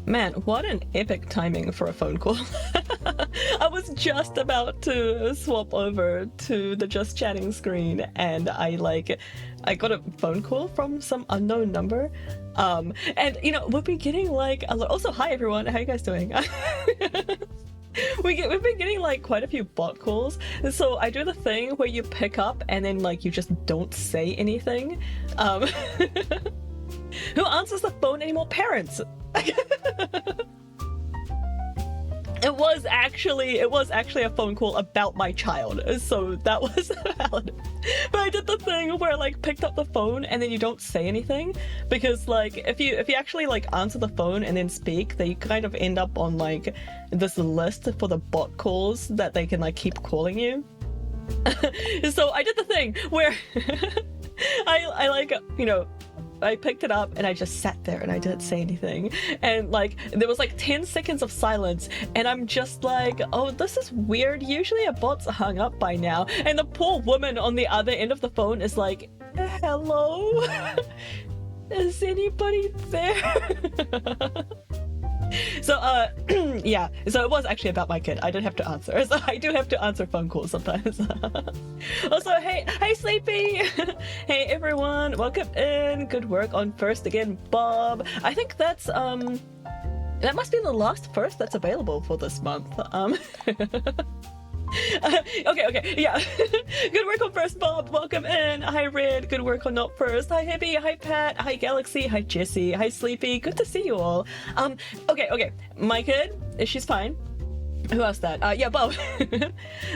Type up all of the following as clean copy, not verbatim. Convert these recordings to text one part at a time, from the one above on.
Man, what an epic timing for a phone call. I was just about to swap over to the just chatting screen and I got a phone call from some unknown number. And you know, we've been getting like a lot. Also, hi everyone, how you guys doing? We've been getting like quite a few bot calls. So I do the thing where you pick up and then like you just don't say anything. Who answers the phone anymore? Parents. It was actually a phone call about my child, so that was valid. But I did the thing where I like picked up the phone and then you don't say anything, because like if you actually like answer the phone and then speak, they kind of end up on like this list for the bot calls that they can like keep calling you. So I did the thing where I like, you know, I picked it up and I just sat there and I didn't say anything, and like there was like 10 seconds of silence and I'm just like, oh, this is weird, usually a bot's hung up by now, and the poor woman on the other end of the phone is like, hello? Is anybody there? So yeah, so it was actually about my kid. I didn't have to answer, so I do have to answer phone calls sometimes. Also, hey Sleepy. Hey everyone, welcome in. Good work on first again, Bob. I think that's that must be the last first that's available for this month. Okay, yeah. Good work on first, Bob. Welcome in. Hi, Red. Good work on not first. Hi, Heavy. Hi, Pat. Hi, Galaxy. Hi, Jessie. Hi, Sleepy. Good to see you all. Okay. My kid, she's fine. Who asked that? Yeah, Bob.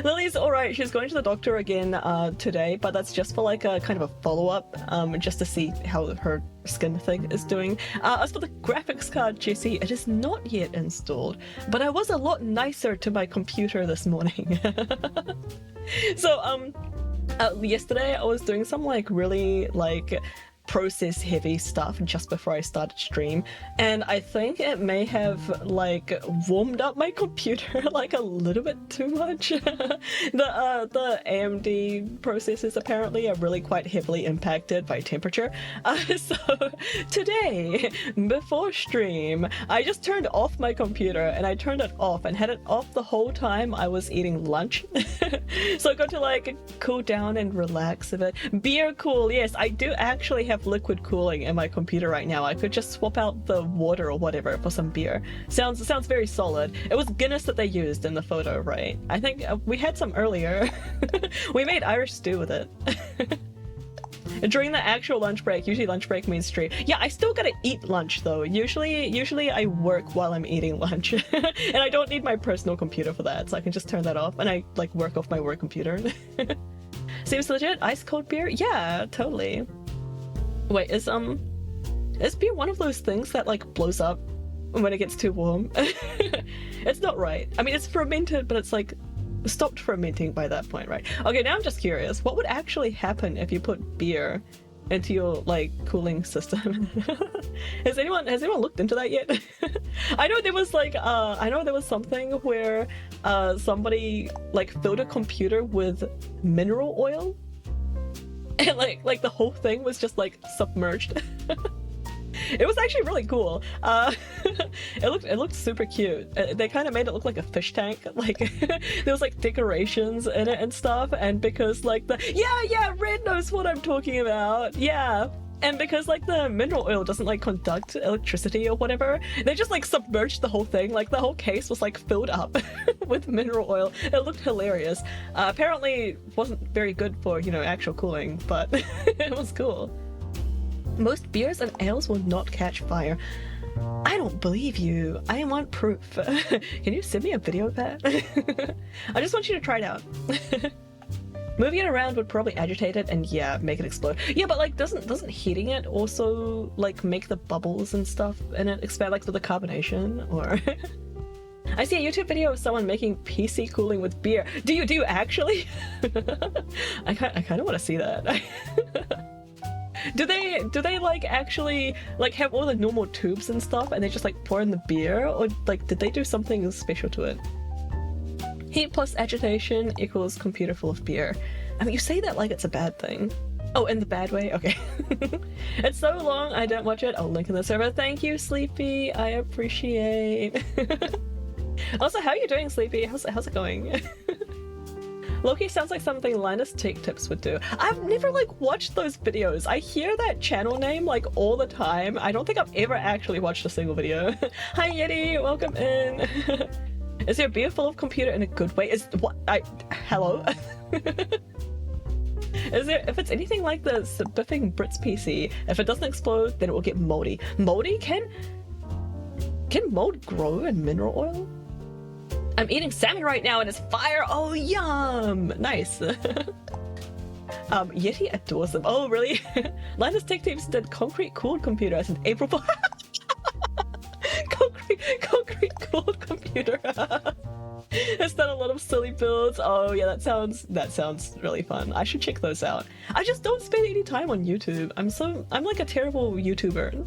Lily's alright. She's going to the doctor again today, but that's just for like a kind of a follow-up, just to see how her skin thing is doing. As for the graphics card, Jessie, it is not yet installed, but I was a lot nicer to my computer this morning. So, yesterday I was doing some like really like process heavy stuff just before I started stream, and I think it may have like warmed up my computer like a little bit too much. The AMD processors apparently are really quite heavily impacted by temperature. So today before stream I just turned off my computer, and I turned it off and had it off the whole time I was eating lunch. So I got to like cool down and relax a bit. Beer cool, yes, I do actually have liquid cooling in my computer right now. I could just swap out the water or whatever for some beer. Sounds very solid. It was Guinness that they used in the photo, right? I think we had some earlier. We made Irish stew with it. During the actual lunch break, usually lunch break means stream. Yeah, I still gotta eat lunch though. Usually I work while I'm eating lunch. And I don't need my personal computer for that, so I can just turn that off and I like work off my work computer. Seems legit. Ice cold beer? Yeah, totally. Wait, is beer one of those things that like blows up when it gets too warm? It's not right. I mean, it's fermented, but it's like stopped fermenting by that point, right? Okay, now I'm just curious. What would actually happen if you put beer into your like cooling system? Has anyone looked into that yet? I know there was like something where somebody like filled a computer with mineral oil. And like the whole thing was just like submerged. It was actually really cool. It looked super cute. They kind of made it look like a fish tank. Like there was like decorations in it and stuff. And because like yeah, Red knows what I'm talking about. Yeah. And because like the mineral oil doesn't like conduct electricity or whatever, they just like submerged the whole thing. Like the whole case was like filled up with mineral oil. It looked hilarious. Apparently wasn't very good for, you know, actual cooling, but it was cool. Most beers and ales will not catch fire. I don't believe you. I want proof. Can you send me a video of that? I just want you to try it out. Moving it around would probably agitate it and yeah, make it explode. Yeah, but like doesn't heating it also like make the bubbles and stuff in it expand, like with the carbonation? Or I see a YouTube video of someone making PC cooling with beer. Do you actually? I kind of want to see that. Do they like actually like have all the normal tubes and stuff and they just like pour in the beer, or like did they do something special to it? Heat plus agitation equals computer full of beer. I mean, you say that like it's a bad thing. Oh, in the bad way? Okay. It's so long, I don't watch it. I'll link in the server. Thank you, Sleepy. I appreciate. Also, how are you doing, Sleepy? How's it going? Loki sounds like something Linus Tech Tips would do. I've never like watched those videos. I hear that channel name like all the time. I don't think I've ever actually watched a single video. Hi Yeti, welcome in. Is your beer full of computer in a good way? Is what hello? Is it, if it's anything like the Biffing Brits PC, if it doesn't explode, then it will get moldy. Moldy? Can mold grow in mineral oil? I'm eating salmon right now and it's fire. Oh, yum! Nice. Yeti adores them. Oh, really? Linus Tech Tips did concrete cooled computer as an April Fool. concrete cooled computer. It's done a lot of silly builds. Oh yeah, that sounds really fun. I should check those out. I just don't spend any time on YouTube. I'm like a terrible YouTuber.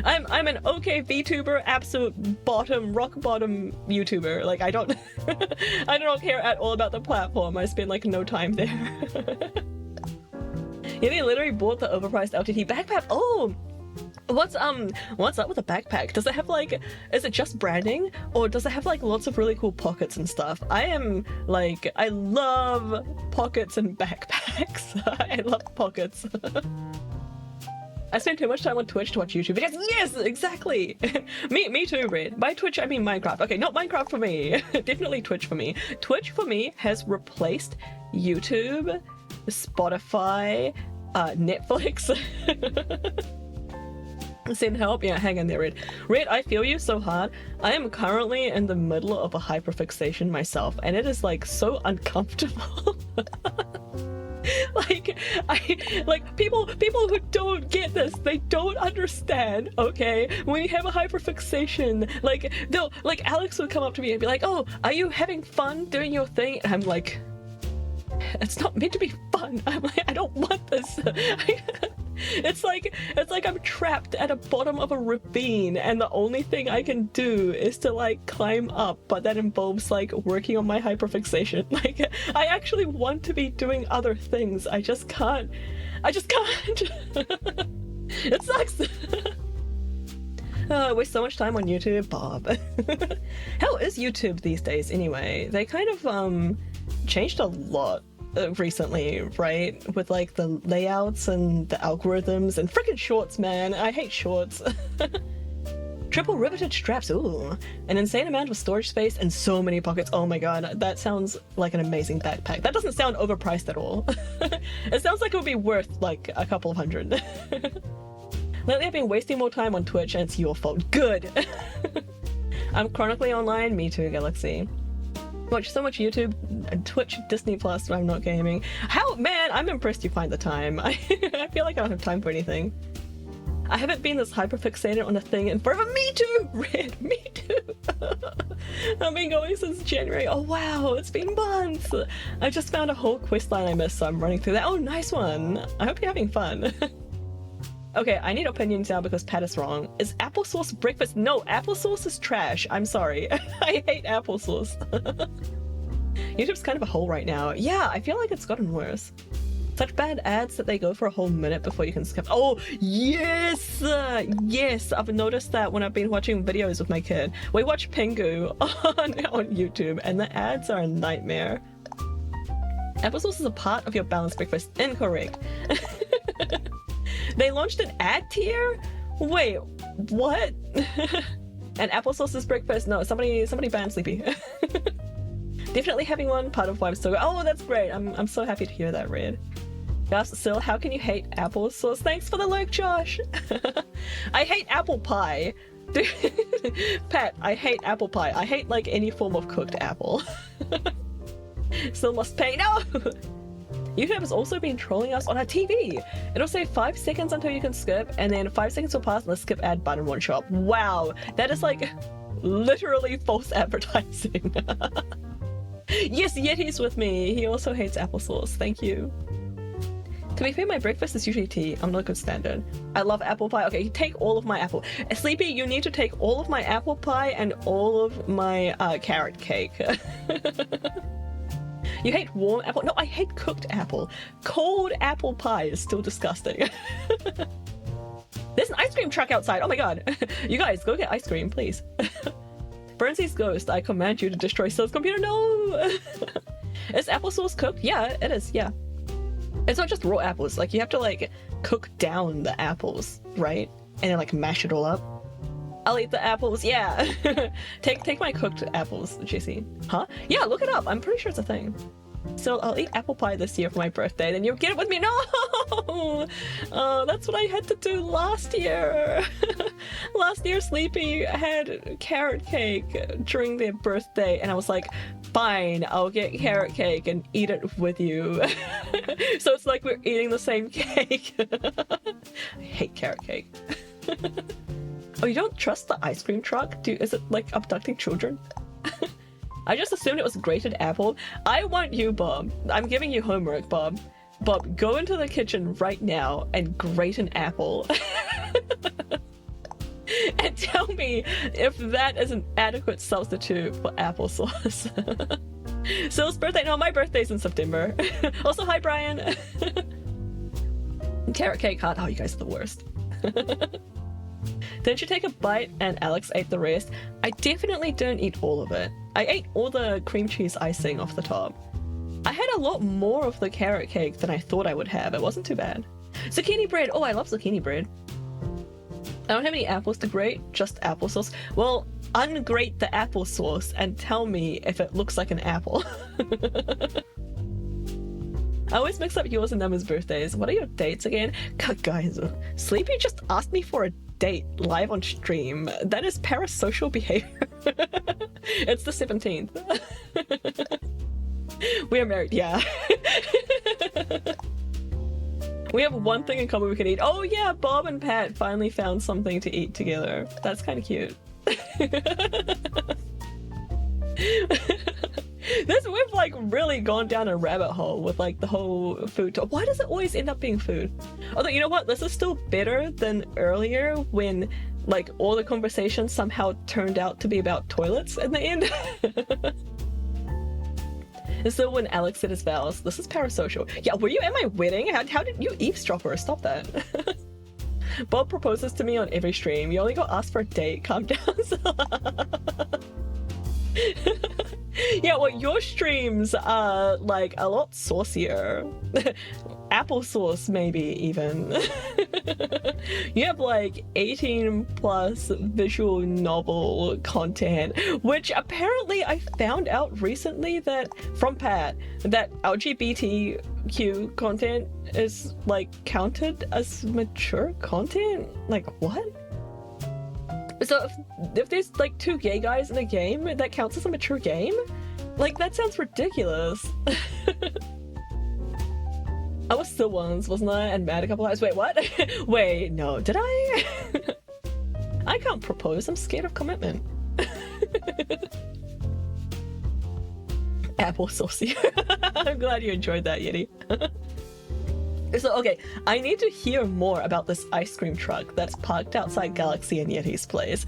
I'm an okay VTuber, absolute bottom, rock bottom YouTuber. Like I don't I don't care at all about the platform. I spend like no time there. Yeah, they literally bought the overpriced LTT backpack. Oh, what's up with the backpack? Does it have like, is it just branding or does it have like lots of really cool pockets and stuff? I love pockets and backpacks. I love pockets. I spend too much time on Twitch to watch YouTube videos. Yes, exactly. me too, Red. By Twitch, I mean Minecraft. Okay, not Minecraft for me. Definitely Twitch for me. Twitch for me has replaced YouTube, Spotify, Netflix. Send help? Yeah, hang in there, Red. Red, I feel you so hard. I am currently in the middle of a hyperfixation myself, and it is like so uncomfortable. Like people who don't get this, they don't understand, okay? When you have a hyperfixation, like Alex would come up to me and be like, "Oh, are you having fun doing your thing?" And I'm like, it's not meant to be fun. I'm like, I don't want this. It's like I'm trapped at the bottom of a ravine and the only thing I can do is to like climb up, but that involves like working on my hyperfixation. Like I actually want to be doing other things. I just can't. It sucks. I waste so much time on YouTube, Bob. How is YouTube these days anyway? They kind of changed a lot recently, right? With like the layouts and the algorithms and freaking shorts, man. I hate shorts. Triple riveted straps, ooh. An insane amount of storage space and so many pockets. Oh my god, that sounds like an amazing backpack. That doesn't sound overpriced at all. It sounds like it would be worth like a couple of $100. Lately I've been wasting more time on Twitch and it's your fault. Good! I'm chronically online, me too, Galaxy. Watch so much YouTube, Twitch, Disney Plus when I'm not gaming. How, man, I'm impressed you find the time. I feel like I don't have time for anything. I haven't been this hyperfixated on a thing in forever. Me too, Red, me too. I've been going since January. Oh wow, it's been months. I just found a whole quest line I missed, so I'm running through that. Oh, nice one. I hope you're having fun. Okay, I need opinions now because Pat is wrong. Is applesauce breakfast? No, applesauce is trash. I'm sorry. I hate applesauce. YouTube's kind of a hole right now. Yeah, I feel like it's gotten worse. Such bad ads that they go for a whole minute before you can skip. Oh, yes! Yes, I've noticed that when I've been watching videos with my kid. We watch Pingu on YouTube and the ads are a nightmare. Applesauce is a part of your balanced breakfast. Incorrect. They launched an ad tier? Wait, what? And applesauce is breakfast? No, somebody banned Sleepy. Definitely having one, part of why I'm still. Oh, that's great. I'm so happy to hear that, Red. Gus, Sil, how can you hate applesauce? Thanks for the like, Josh. I hate apple pie. Pat, I hate apple pie. I hate like any form of cooked apple. Still must pay. No! YouTube has also been trolling us on our TV. It'll say 5 seconds until you can skip, and then 5 seconds will pass and the skip ad button won't show up. Wow, that is like literally false advertising. Yes, Yeti's with me. He also hates applesauce. Thank you. To be fair, my breakfast is usually tea. I'm not good standard. I love apple pie. Okay, take all of my apple. Sleepy, you need to take all of my apple pie and all of my carrot cake. You hate warm apple? No, I hate cooked apple. Cold apple pie is still disgusting. There's an ice cream truck outside. Oh my god. You guys, go get ice cream, please. Burnsy's ghost, I command you to destroy Sil's computer. No! Is applesauce cooked? Yeah, it is, yeah. It's not just raw apples. Like, you have to, like, cook down the apples, right? And then, like, mash it all up. I'll eat the apples, yeah! Take my cooked apples, Jesse. Huh? Yeah, look it up. I'm pretty sure it's a thing. So I'll eat apple pie this year for my birthday, then you'll get it with me. No! Oh, that's what I had to do last year. Last year, Sleepy had carrot cake during their birthday, and I was like, fine, I'll get carrot cake and eat it with you. So it's like we're eating the same cake. I hate carrot cake. Oh, you don't trust the ice cream truck? Is it like abducting children? I just assumed it was grated apple. I want you, Bob. I'm giving you homework, Bob. Bob, go into the kitchen right now and grate an apple. And tell me if that is an adequate substitute for applesauce. Sil's birthday? No, my birthday's in September. Also, hi, Brian. Carrot cake hot. Oh, you guys are the worst. Didn't you take a bite and Alex ate the rest? I definitely didn't eat all of it. I ate all the cream cheese icing off the top. I had a lot more of the carrot cake than I thought I would have. It wasn't too bad. Zucchini bread! Oh, I love zucchini bread. I don't have any apples to grate, just applesauce. Well, ungrate the applesauce and tell me if it looks like an apple. I always mix up yours and Emma's birthdays. What are your dates again? God, guys, Sleepy just asked me for a date live on stream. That is parasocial behavior. It's the 17th. We are married, yeah. We have one thing in common we can eat. Oh yeah, Bob and Pat finally found something to eat together. That's kind of cute. We've like really gone down a rabbit hole with like the whole food talk. Why does it always end up being food? Although, you know what? This is still better than earlier when like all the conversations somehow turned out to be about toilets in the end. And so when Alex said his vows, this is parasocial. Yeah, were you at my wedding? How did you eavesdropper? Stop that. Bob proposes to me on every stream. You only got asked for a date. Calm down. Yeah, well, your streams are like a lot saucier. Applesauce, maybe even. You have like 18 plus visual novel content, which apparently I found out recently that from Pat that LGBTQ content is like counted as mature content. Like what? So if there's like 2 gay guys in a game, that counts as a mature game? Like, that sounds ridiculous. I was still once, wasn't I? And mad a couple times. Wait, what? Wait, no, did I? I can't propose, I'm scared of commitment. Apple saucy. I'm glad you enjoyed that, Yeti. So, okay, I need to hear more about this ice cream truck that's parked outside Galaxy and Yeti's place.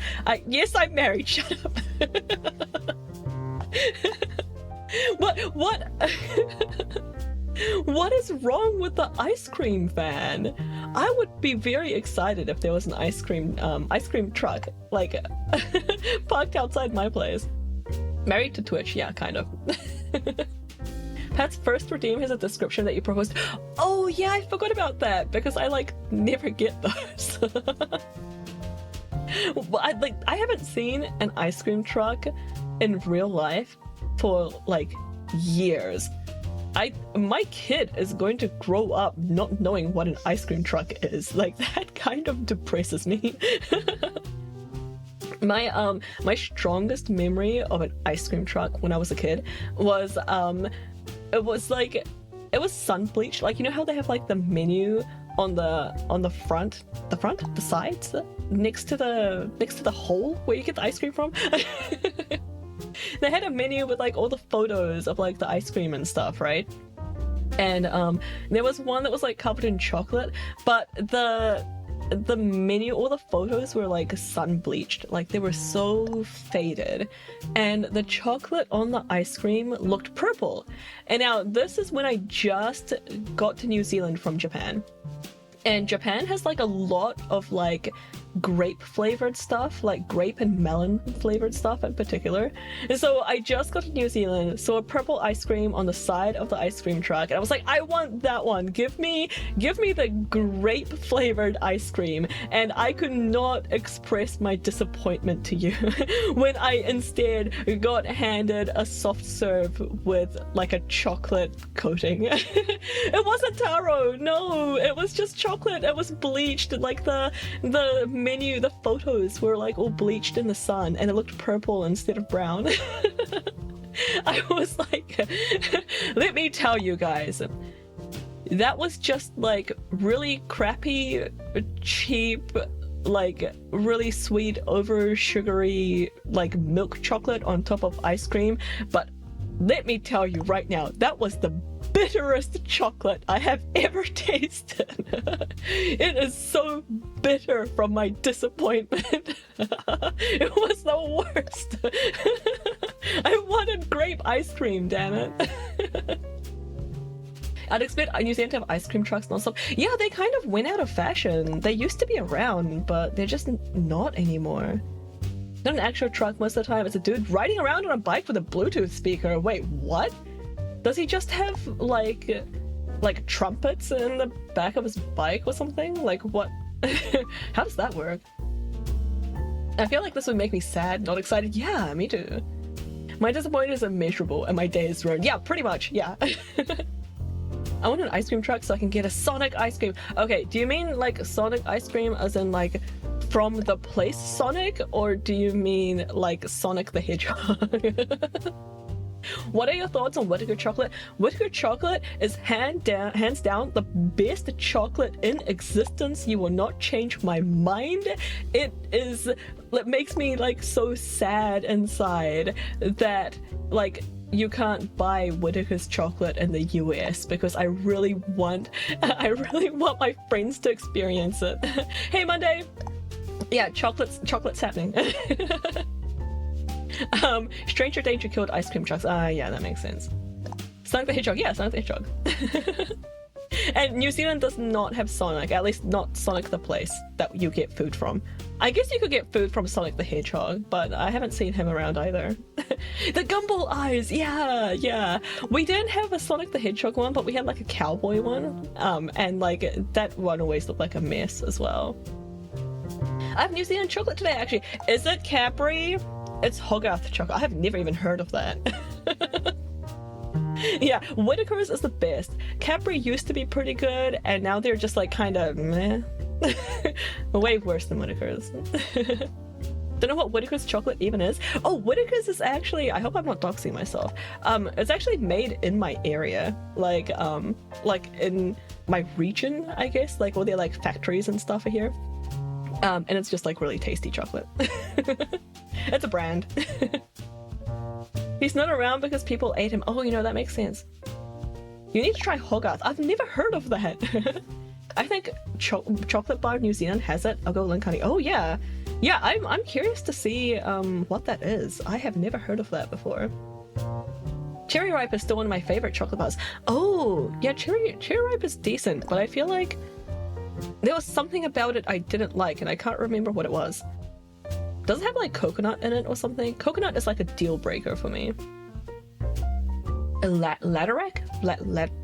Yes, I'm married, shut up. What? What is wrong with the ice cream van? I would be very excited if there was an ice cream truck, like, parked outside my place. Married to Twitch, yeah, kind of. Pat's first redeem has a description that you proposed. Oh yeah, I forgot about that because I like never get those. Well, I haven't seen an ice cream truck in real life for like years. My kid is going to grow up not knowing what an ice cream truck is. Like, that kind of depresses me. My strongest memory of an ice cream truck when I was a kid was it was sun bleached. Like, you know how they have like the menu on the front, the sides, next to the hole where you get the ice cream from. They had a menu with like all the photos of like the ice cream and stuff, right? And there was one that was like covered in chocolate, but the menu, all the photos were like sun bleached, like they were so faded, and the chocolate on the ice cream looked purple. And now this is when I just got to New Zealand from Japan, and Japan has like a lot of like grape flavored stuff, like grape and melon flavored stuff in particular. And so I just got to New Zealand, saw a purple ice cream on the side of the ice cream truck, and I was like, I want that one. Give me the grape flavored ice cream. And I could not express my disappointment to you when I instead got handed a soft serve with like a chocolate coating. It wasn't taro, no, it was just chocolate. It was bleached, like the menu, the photos were like all bleached in the sun, and it looked purple instead of brown. I was like, let me tell you guys, that was just like really crappy, cheap, like really sweet, over sugary, like milk chocolate on top of ice cream. But let me tell you right now, that was the bitterest chocolate I have ever tasted. It is so bitter from my disappointment. It was the worst. I wanted grape ice cream, damn it. I'd expect New Zealand to have ice cream trucks non-stop. Yeah, they kind of went out of fashion. They used to be around, but they're just not anymore. Not an actual truck most of the time. It's a dude riding around on a bike with a Bluetooth speaker. Wait, what? Does he just have like trumpets in the back of his bike or something? Like what? How does that work? I feel like this would make me sad, not excited. Yeah, me too. My disappointment is immeasurable and my day is ruined. Yeah, pretty much, yeah. I want an ice cream truck so I can get a Sonic ice cream. Okay, do you mean like Sonic ice cream as in like from the place Sonic, or do you mean like Sonic the Hedgehog? What are your thoughts on Whittaker chocolate? Whittaker chocolate is hands down the best chocolate in existence. You will not change my mind. It makes me like so sad inside that like you can't buy Whittaker's chocolate in the US because I really want my friends to experience it. Hey Monday! Yeah, chocolate's happening. Stranger Danger killed ice cream trucks. Yeah, that makes sense. Sonic the Hedgehog, yeah, Sonic the Hedgehog. And New Zealand does not have Sonic, at least not Sonic the place that you get food from. I guess you could get food from Sonic the Hedgehog, but I haven't seen him around either. The gumball eyes, yeah. We didn't have a Sonic the Hedgehog one, but we had like a cowboy one. And like that one always looked like a mess as well. I have New Zealand chocolate today, actually. Is it Cadbury? It's Hogarth chocolate. I have never even heard of that. Yeah, Whittaker's is the best. Cadbury used to be pretty good, and now they're just like kind of meh. Way worse than Whittaker's. Don't know what Whittaker's chocolate even is. Oh, Whittaker's is actually, I hope I'm not doxing myself. It's actually made in my area, like in my region, I guess. Like all their like factories and stuff are here. And it's just like really tasty chocolate. It's a brand. He's not around because people ate him. Oh, you know, that makes sense. You need to try Hogarth. I've never heard of that. I think Chocolate Bar New Zealand has it. I'll go link honey. Oh yeah. Yeah, I'm curious to see what that is. I have never heard of that before. Cherry Ripe is still one of my favorite chocolate bars. Oh, yeah, Cherry Ripe is decent, but I feel like there was something about it I didn't like, and I can't remember what it was. Does it have like coconut in it or something? Coconut is like a deal breaker for me. A Laderack? Laderack?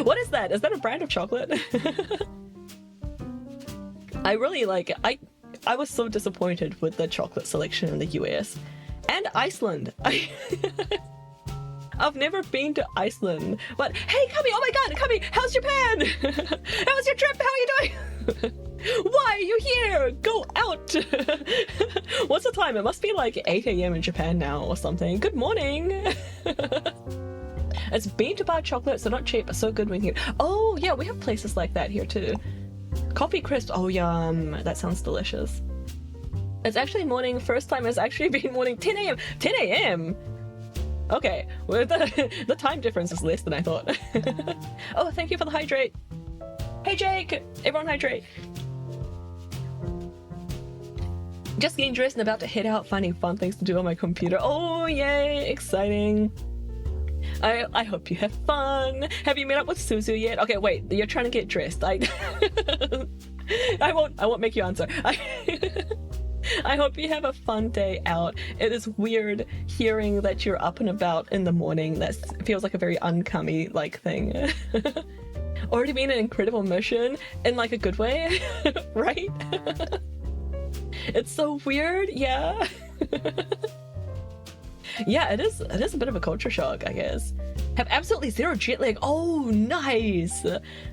What is that? Is that a brand of chocolate? I really like it. I was so disappointed with the chocolate selection in the US. And Iceland. I've never been to Iceland, but hey, Cubby! Oh my god, Cubby! How's Japan? How was your trip? How are you doing? Why are you here? Go out! What's the time? It must be like 8 AM in Japan now or something. Good morning! It's bean to bar chocolate, so not cheap, but so good when you... Oh, yeah, we have places like that here too. Coffee crisp. Oh, yum. That sounds delicious. It's actually morning. First time it's actually been morning. 10 AM! 10 AM! Okay, well, the time difference is less than I thought. Oh, thank you for the hydrate. Hey Jake! Everyone hydrate! Just getting dressed and about to head out, finding fun things to do on my computer. Oh yay! Exciting! I hope you have fun. Have you met up with Suzu yet? Okay, wait. You're trying to get dressed. I won't make you answer. I hope you have a fun day out. It is weird hearing that you're up and about in the morning. That feels like a very uncummy like thing. Already been an incredible mission in like a good way, right? It's so weird, yeah. Yeah, it is a bit of a culture shock, I guess. Have absolutely zero jet lag. Oh, nice.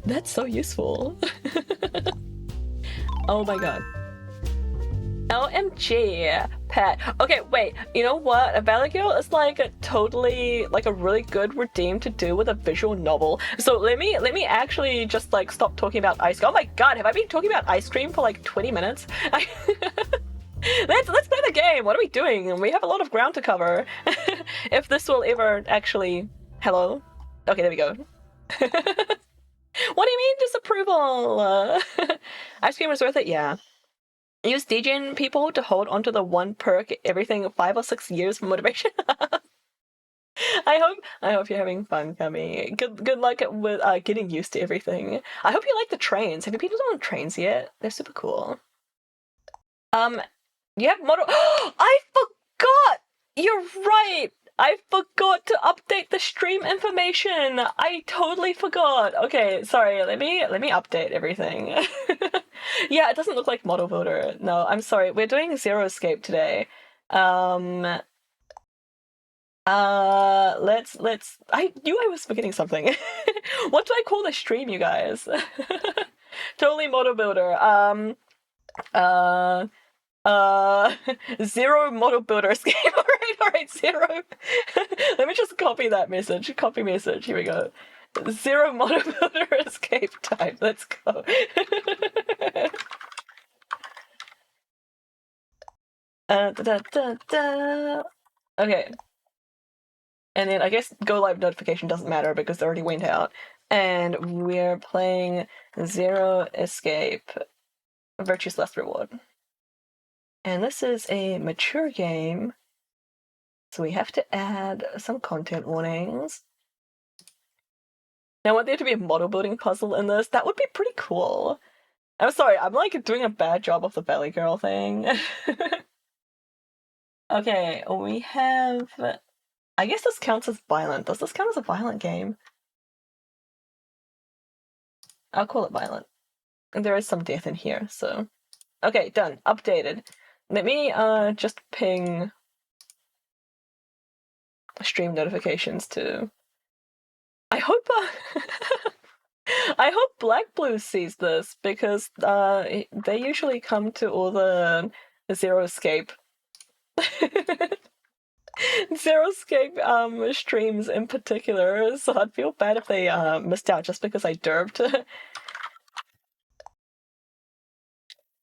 That's so useful. Oh my god. LMG, Pat. Okay, wait. You know what? A Valley Girl is like totally like a really good redeem to do with a visual novel. So let me actually just like stop talking about ice cream. Oh my god, have I been talking about ice cream for like 20 minutes? Let's play the game. What are we doing? We have a lot of ground to cover. If this will ever actually... Hello? Okay, there we go. What do you mean disapproval? Ice cream is worth it? Yeah. Use DGen people to hold onto the one perk everything 5 or 6 years for motivation. I hope you're having fun, Kami. Good luck with getting used to everything. I hope you like the trains. Have you been on trains yet? They're super cool. You have model. I forgot. You're right. I forgot to update the stream information. I totally forgot. Okay, sorry. Let me update everything. Yeah, it doesn't look like model voter. No, I'm sorry. We're doing Zero Escape today. Let's. I knew I was forgetting something. What do I call the stream, you guys? Totally model builder. Zero model builder escape. Alright, zero. Let me just copy that message. Copy message. Here we go. Zero model builder escape time. Let's go. Okay. And then I guess go live notification doesn't matter because it already went out. And we're playing Zero Escape. Virtue's Last Reward. And this is a mature game, so we have to add some content warnings. Now, I want there to be a model building puzzle in this. That would be pretty cool. I'm sorry, I'm like doing a bad job of the Valley Girl thing. Okay, we have... I guess this counts as violent. Does this count as a violent game? I'll call it violent. And there is some death in here, so... Okay, done. Updated. Let me just ping stream notifications to... I hope I hope Black Blue sees this because they usually come to all the Zero Escape Zero Escape streams in particular, so I'd feel bad if they missed out just because I derped.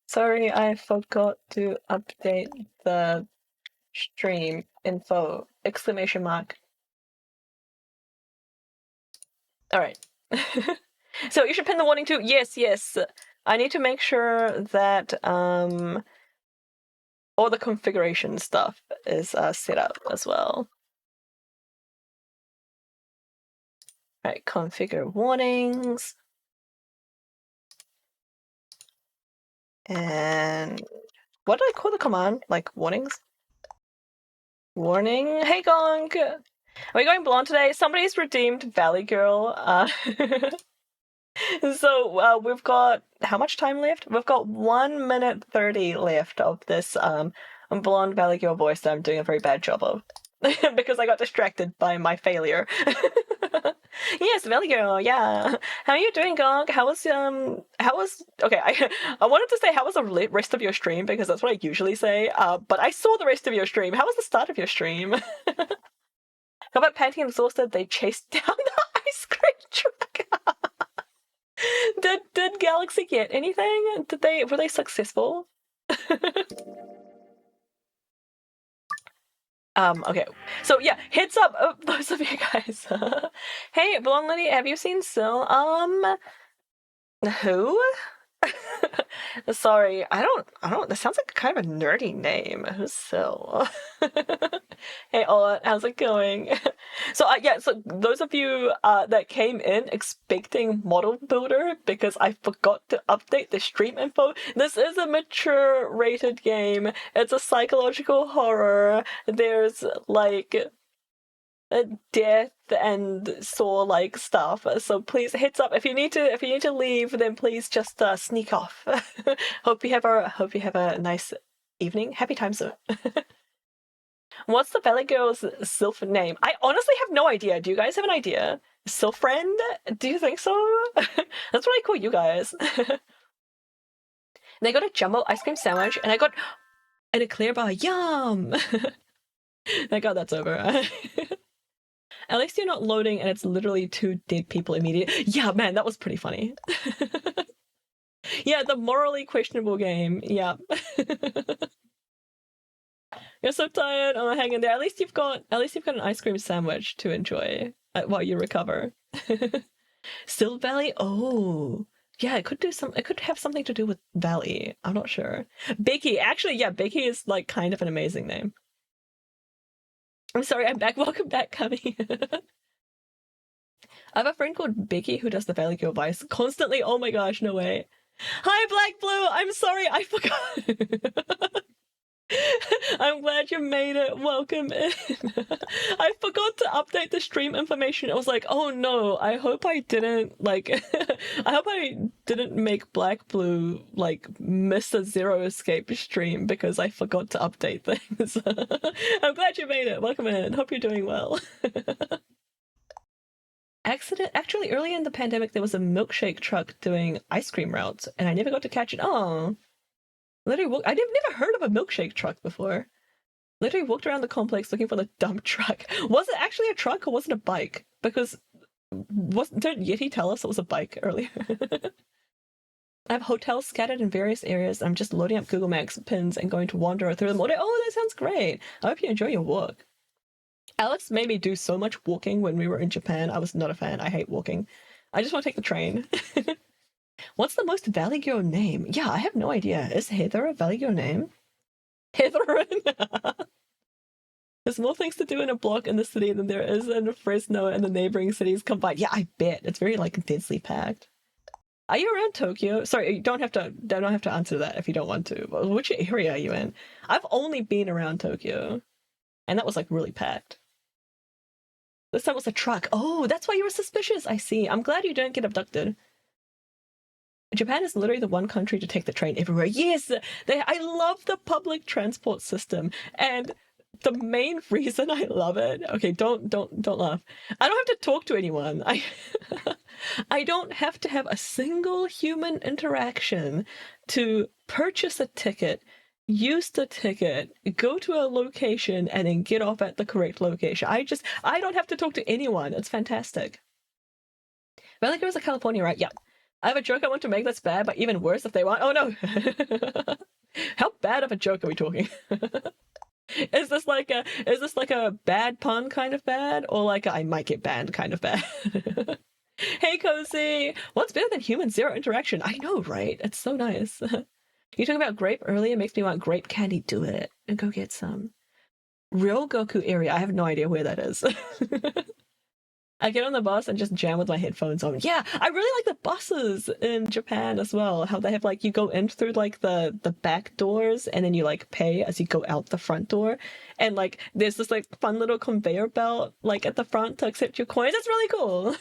Sorry, I forgot to update the stream info! Exclamation mark. Alright. So you should pin the warning too. Yes, yes. I need to make sure that all the configuration stuff is set up as well. Alright, configure warnings. And what do I call the command? Like warnings? Warning. Hey Gong! Are we going blonde today? Somebody's redeemed Valley Girl. So we've got how much time left? We've got 1 minute 30 left of this blonde Valley Girl voice that I'm doing a very bad job of. Because I got distracted by my failure. Yes, Valley Girl, yeah. How are you doing, Gong? How was okay, I wanted to say how was the rest of your stream because that's what I usually say. But I saw the rest of your stream. How was the start of your stream? How about panting and exhausted? They chased down the ice cream truck. Did Galaxy get anything? Were they successful? Okay. So yeah, heads up, those of you guys. Hey, Blonde Lady, have you seen Sil? Who? Sorry, I don't, that sounds like kind of a nerdy name. Who's Sil? Hey, Ola, how's it going? So, yeah, so those of you that came in expecting Model Builder because I forgot to update the stream info, this is a mature rated game. It's a psychological horror. There's, like, death and saw like stuff. So please, heads up, if you need to leave, then please just sneak off. Hope you have a nice evening. Happy times though. What's the Valley Girl's sylph name? I honestly have no idea. Do you guys have an idea? Sylph friend? Do you think so? That's what I call you guys. And I got a jumbo ice cream sandwich, and I got an eclair bar. Yum! Thank God that's over. At least you're not loading and it's literally 2 dead people immediately. Yeah, man, that was pretty funny. Yeah, the morally questionable game. Yeah. You're so tired. Oh, hang in there. At least you've got an ice cream sandwich to enjoy while you recover. Still Valley? Oh. Yeah, it could have something to do with Valley. I'm not sure. Becky, actually, yeah, Becky is like kind of an amazing name. I'm sorry, I'm back. Welcome back, Cubby. I have a friend called Becky who does the Valley Girl voice constantly. Oh my gosh, no way. Hi, Black Blue. I'm sorry, I forgot. I'm glad you made it. Welcome in. I forgot to update the stream information. I was like, oh no, I hope I didn't make Black Blue like miss a Zero Escape stream because I forgot to update things. I'm glad you made it. Welcome in. Hope you're doing well. Actually, early in the pandemic, there was a milkshake truck doing ice cream routes, and I never got to catch it. Oh. Literally, I've never heard of a milkshake truck before. Literally walked around the complex looking for the dump truck. Was it actually a truck or was it a bike? Because didn't Yeti tell us it was a bike earlier? I have hotels scattered in various areas. I'm just loading up Google Maps pins and going to wander through them all day. Oh, that sounds great. I hope you enjoy your walk. Alex made me do so much walking when we were in Japan. I was not a fan. I hate walking. I just want to take the train. What's the most Valley Girl name? Yeah, I have no idea. Is Heather a Valley Girl name? Heatherin. There's more things to do in a block in the city than there is in Fresno and the neighboring cities combined. Yeah, I bet. It's very like densely packed. Are you around Tokyo? Sorry, you don't have to answer that if you don't want to. Which area are you in? I've only been around Tokyo, and that was like really packed. This time was a truck. Oh, that's why you were suspicious. I see. I'm glad you didn't get abducted. Japan is literally the one country to take the train everywhere. Yes, I love the public transport system, and the main reason I love it. Okay, don't laugh. I don't have to talk to anyone. I don't have to have a single human interaction to purchase a ticket, use the ticket, go to a location, and then get off at the correct location. I don't have to talk to anyone. It's fantastic. Valley Girls are California, right? Yeah. I have a joke I want to make that's bad, but even worse if they want. Oh no! How bad of a joke are we talking? Is this like a bad pun kind of bad, or like a I might get banned kind of bad? Hey, Cozy! What's better than human zero interaction? I know, right? It's so nice. You talking about grape earlier makes me want grape candy. Do it and go get some. Real Goku area. I have no idea where that is. I get on the bus and just jam with my headphones on. Yeah, I really like the buses in Japan as well. How they have like you go in through like the back doors and then you like pay as you go out the front door, and like there's this like fun little conveyor belt like at the front to accept your coins. That's really cool.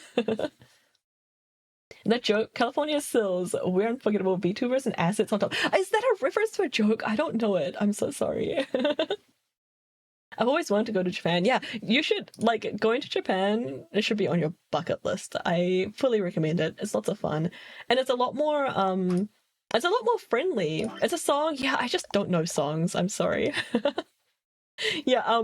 That joke, California Sills, we're unforgettable VTubers and assets on top. Is that a reference to a joke? I don't know it. I'm so sorry. I've always wanted to go to Japan. Yeah, you should, like, going to Japan, it should be on your bucket list. I fully recommend it. It's lots of fun. And it's a lot more friendly. It's a song. Yeah, I just don't know songs. I'm sorry. Yeah,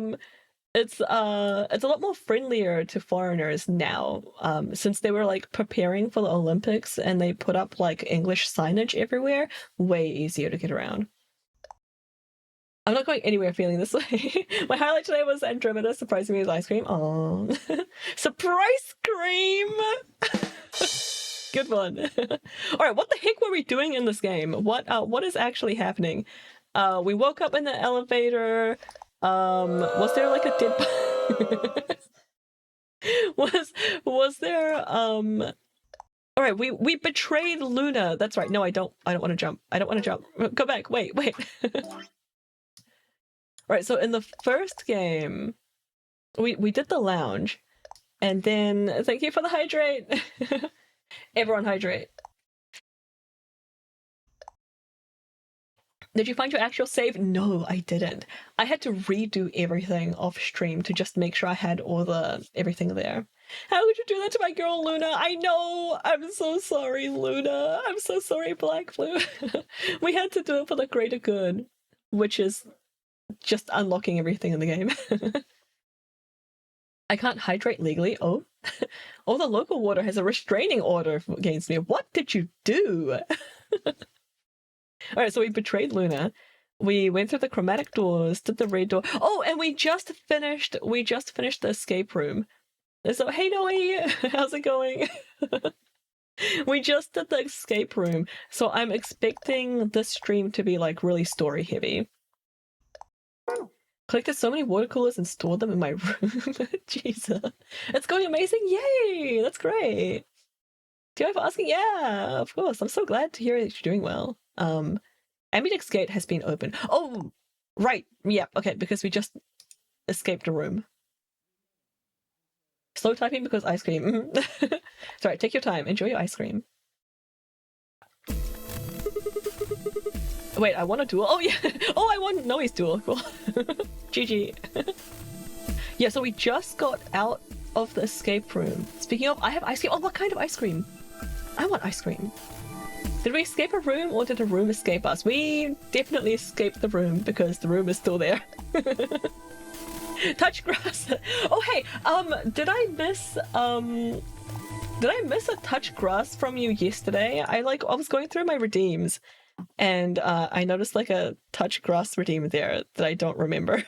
it's a lot more friendlier to foreigners now, since they were like preparing for the Olympics and they put up like English signage everywhere. Way easier to get around. I'm not going anywhere feeling this way. My highlight today was Andromeda surprising me with ice cream. Aww. Surprise cream! Good one. All right, what the heck were we doing in this game? What is actually happening? We woke up in the elevator. Was there like a dead was there all right, we betrayed Luna. That's right. No, I don't want to jump. I don't want to jump. Go back. Wait. All right, so in the first game, we did the lounge, and then thank you for the hydrate. Everyone hydrate. Did you find your actual save? No, I didn't. I had to redo everything off stream to just make sure I had all everything there. How could you do that to my girl Luna? I know! I'm so sorry, Luna. I'm so sorry, Black Blue. We had to do it for the greater good, which is just unlocking everything in the game. I can't hydrate legally. Oh. Oh, the local water has a restraining order against me. What did you do? Alright, so we betrayed Luna. We went through the chromatic doors, did the red door. Oh, and we just finished the escape room. So, hey Noe, how's it going? We just did the escape room, so I'm expecting this stream to be like really story heavy. Collected so many water coolers and stored them in my room. Jesus. It's going amazing. Yay! That's great. Do you have asking? Yeah, of course. I'm so glad to hear that you're doing well. Ambidex gate has been opened. Oh, right. Yeah, okay, because we just escaped a room. Slow typing because ice cream. Sorry, take your time. Enjoy your ice cream. Wait, I want a duel? Oh, yeah. Oh, I want Noe's duel. Cool. GG. Yeah, so we just got out of the escape room. Speaking of, I have ice cream. Oh, what kind of ice cream? I want ice cream. Did we escape a room or did a room escape us? We definitely escaped the room because the room is still there. Touch grass. Oh, hey, did I miss a touch grass from you yesterday? I was going through my redeems and I noticed like a touch grass redeem there that I don't remember.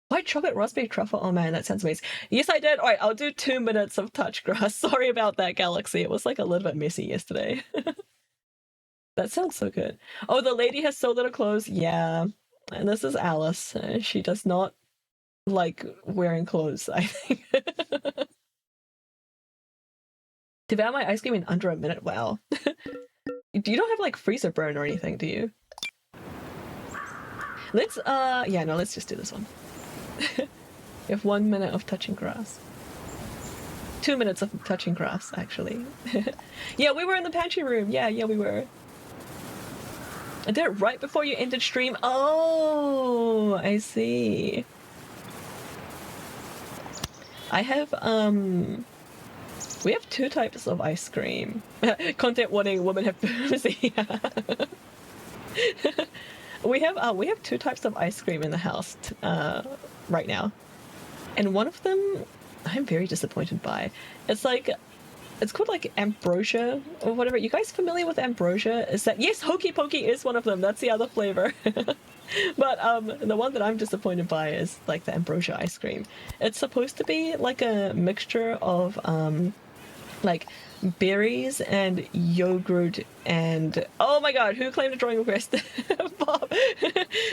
White chocolate raspberry truffle. Oh man, that sounds amazing. Yes, I did. All right, I'll do 2 minutes of touch grass. Sorry about that, Galaxy. It was like a little bit messy yesterday. That sounds so good. Oh, the lady has so little clothes. Yeah. And this is Alice. She does not like wearing clothes, I think. Devour my ice cream in under a minute. Wow. You don't have like freezer burn or anything, do you? Let's yeah, no, let's just do this one. You have 1 minute of touching grass. 2 minutes of touching grass, actually. Yeah, we were in the pantry room. Yeah, we were. I did it right before you ended stream. Oh, I see. I have, we have 2 types of ice cream. Content warning, women have boobs. We have 2 types of ice cream in the house right now. And one of them I'm very disappointed by. It's called like ambrosia or whatever. You guys familiar with ambrosia? Is that, yes, hokey pokey is one of them. That's the other flavor. But the one that I'm disappointed by is like the ambrosia ice cream. It's supposed to be like a mixture of like berries and yogurt and, oh my god, who claimed a drawing request? Bob.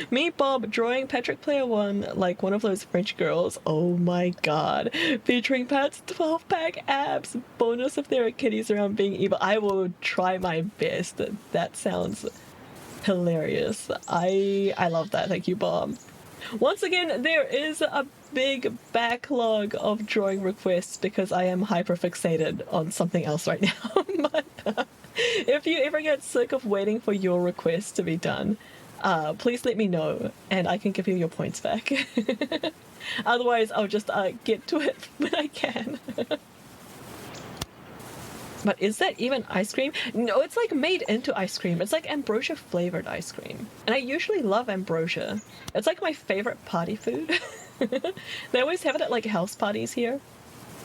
Me, Bob, drawing Patrick Player 1 like one of those French girls. Oh my god. Featuring Pat's 12-pack abs. Bonus if there are kitties around being evil. I will try my best. That sounds hilarious. I love that. Thank you, Bob. Once again, there is a big backlog of drawing requests because I am hyper-fixated on something else right now. But if you ever get sick of waiting for your request to be done, please let me know and I can give you your points back. Otherwise, I'll just get to it when I can. But is that even ice cream? No, it's like made into ice cream. It's like ambrosia flavored ice cream. And I usually love ambrosia. It's like my favorite party food. They always have it at like house parties here.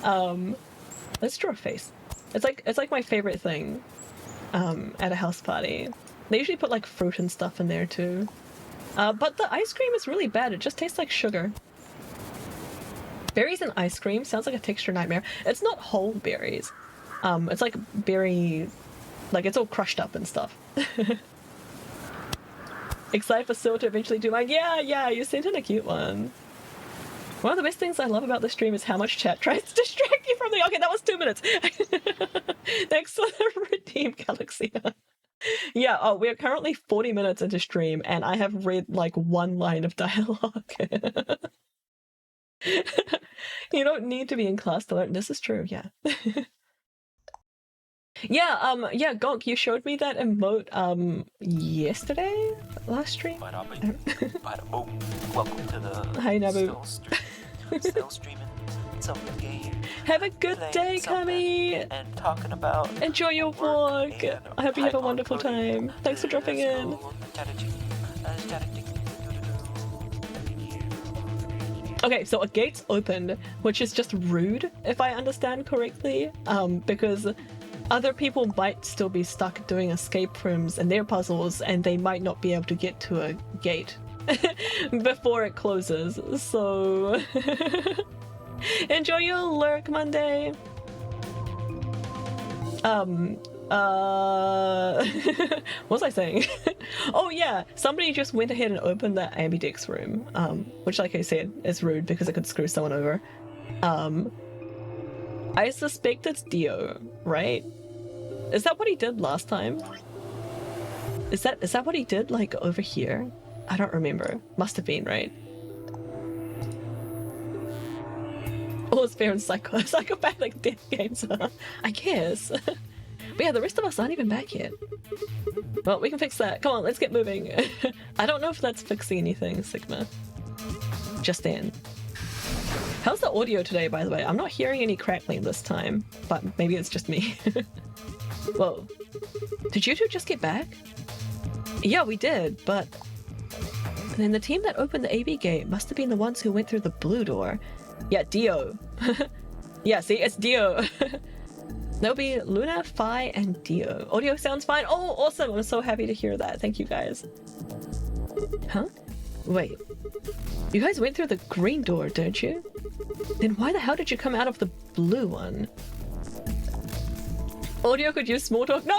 Let's draw a face. It's like my favorite thing at a house party. They usually put like fruit and stuff in there too. But the ice cream is really bad. It just tastes like sugar. Berries and ice cream sounds like a texture nightmare. It's not whole berries. It's like very, like it's all crushed up and stuff. Excited for Syl to eventually do mine. Yeah, you sent in a cute one. One of the best things I love about the stream is how much chat tries to distract you from the... Okay, that was 2 minutes. Thanks for the redeem, Galaxy. Yeah, oh, we're currently 40 minutes into stream, and I have read, like, one line of dialogue. You don't need to be in class to learn. This is true, yeah. Yeah, Gonk, you showed me that emote, yesterday? Last stream? Welcome to the... Hi, Nabu. Still streaming some game. Have a good day, Kami! And talking about... Enjoy your walk! I hope you have a wonderful time. Thanks for dropping in. Okay, so a gate's opened, which is just rude, if I understand correctly, because other people might still be stuck doing escape rooms and their puzzles, and they might not be able to get to a gate before it closes, so... Enjoy your lurk, Monday! What was I saying? Oh yeah, somebody just went ahead and opened the ambidex room, which, like I said, is rude because it could screw someone over. I suspect it's Dio, right? Is that what he did last time? Is that what he did, like, over here? I don't remember. Must have been, right? All is fair in psychopathic death games, I guess. But yeah, the rest of us aren't even back yet. Well, we can fix that. Come on, let's get moving. I don't know if that's fixing anything, Sigma. Just then. How's the audio today, by the way? I'm not hearing any crackling this time, but maybe it's just me. Whoa. Did you two just get back? Yeah, we did, but... then the team that opened the AB gate must have been the ones who went through the blue door. Yeah, Dio. Yeah, see, it's Dio. There'll be Luna, Phi, and Dio. Audio sounds fine. Oh, awesome. I'm so happy to hear that. Thank you, guys. Huh? Wait. You guys went through the green door, don't you? Then why the hell did you come out of the blue one? Audio could use small talk. No!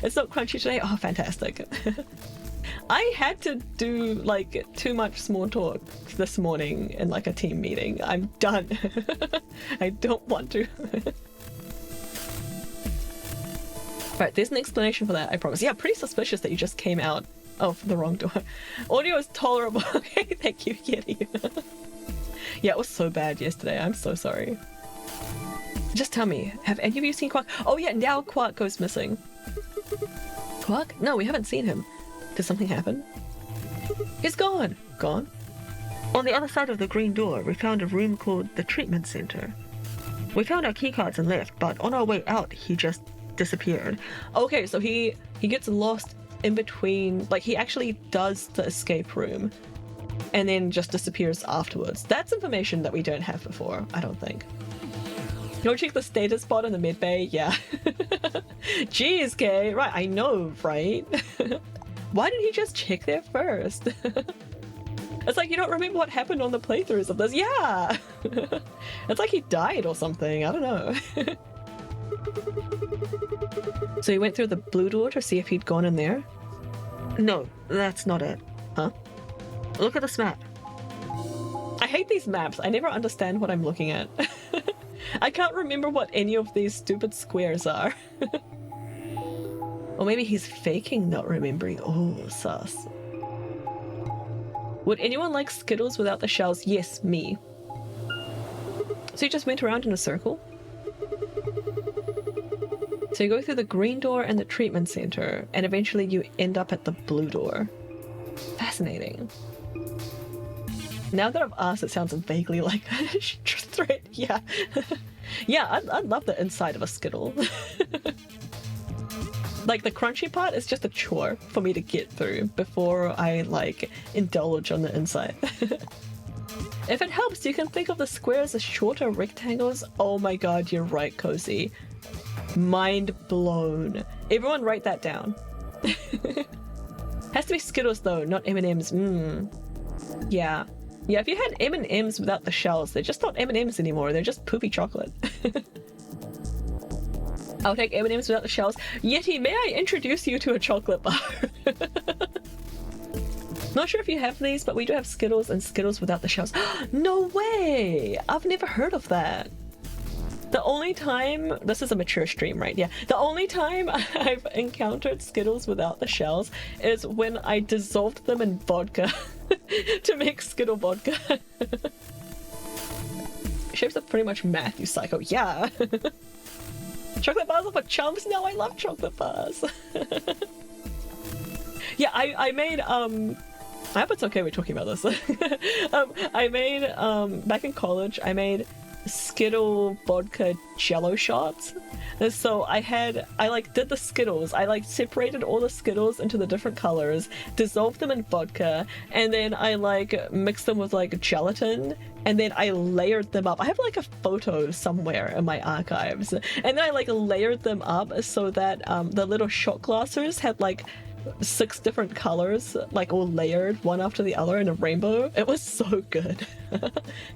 It's not crunchy today. Oh, fantastic. I had to do, like, too much small talk this morning in, like, a team meeting. I'm done. I don't want to. Right, there's an explanation for that, I promise. Yeah, pretty suspicious that you just came out of the wrong door. Audio is tolerable. Okay, thank you, Kitty. Yeah, it was so bad yesterday. I'm so sorry. Just tell me, have any of you seen Quark? Oh yeah, now Quark goes missing. Quark? No, we haven't seen him. Did something happen? He's gone. Gone? On the other side of the green door, we found a room called the treatment center. We found our keycards and left, but on our way out, he just disappeared. Okay, so he gets lost in between, like he actually does the escape room and then just disappears afterwards. That's information that we don't have before, I don't think. Go check the status bar in the mid bay. Yeah. Jeez, Kay. Right, I know, right? Why didn't he just check there first? It's like you don't remember what happened on the playthroughs of this. Yeah. It's like he died or something. I don't know. So he went through the blue door to see if he'd gone in there? No, that's not it. Huh? Look at this map. I hate these maps. I never understand what I'm looking at. I can't remember what any of these stupid squares are. Or maybe he's faking not remembering. Oh, sus. Would anyone like Skittles without the shells? Yes, me. So you just went around in a circle? So you go through the green door and the treatment center, and eventually you end up at the blue door. Fascinating. Now that I've asked, it sounds vaguely like a threat. Yeah. Yeah, I'd love the inside of a Skittle. Like, the crunchy part is just a chore for me to get through before I, like, indulge on the inside. If it helps, you can think of the squares as shorter rectangles. Oh my god, you're right, Cozy. Mind blown. Everyone write that down. Has to be Skittles though, not M&Ms. Yeah. Yeah, if you had M&Ms without the shells, they're just not M&Ms anymore. They're just poopy chocolate. I'll take M&M's without the shells. Yeti, may I introduce you to a chocolate bar? Not sure if you have these, but we do have Skittles and Skittles without the shells. No way! I've never heard of that. The only time, this is a mature stream, right? Yeah. The only time I've encountered Skittles without the shells is when I dissolved them in vodka to make Skittle vodka. Shapes up pretty much math, you psycho. Yeah. Chocolate bars are for chumps? No, I love chocolate bars. Yeah, I made, I hope it's okay we're talking about this. I made, back in college, I made Skittle vodka jello shots. And so I did the Skittles. I separated all the Skittles into the different colors, dissolved them in vodka, and then I mixed them with gelatin, and then I layered them up. I have a photo somewhere in my archives, and then I layered them up so that the little shot glasses had 6 different colors, all layered one after the other in a rainbow. It was so good.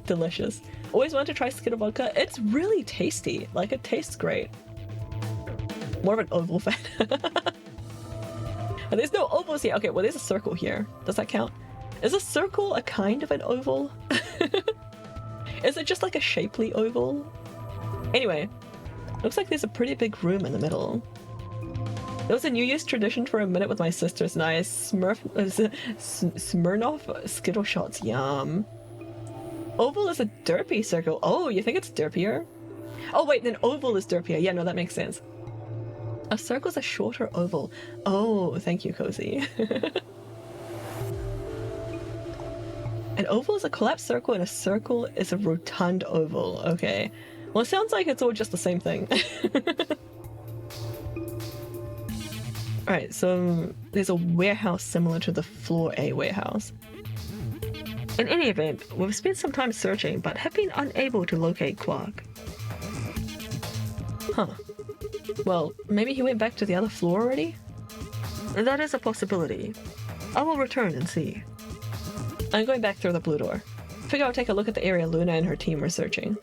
Delicious. Always wanted to try Skittle vodka. It's really tasty. It tastes great. More of an oval fan. And there's no ovals here. Okay, well there's a circle here. Does that count? Is a circle a kind of an oval? Is it just a shapely oval? Anyway, looks like there's a pretty big room in the middle. It was a New Year's tradition for a minute with my sisters and I. Smirnoff Skittle shots, yum. Oval is a derpy circle. Oh, you think it's derpier? Oh wait, then oval is derpier. Yeah, no, that makes sense. A circle's a shorter oval. Oh, thank you, Cozy. An oval is a collapsed circle and a circle is a rotund oval. Okay. Well, it sounds like it's all just the same thing. Alright, so there's a warehouse similar to the Floor A warehouse. In any event, we've spent some time searching, but have been unable to locate Quark. Huh. Well, maybe he went back to the other floor already? That is a possibility. I will return and see. I'm going back through the blue door. Figure I'll take a look at the area Luna and her team were searching.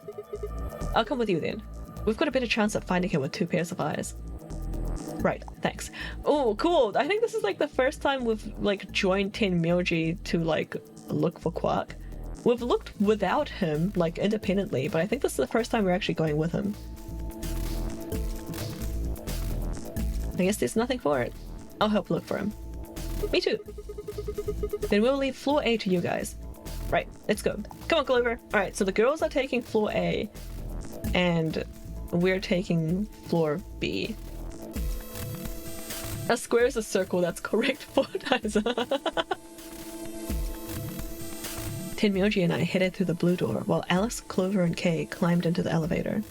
I'll come with you then. We've got a better chance of finding him with 2 pairs of eyes. Right, thanks. Oh, cool! I think this is the first time we've joined Tenmyoji to look for Quark. We've looked without him, independently, but I think this is the first time we're actually going with him. I guess there's nothing for it. I'll help look for him. Me too. Then we'll leave Floor A to you guys. Right, let's go. Come on, Clover! Alright, so the girls are taking Floor A, and we're taking Floor B. A square is a circle, that's correct, Fortizer. Tenmyoji and I headed through the blue door, while Alice, Clover, and Kay climbed into the elevator.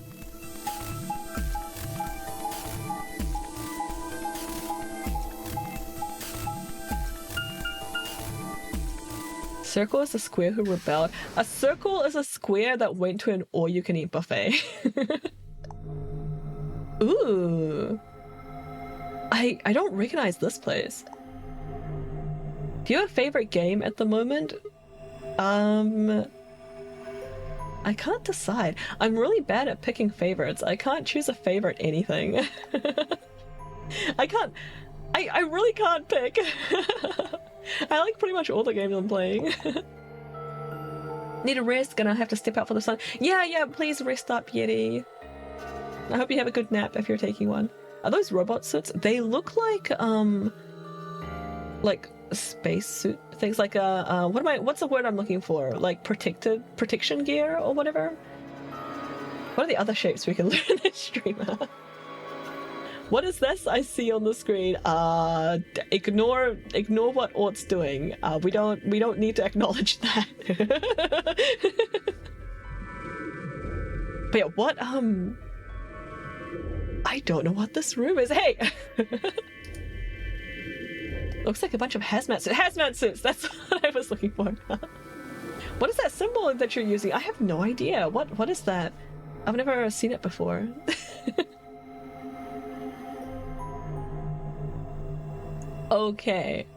Circle is a square who rebelled. A circle is a square that went to an all-you-can-eat buffet. Ooh. I don't recognize this place. Do you have a favorite game at the moment? I can't decide. I'm really bad at picking favorites. I can't choose a favorite anything. I really can't pick. I like pretty much all the games I'm playing. Need a rest, gonna have to step out for the sun. Yeah, please rest up, Yeti. I hope you have a good nap if you're taking one. Are those robot suits? They look like space suit things, what's the word I'm looking for? Protection gear or whatever? What are the other shapes we can learn in this streamer? What is this I see on the screen? Ignore what Ort's doing. We don't need to acknowledge that. But yeah, what I don't know what this room is. Hey! Looks like a bunch of hazmat suits! That's what I was looking for. What is that symbol that you're using? I have no idea. What is that? I've never seen it before. Okay.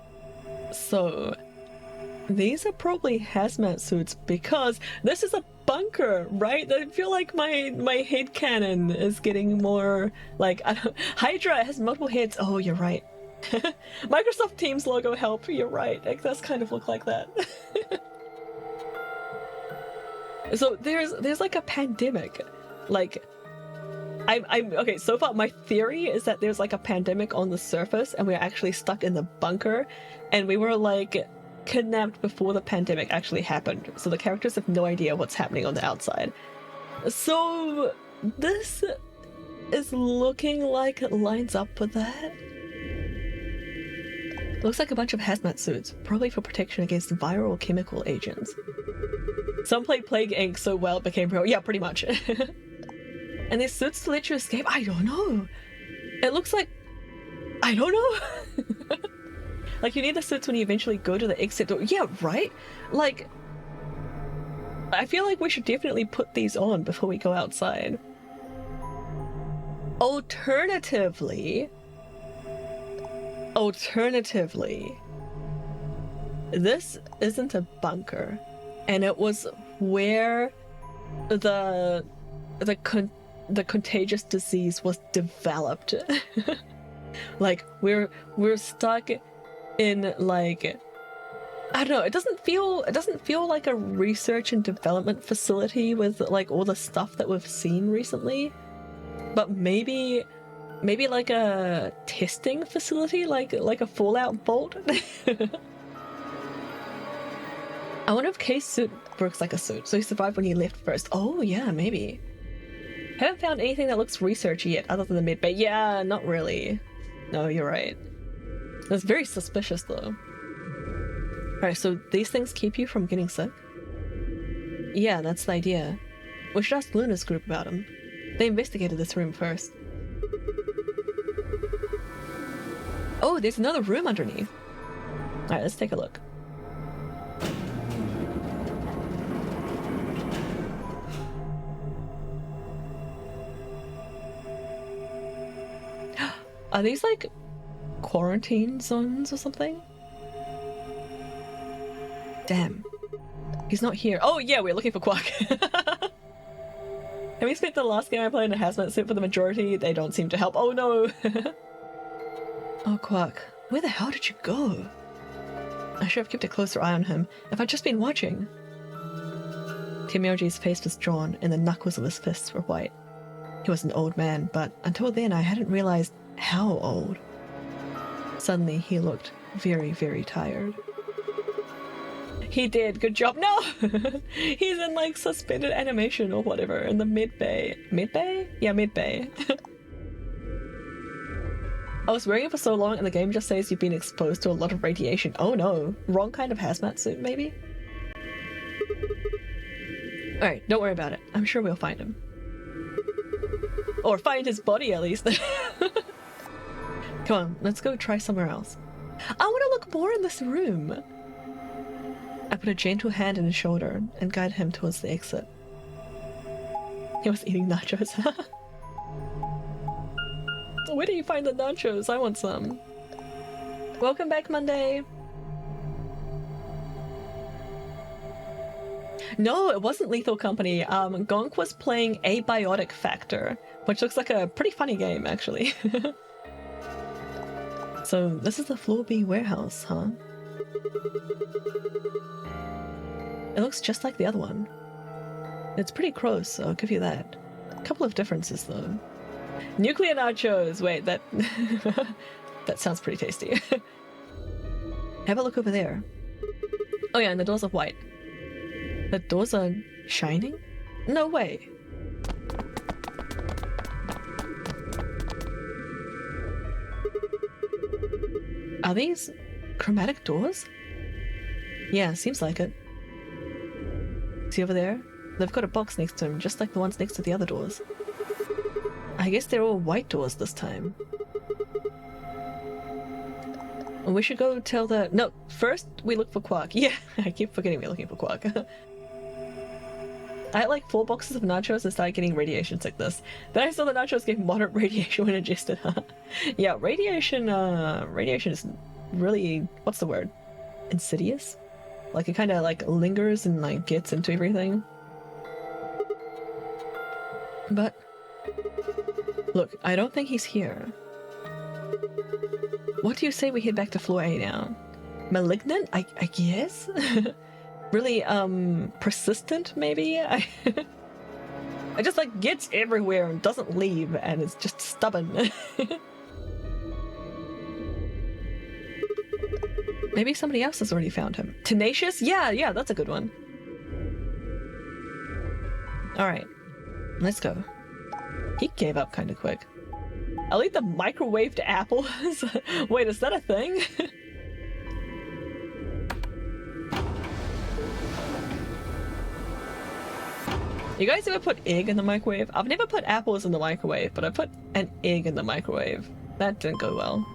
So These are probably hazmat suits because this is a bunker, right? I feel like my head cannon is getting more like Hydra has multiple heads. Oh, you're right. Microsoft Teams logo help. You're right. It does kind of look like that. So there's like a pandemic, like I'm okay. So far, my theory is that there's like a pandemic on the surface, and we're actually stuck in the bunker, and we were like kidnapped before the pandemic actually happened. So the characters have no idea what's happening on the outside. So this is looking like it lines up with that. Looks like a bunch of hazmat suits, probably for protection against viral or chemical agents. Some played Plague Inc. so well it became real. Yeah, pretty much. And these suits to let you escape? I don't know. It looks like... I don't know. Like, you need the suits when you eventually go to the exit door. Yeah, right? Like... I feel like we should definitely put these on before we go outside. Alternatively, this isn't a bunker, and it was where the contagious disease was developed. Like we're stuck in like, I don't know, it doesn't feel like a research and development facility with like all the stuff that we've seen recently, but maybe like a testing facility, like a Fallout vault. I wonder if Kay's suit works like a suit, so he survived when he left first. Oh yeah, maybe. Haven't found anything that looks researchy yet, other than the mid bay. Yeah, not really. No, you're right. That's very suspicious though. Alright, so these things keep you from getting sick? Yeah, that's the idea. We should ask Luna's group about them. They investigated this room first. Oh, there's another room underneath. Alright, let's take a look. Are these like quarantine zones or something? Damn. He's not here. Oh yeah, we're looking for Quark. Have we spent the last game I played in a hazmat suit for the majority? They don't seem to help. Oh no! Oh Quark, where the hell did you go? I should have kept a closer eye on him if I'd just been watching. Timyoji's face was drawn and the knuckles of his fists were white. He was an old man, but until then I hadn't realized how old. Suddenly he looked very, very tired. He did, good job. No! He's in like suspended animation or whatever in the mid bay. Mid bay? Yeah, mid bay. I was wearing it for so long and the game just says you've been exposed to a lot of radiation. Oh no, wrong kind of hazmat suit maybe? Alright, don't worry about it. I'm sure we'll find him. Or find his body at least. Come on, let's go try somewhere else. I want to look more in this room. I put a gentle hand on his shoulder and guided him towards the exit. He was eating nachos. Where do you find the nachos? I want some. Welcome back, Monday. No, it wasn't Lethal Company. Gonk was playing Abiotic Factor, which looks like a pretty funny game, actually. So this is the Floor B warehouse, huh? It looks just like the other one. It's pretty close, so I'll give you that. A couple of differences, though. Nuclear nachos! Wait, that... that sounds pretty tasty. Have a look over there. Oh yeah, and the doors are white. The doors are shining? No way! Are these chromatic doors? Yeah, seems like it. See over there? They've got a box next to them, just like the ones next to the other doors. I guess they're all white doors this time. We should go tell the... No, first we look for Quark. Yeah, I keep forgetting we're looking for Quark. I had like 4 boxes of nachos and started getting radiation sickness. Then I saw the nachos gave moderate radiation when ingested. Yeah, radiation is really... what's the word? Insidious? Like it kind of like lingers and like gets into everything. But look, I don't think he's here. What do you say we head back to floor A now? Malignant? I guess? Really, persistent, maybe? I just, like, gets everywhere and doesn't leave, and it's just stubborn. Maybe somebody else has already found him. Tenacious? Yeah, that's a good one. Alright, let's go. He gave up kind of quick. I'll eat the microwaved apples. Wait, is that a thing? You guys ever put egg in the microwave? I've never put apples in the microwave, but I put an egg in the microwave. That didn't go well.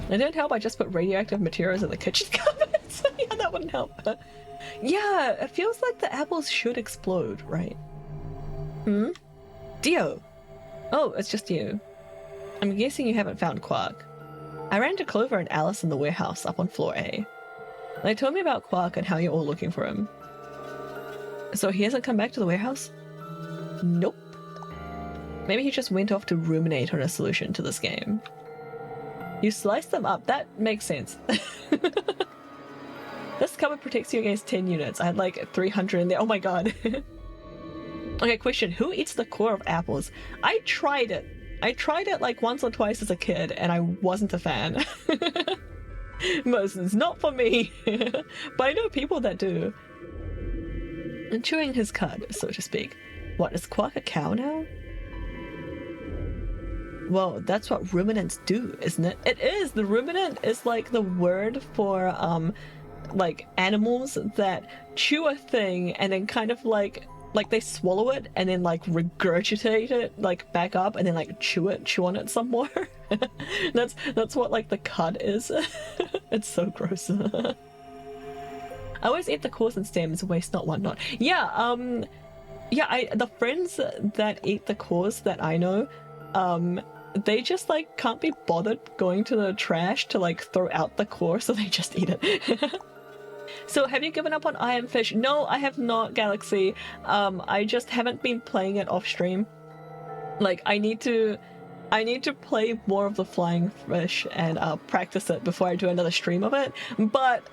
It didn't help I just put radioactive materials in the kitchen cupboard, so yeah, that wouldn't help. Yeah, it feels like the apples should explode, right? Hmm? Dio! Oh, it's just you. I'm guessing you haven't found Quark. I ran into Clover and Alice in the warehouse up on floor A. They told me about Quark and how you're all looking for him. So he hasn't come back to the warehouse? Nope. Maybe he just went off to ruminate on a solution to this game. You sliced them up. That makes sense. This cupboard protects you against 10 units. I had like 300 in there. Oh my god. Okay, question. Who eats the core of apples? I tried it. I tried it like once or twice as a kid and I wasn't a fan. It's not for me. But I know people that do. And chewing his cud, so to speak. What, is Quark a cow now? Well, that's what ruminants do, isn't it? It is! The ruminant is like the word for, like, animals that chew a thing and then kind of like they swallow it and then like regurgitate it like back up and then like chew on it some more. That's what like the cud is. It's so gross. I always eat the cores and stems, waste not, want not. Yeah, the friends that eat the cores that I know, they just like can't be bothered going to the trash to like throw out the core, so they just eat it. So have you given up on Iron Fish? No, I have not, Galaxy. I just haven't been playing it off stream. Like I need to play more of the Flying Fish and practice it before I do another stream of it. But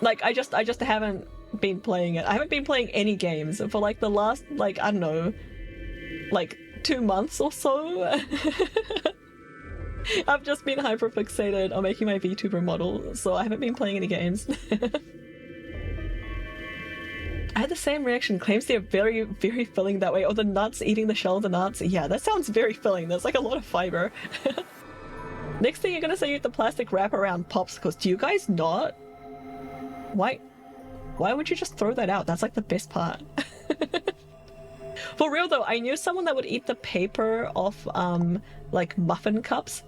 like I just haven't been playing it. I haven't been playing any games for like the last like I don't know, like 2 months or so. I've just been hyper fixated on making my VTuber model, so I haven't been playing any games. I had the same reaction. Claims they're very, very filling that way. Oh, the nuts, eating the shell of the nuts. Yeah, that sounds very filling. There's like a lot of fiber. Next thing you're gonna say you eat the plastic wrap around popsicles. Do you guys not? Why would you just throw that out? That's like the best part. For real though, I knew someone that would eat the paper off like muffin cups.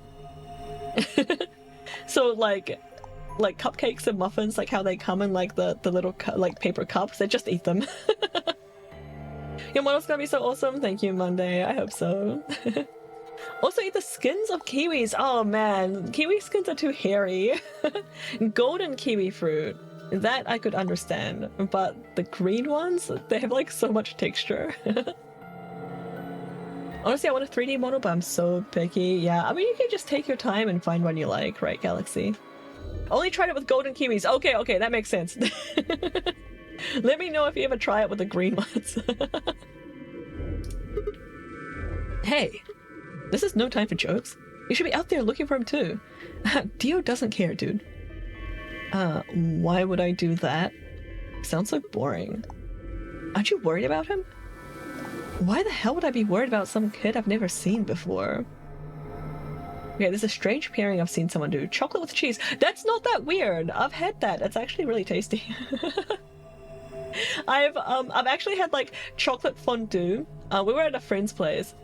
So like cupcakes and muffins, like how they come in like the little like paper cups, they just eat them. Your model's gonna be so awesome. Thank you, Monday. I hope so. Also eat the skins of kiwis. Oh man, kiwi skins are too hairy. Golden kiwi fruit, that I could understand, but the green ones, they have like so much texture. Honestly, I want a 3D model, but I'm so picky. Yeah, I mean, you can just take your time and find one you like, right, Galaxy? Only tried it with golden kiwis. Okay, that makes sense. Let me know if you ever try it with the green ones. Hey, this is no time for jokes. You should be out there looking for him too. Dio doesn't care, dude. Why would I do that? Sounds so boring. Aren't you worried about him? Why the hell would I be worried about some kid I've never seen before? Okay, there's a strange pairing I've seen someone do. Chocolate with cheese. That's not that weird. I've had that. It's actually really tasty. I've actually had like chocolate fondue. We were at a friend's place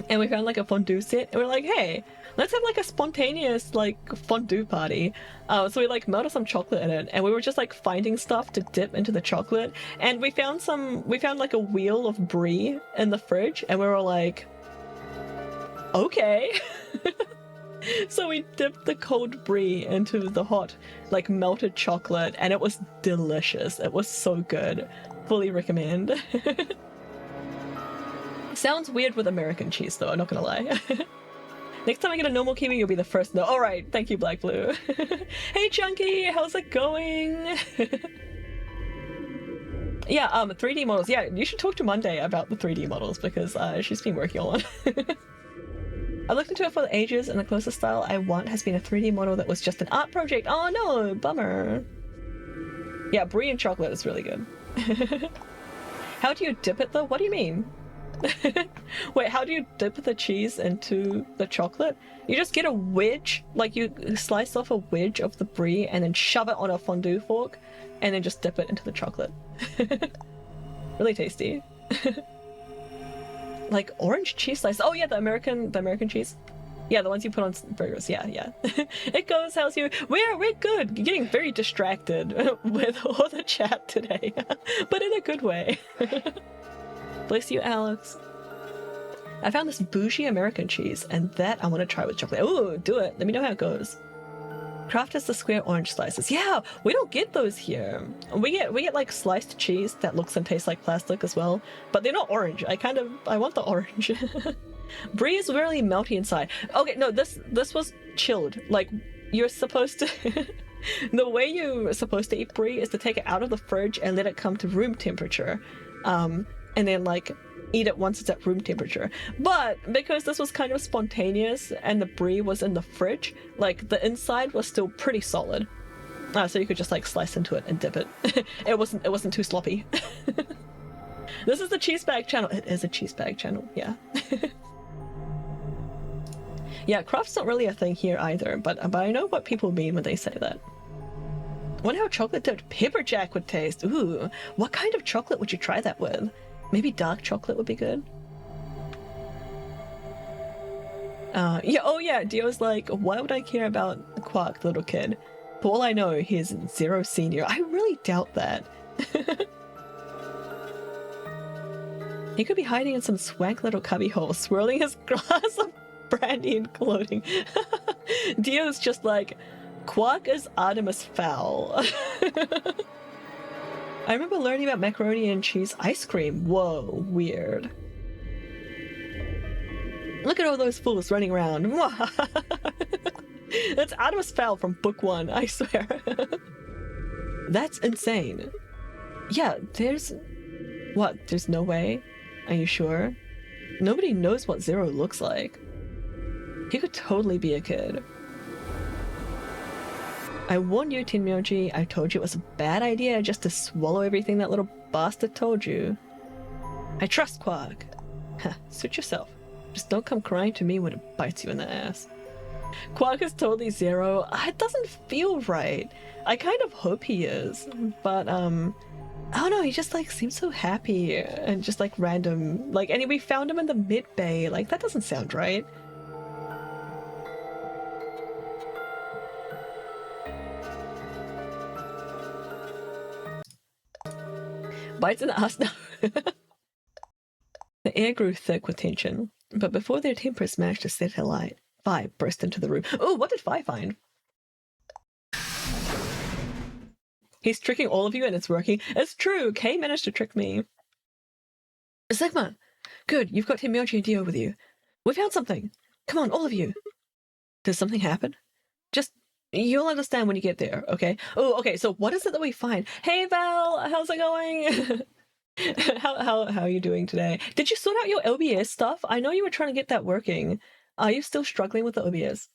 and we found like a fondue set and we're like, hey, let's have like a spontaneous like fondue party. So we like melted some chocolate in it and we were just like finding stuff to dip into the chocolate, and we found like a wheel of brie in the fridge and we were like, okay. So we dipped the cold brie into the hot, like melted chocolate, and it was delicious. It was so good. Fully recommend. Sounds weird with American cheese, though, I'm not gonna lie. Next time I get a normal kiwi, you'll be the first. No, alright, thank you, Black Blue. Hey, Chunky, how's it going? Yeah, 3D models. Yeah, you should talk to Monday about the 3D models because she's been working on one. I looked into it for ages, and the closest style I want has been a 3D model that was just an art project. Oh no, bummer. Yeah, brie and chocolate is really good. How do you dip it though? What do you mean? Wait, how do you dip the cheese into the chocolate? You just get a wedge, like you slice off a wedge of the brie and then shove it on a fondue fork and then just dip it into the chocolate. Really tasty. Like orange cheese slice. Oh yeah, the American cheese. Yeah, the ones you put on burgers. Yeah, yeah. It goes, how's you? We're good. You're getting very distracted with all the chat today, but in a good way. Bless you, Alex. I found this bougie American cheese, and that I want to try with chocolate. Oh, do it. Let me know how it goes. Craft us the square orange slices. Yeah, we don't get those here. We get like sliced cheese that looks and tastes like plastic as well, but they're not orange. I want the orange. Brie is really melty inside. Okay, no, this was chilled. Like you're supposed to. The way you're supposed to eat brie is to take it out of the fridge and let it come to room temperature. And then like eat it once it's at room temperature. But because this was kind of spontaneous and the brie was in the fridge, like the inside was still pretty solid. So you could just like slice into it and dip it. It wasn't too sloppy. This is the cheese bag channel. It is a cheese bag channel, yeah. Yeah, craft's not really a thing here either, but I know what people mean when they say that. Wonder how chocolate dipped pepper jack would taste. Ooh, what kind of chocolate would you try that with? Maybe dark chocolate would be good. Yeah, oh yeah, Dio's like, why would I care about Quark, the little kid? For all I know, he's Zero Senior. I really doubt that. He could be hiding in some swank little cubbyhole, swirling his glass of brandy and gloating. Dio's just like, Quark is Artemis Fowl. I remember learning about macaroni and cheese ice cream. Whoa, weird. Look at all those fools running around. That's Artemis Fowl from book 1, I swear. That's insane. Yeah, there's... What, there's no way? Are you sure? Nobody knows what Zero looks like. He could totally be a kid. I warned you, Tinmyoji. I told you it was a bad idea just to swallow everything that little bastard told you. I trust Quark. Suit yourself. Just don't come crying to me when it bites you in the ass. Quark is totally Zero. It doesn't feel right. I kind of hope he is, but I don't know, he just like seems so happy and just like random. Like, and we found him in the mid-bay. Like, that doesn't sound right. Bites in the ass now. The air grew thick with tension, but before their tempers managed to set alight, Vi burst into the room. Oh, what did Vi find? He's tricking all of you and it's working. It's true, Kay managed to trick me. Sigma! Good, you've got Himyoji and Dio with you. We found something! Come on, all of you! Did something happen? Just... You'll understand when you get there, okay? Oh, okay, so what is it that we find? Hey Val, how's it going? How are you doing today? Did you sort out your OBS stuff? I know you were trying to get that working. Are you still struggling with the OBS?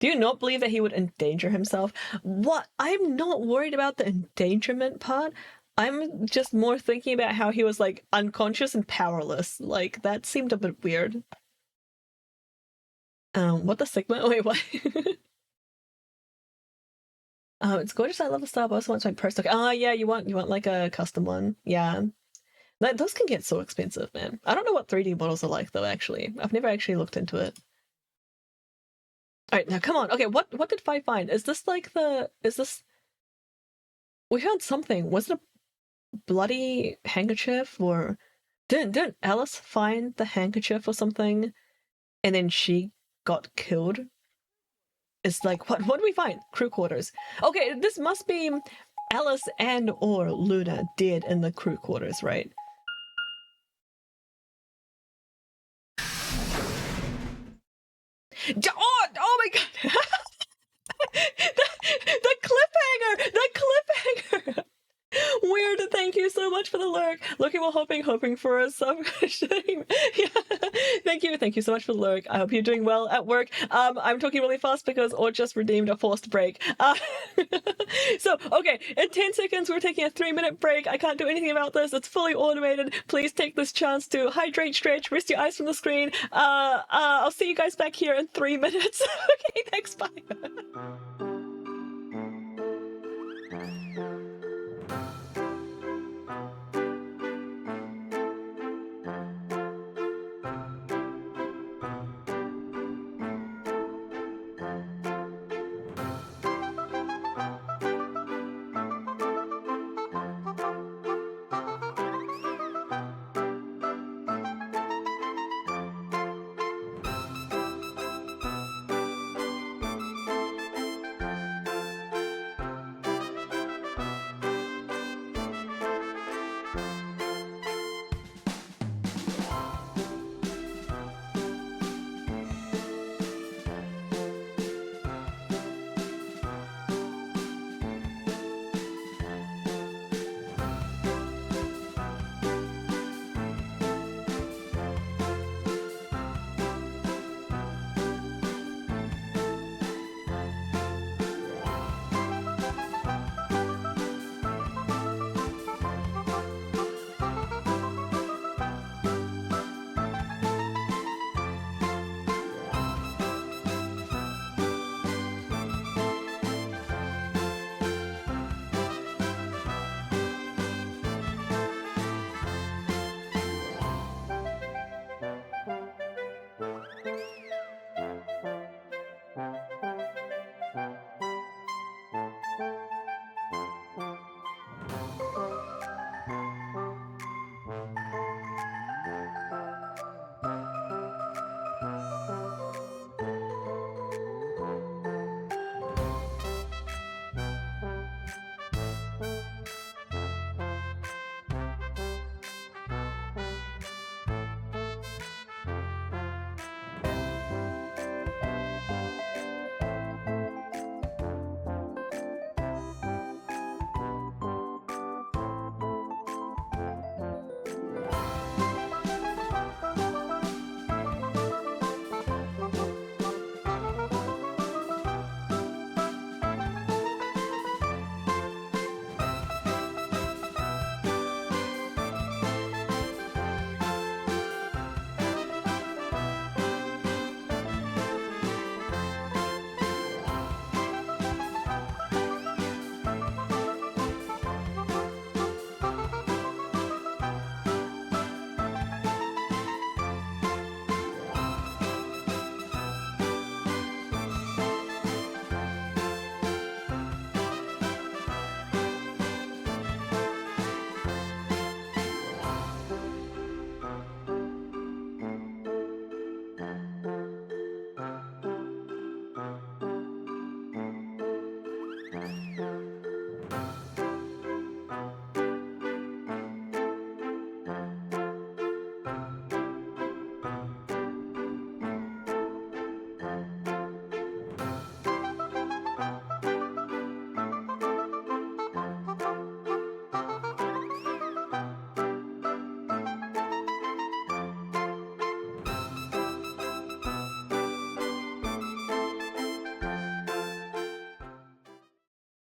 Do you not believe that he would endanger himself? What? I'm not worried about the endangerment part. I'm just more thinking about how he was like unconscious and powerless. Like, that seemed a bit weird. What the Sigma? Wait, what? It's gorgeous. I love the style, but I also want my purse. Oh yeah, you want like a custom one. Yeah. Those can get so expensive, man. I don't know what 3D models are like though, actually. I've never actually looked into it. Alright, now come on. Okay, what did Vi find? Is this like we found something. Was it a bloody handkerchief or didn't Alice find the handkerchief or something and then she got killed It's like, what do we find? Crew quarters. Okay, this must be Alice and or Luna dead in the crew quarters, right? Oh my god! the cliffhanger! The cliffhanger! Weird, thank you so much for the lurk. Looking while hoping for a sub. Yeah. Thank you so much for the lurk. I hope you're doing well at work. I'm talking really fast because Or just redeemed a forced break. So, okay, in 10 seconds, we're taking a 3-minute break. I can't do anything about this. It's fully automated. Please take this chance to hydrate, stretch, rest your eyes from the screen. I'll see you guys back here in 3 minutes. Okay, thanks, bye.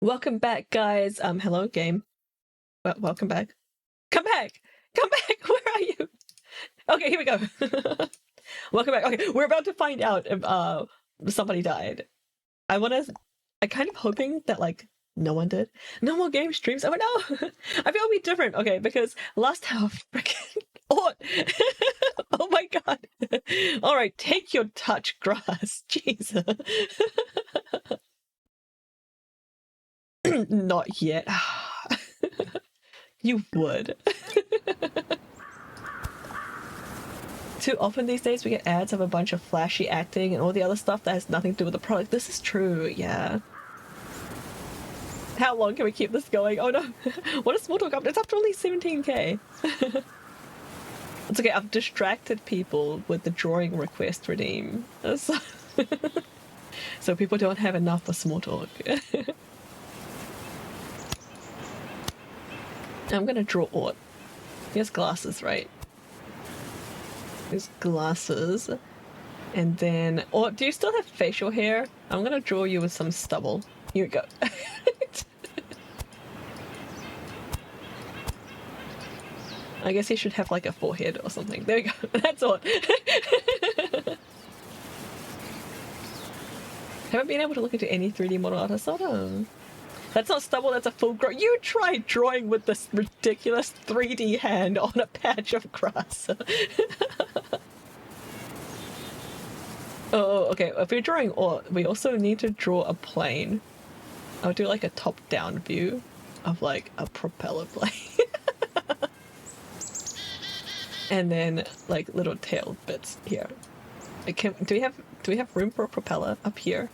Welcome back, guys. Hello, game. Welcome back. Come back! Come back! Where are you? Okay, here we go. Welcome back. Okay, we're about to find out if somebody died. I kind of hoping that like no one did. No more game streams. Oh no! I feel it'll be different. Okay, because last time freaking oh, oh my god! All right, take your touch grass. Jesus. Not yet. You would. Too often these days we get ads of a bunch of flashy acting and all the other stuff that has nothing to do with the product. This is true, yeah. How long can we keep this going? Oh no, what a small talk up. It's up to only 17k. It's okay, I've distracted people with the drawing request redeem. So people don't have enough for small talk. I'm gonna draw Ort. He has glasses, right? His glasses. And then... Ort, do you still have facial hair? I'm gonna draw you with some stubble. Here we go. I guess he should have like a forehead or something. There we go. That's Ort. Haven't been able to look into any 3D model artists. Oh no. That's not stubble, that's a full grow. You tried drawing with this ridiculous 3D hand on a patch of grass. Oh, okay. If we're drawing Ort, we also need to draw a plane. I'll do like a top-down view of like a propeller plane. And then like little tail bits here. Do we have room for a propeller up here?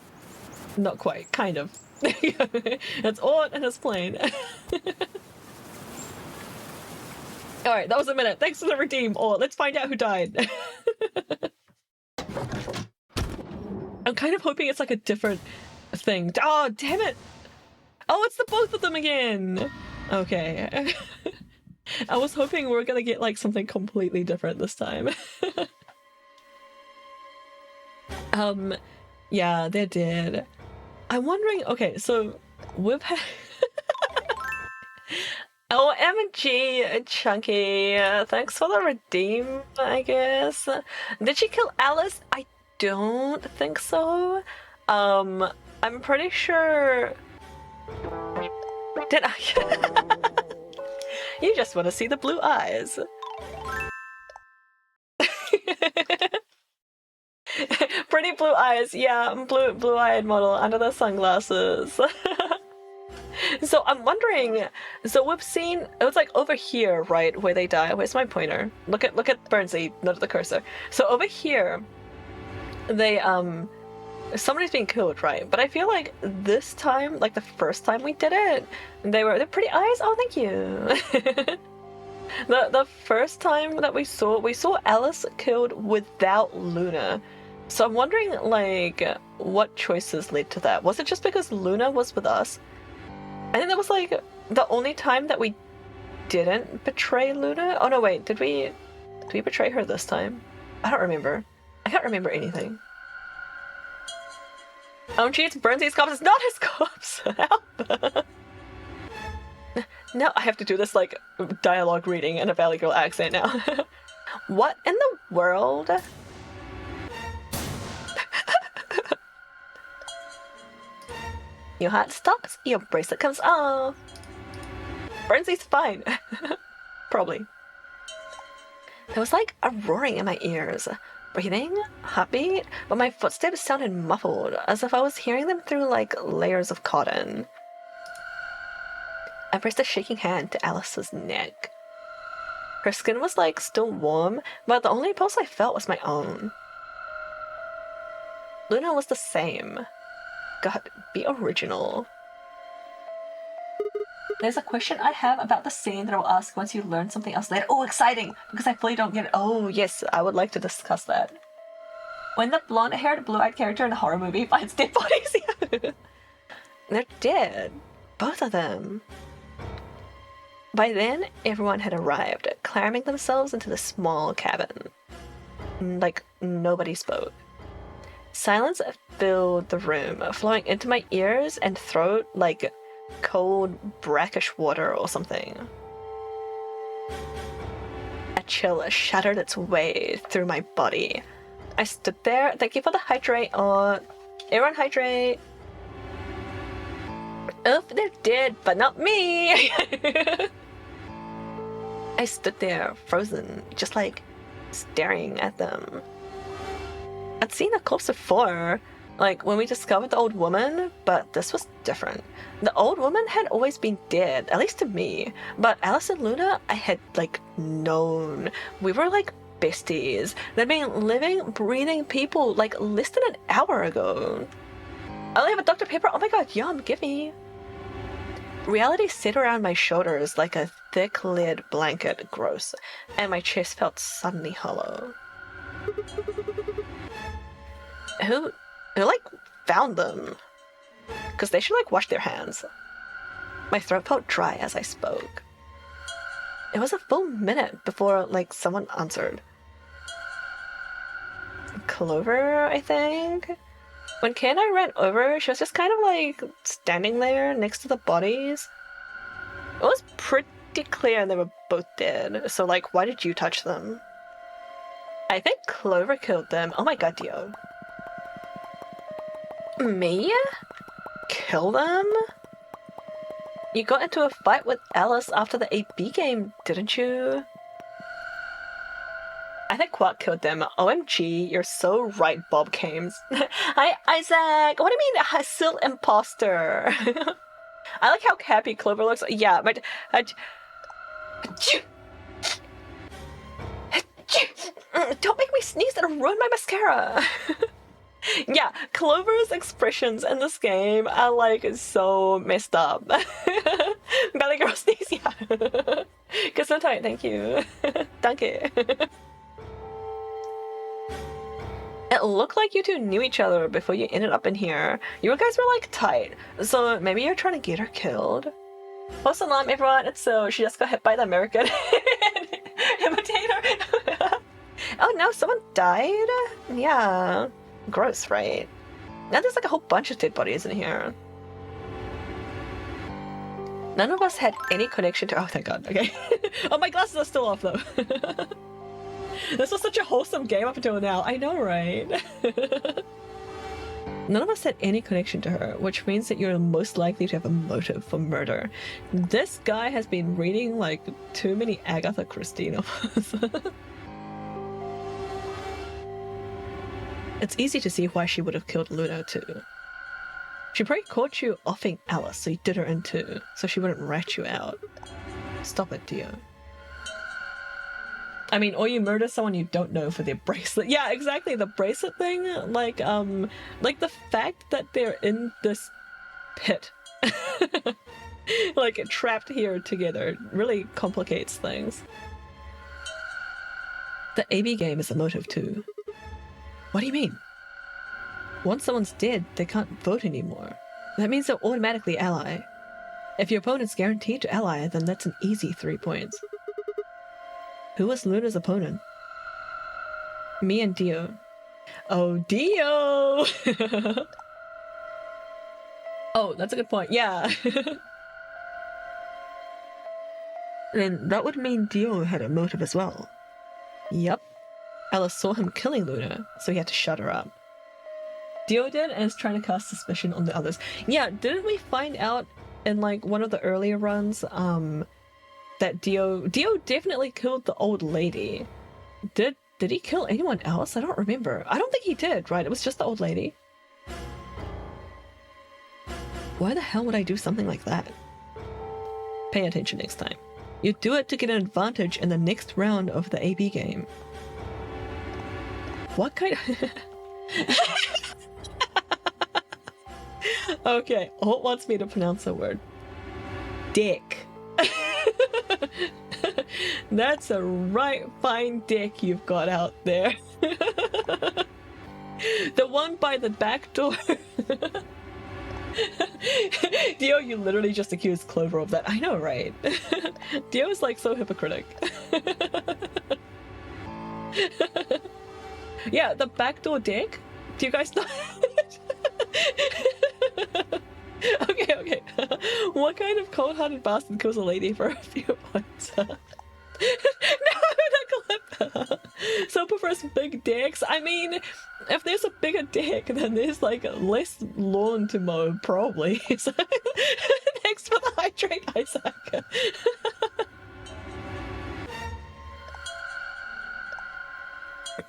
Not quite, kind of. It's Ort and it's plane. Alright, that was a minute. Thanks for the redeem, Ort. Let's find out who died. I'm kind of hoping it's like a different thing. Oh, damn it! Oh, it's the both of them again! Okay. I was hoping we were gonna get like something completely different this time. Yeah, they're dead. I'm wondering, okay, so we've had... Oh, MG, Chunky, thanks for the redeem, I guess. Did she kill Alice? I don't think so. I'm pretty sure... Did I? You just want to see the blue eyes. Pretty blue eyes, yeah, blue-eyed model under the sunglasses. So I'm wondering, so we've seen, it was like over here, right, where they die. Where's my pointer? Look at Burnsley, not at the cursor. So over here, they, somebody's being killed, right? But I feel like this time, like the first time we did it, they're pretty eyes. Oh, thank you. The first time that we saw Alice killed without Luna. So I'm wondering, like, what choices led to that? Was it just because Luna was with us? I think that was like the only time that we didn't betray Luna. Oh no, wait, did we betray her this time? I don't remember. I can't remember anything. Oh gee, it's Burnsley's corpse. It's not his corpse. Help. No, I have to do this like dialogue reading in a Valley Girl accent now. What in the world? Your heart stops, your bracelet comes off. Burnsley's fine. Probably. There was like a roaring in my ears. Breathing, heartbeat, but my footsteps sounded muffled, as if I was hearing them through like layers of cotton. I pressed a shaking hand to Alice's neck. Her skin was like still warm, but the only pulse I felt was my own. Luna was the same. God, be original. There's a question I have about the scene that I'll ask once you learn something else later. Oh, exciting! Because I fully don't get it. Oh, yes, I would like to discuss that. When the blonde-haired, blue-eyed character in a horror movie finds dead bodies, they're dead. Both of them. By then, everyone had arrived, clamming themselves into the small cabin. Like, nobody spoke. Silence filled the room, flowing into my ears and throat like cold, brackish water or something. A chill shattered its way through my body. I stood there. Thank you for the hydrate. Everyone hydrate. Oh, they're dead, but not me. I stood there, frozen, just like staring at them. I'd seen a corpse before, like when we discovered the old woman, but this was different. The old woman had always been dead, at least to me, but Alice and Luna I had like known. We were like besties. They've been living, breathing people like less than an hour ago. I only have a Dr. Pepper. Oh my god, yum, give me. Reality sat around my shoulders like a thick lead blanket, gross, and my chest felt suddenly hollow. Who like found them? Because they should like wash their hands. My throat felt dry as I spoke. It was a full minute before like someone answered. Clover, I think? When Kay and I ran over, she was just kind of like standing there next to the bodies. It was pretty clear they were both dead, so like, why did you touch them? I think Clover killed them. Oh my god, Dio. Me? Kill them? You got into a fight with Alice after the AB game, didn't you? I think Quark killed them. OMG, you're so right, Bob Kames. Hi, Isaac! What do you mean, still imposter? I like how happy Clover looks. Yeah, but... Don't make me sneeze, it'll ruin my mascara! Yeah, Clover's expressions in this game are like so messed up. Belly girl sneeze, yeah. Gesundheit, thank you. Danke. It looked like you two knew each other before you ended up in here. You guys were like tight, so maybe you're trying to get her killed. Post alarm, everyone. It's so she just got hit by the American imitator. Oh no, someone died? Yeah. Gross, right? Now there's like a whole bunch of dead bodies in here. None of us had any connection to. Oh, thank God. Okay. Oh, my glasses are still off though. This was such a wholesome game up until now. I know, right? None of us had any connection to her, which means that you're most likely to have a motive for murder. This guy has been reading like too many Agatha Christie novels. It's easy to see why she would have killed Luna too. She probably caught you offing Alice, so you did her in too, so she wouldn't rat you out. Stop it, Dio. I mean, or you murder someone you don't know for their bracelet. Yeah, exactly, the bracelet thing, like the fact that they're in this pit, like trapped here together, really complicates things. The AB game is a motive too. What do you mean? Once someone's dead, they can't vote anymore. That means they're automatically ally. If your opponent's guaranteed to ally, then that's an easy 3 points. Who was Luna's opponent? Me and Dio. Oh, Dio! Oh, that's a good point. Yeah. Then that would mean Dio had a motive as well. Yep. Alice saw him killing Luna, so he had to shut her up. Dio did, and is trying to cast suspicion on the others. Yeah, didn't we find out in like one of the earlier runs, that Dio definitely killed the old lady. Did he kill anyone else? I don't remember. I don't think he did, right? It was just the old lady. Why the hell would I do something like that? Pay attention next time. You do it to get an advantage in the next round of the AB game. What kind of... Okay, Holt wants me to pronounce a word. Dick. That's a right fine dick you've got out there. The one by the back door. Dio, you literally just accused Clover of that. I know, right? Dio is like so hypocritic. Yeah, the backdoor dick? Do you guys know? Okay. What kind of cold-hearted bastard kills a lady for a few points? No, not clip. So prefers big dicks. I mean, if there's a bigger dick, then there's like less lawn to mow, probably. So, thanks for the hydrate, Isaac.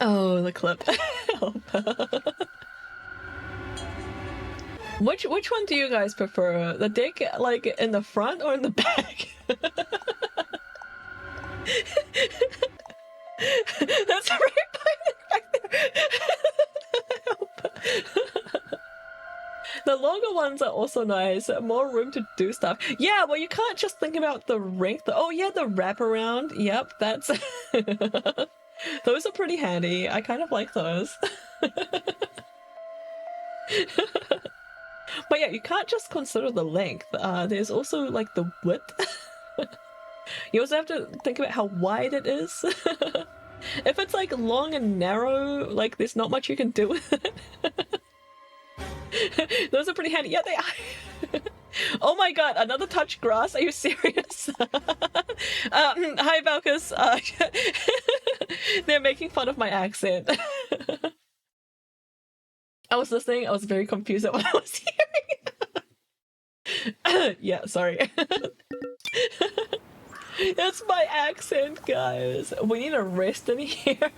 Oh, the clip. Help. Which one do you guys prefer? The dick like in the front or in the back? That's right back there. The longer ones are also nice. More room to do stuff. Yeah, well, you can't just think about the rink. Oh, yeah, the wraparound. Yep, that's... Those are pretty handy. I kind of like those. But yeah, you can't just consider the length. There's also, like, the width. You also have to think about how wide it is. If it's, like, long and narrow, like, there's not much you can do with it. Those are pretty handy. Yeah, they are. Oh my god, another touch grass? Are you serious? Hi, Valkus. They're making fun of my accent. I was listening, I was very confused at what I was hearing. Yeah, sorry. That's my accent, guys. We need a rest in here.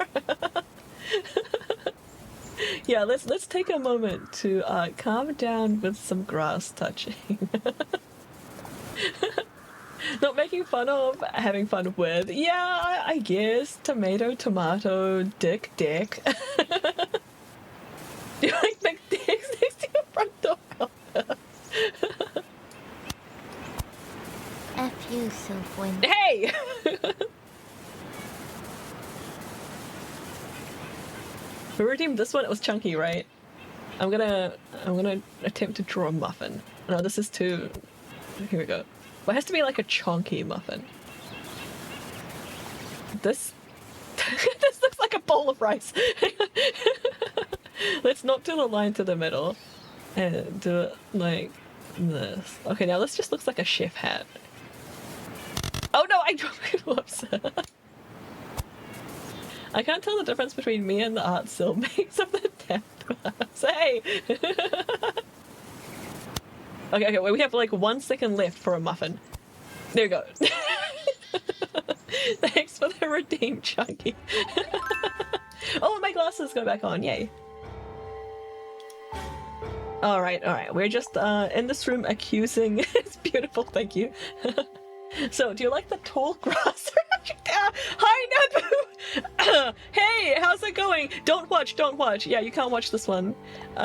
Yeah, let's take a moment to calm down with some grass touching. Not making fun of, having fun with. Yeah, I guess. Tomato, tomato, dick, dick. Do you like big dicks next to your front door? F you, Silfwin. Hey! We redeemed this one. It was chunky, right? I'm gonna attempt to draw a muffin. No, this is too... Here we go. Well, it has to be like a chunky muffin. This... This looks like a bowl of rice. Let's not do the line to the middle. And do it like this. Okay, now this just looks like a chef hat. Oh no, I dropped my whoops. I can't tell the difference between me and the art Sil makes of the depth class. Hey! Okay, wait, we have like 1 second left for a muffin. There you go. Thanks for the redeem, Chunky. Oh, my glasses go back on, yay. Alright, we're just in this room accusing. It's beautiful, thank you. So, do you like the tall grass? Hi, Nabu! Hey, how's it going? Don't watch. Yeah, you can't watch this one.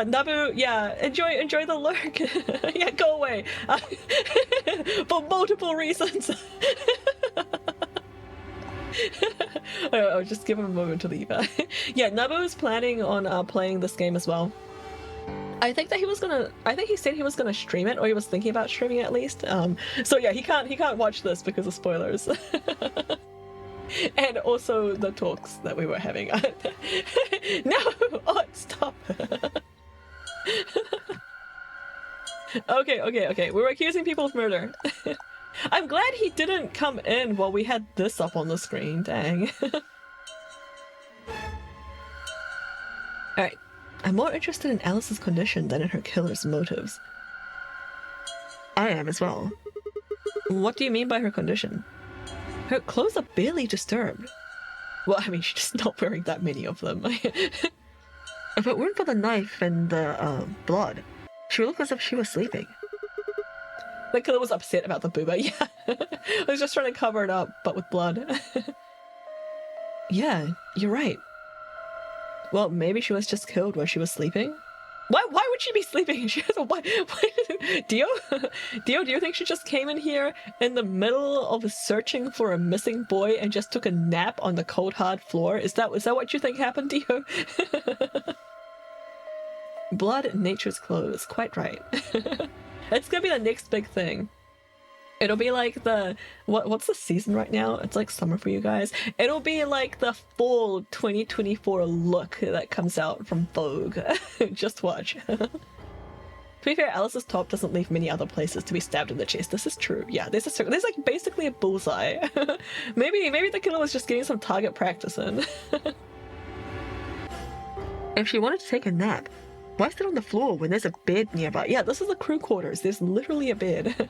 Nabu, yeah, enjoy the lurk. Yeah, go away. For multiple reasons. I'll just give him a moment to leave. Yeah, Nabu is planning on playing this game as well. I think he said he was gonna stream it, or he was thinking about streaming it at least. So yeah, he can't watch this because of spoilers. And also the talks that we were having. No! Oh, stop! Okay. We were accusing people of murder. I'm glad he didn't come in while we had this up on the screen, dang. Alright. I'm more interested in Alice's condition than in her killer's motives. I am as well. What do you mean by her condition? Her clothes are barely disturbed. Well, I mean, she's just not wearing that many of them. If it weren't for the knife and the blood, she would look as if she was sleeping. The killer was upset about the booba, yeah. I was just trying to cover it up, but with blood. Yeah, you're right. Well, maybe she was just killed while she was sleeping? Why would she be sleeping? She has a why Dio? Dio, do you think she just came in here in the middle of searching for a missing boy and just took a nap on the cold hard floor? Is that what you think happened, Dio? Blood in nature's clothes, quite right. It's gonna be the next big thing. It'll be like the what's the season right now? It's like summer for you guys. It'll be like the fall 2024 look that comes out from Vogue. Just watch. To be fair, Alice's top doesn't leave many other places to be stabbed in the chest. This is true. Yeah, there's like basically a bullseye. maybe the killer was just getting some target practice in. If she wanted to take a nap, why sit on the floor when there's a bed nearby? Yeah, this is the crew quarters. There's literally a bed.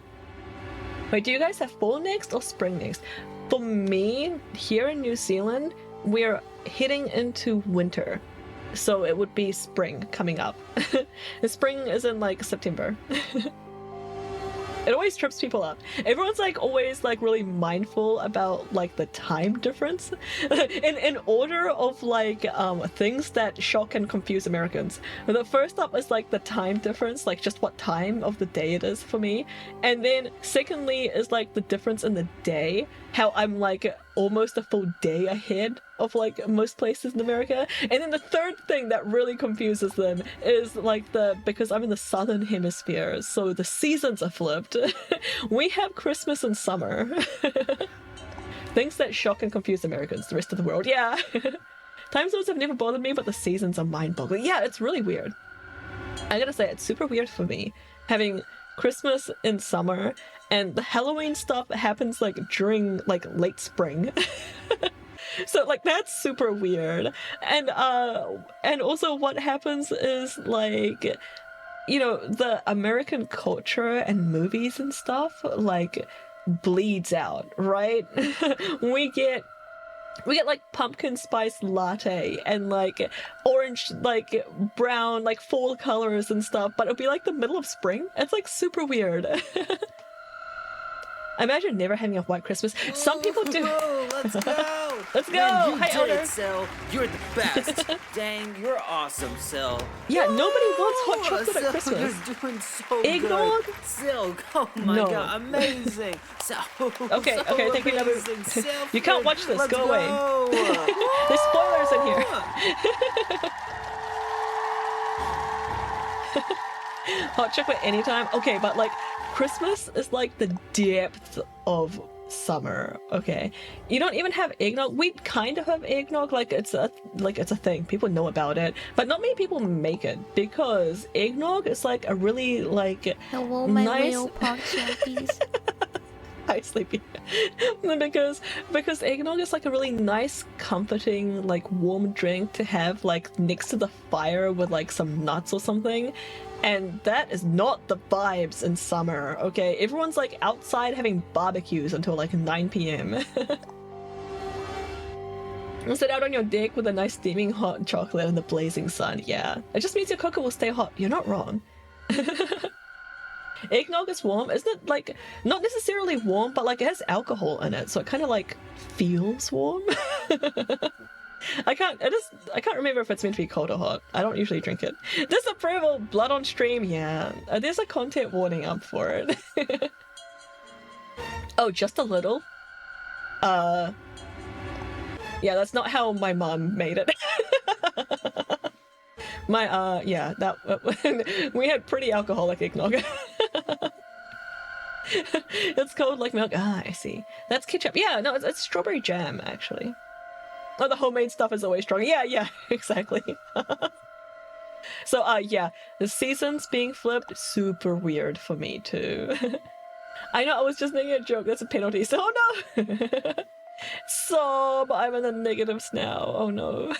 Wait, do you guys have fall next or spring next? For me, here in New Zealand, we're heading into winter. So it would be spring coming up. The spring is in like September. It always trips people up. Everyone's like always like really mindful about like the time difference in order of like things that shock and confuse Americans. The first up is like the time difference, like just what time of the day it is for me. And then secondly is like the difference in the day, how I'm like almost a full day ahead of like most places in America. And then the third thing that really confuses them is like because I'm in the southern hemisphere, so the seasons are flipped. We have Christmas and summer. Things that shock and confuse Americans, the rest of the world. Yeah. Time zones have never bothered me, but the seasons are mind-boggling. Yeah, it's really weird. I gotta say, it's super weird for me having Christmas in summer, and the Halloween stuff happens like during like late spring. So like that's super weird. And also what happens is like, you know, the American culture and movies and stuff like bleeds out, right? we get like pumpkin spice latte and like orange, like brown, like fall colors and stuff, but it'll be like the middle of spring. It's like super weird. Imagine never having a white Christmas. Some people do. Let's go. Let's go. Man, you Hi, did Elder. it, Sil. You're the best. Dang, you're awesome, Sil. Yeah, nobody wants hot chocolate at Sil, Christmas. You're doing so Eggnog? good. Sil, oh my No. god, amazing. Sil, Okay, so okay, thank you, Nabu. amazing. Sil, You can't watch this. let's Go away. go. There's spoilers in here. Hot chocolate anytime. Okay, but like Christmas is like the depth of summer. Okay, you don't even have eggnog. We kind of have eggnog, like it's a thing. People know about it, but not many people make it because eggnog is like a really like Hello, my nice... real pork choppies. Hi, Sleepy. because eggnog is like a really nice, comforting, like warm drink to have like next to the fire with like some nuts or something. And that is not the vibes in summer, okay? Everyone's like outside having barbecues until like 9 p.m. And sit out on your deck with a nice steaming hot chocolate in the blazing sun. Yeah, it just means your cocoa will stay hot. You're not wrong. Eggnog is warm, isn't it? Like, not necessarily warm, but like it has alcohol in it, so it kind of like feels warm. I can't remember if it's meant to be cold or hot. I don't usually drink it. Disapproval, blood on stream, yeah. There's a content warning up for it. Oh, just a little? Yeah, that's not how my mom made it. Yeah, that we had pretty alcoholic eggnog. It's cold like milk. Ah, I see. That's ketchup. Yeah, no, it's strawberry jam, actually. Oh, the homemade stuff is always strong. Yeah, exactly. So, yeah, the seasons being flipped, super weird for me, too. I know, I was just making a joke. That's a penalty. So, oh, no! Sob, I'm in the negatives now. Oh, no.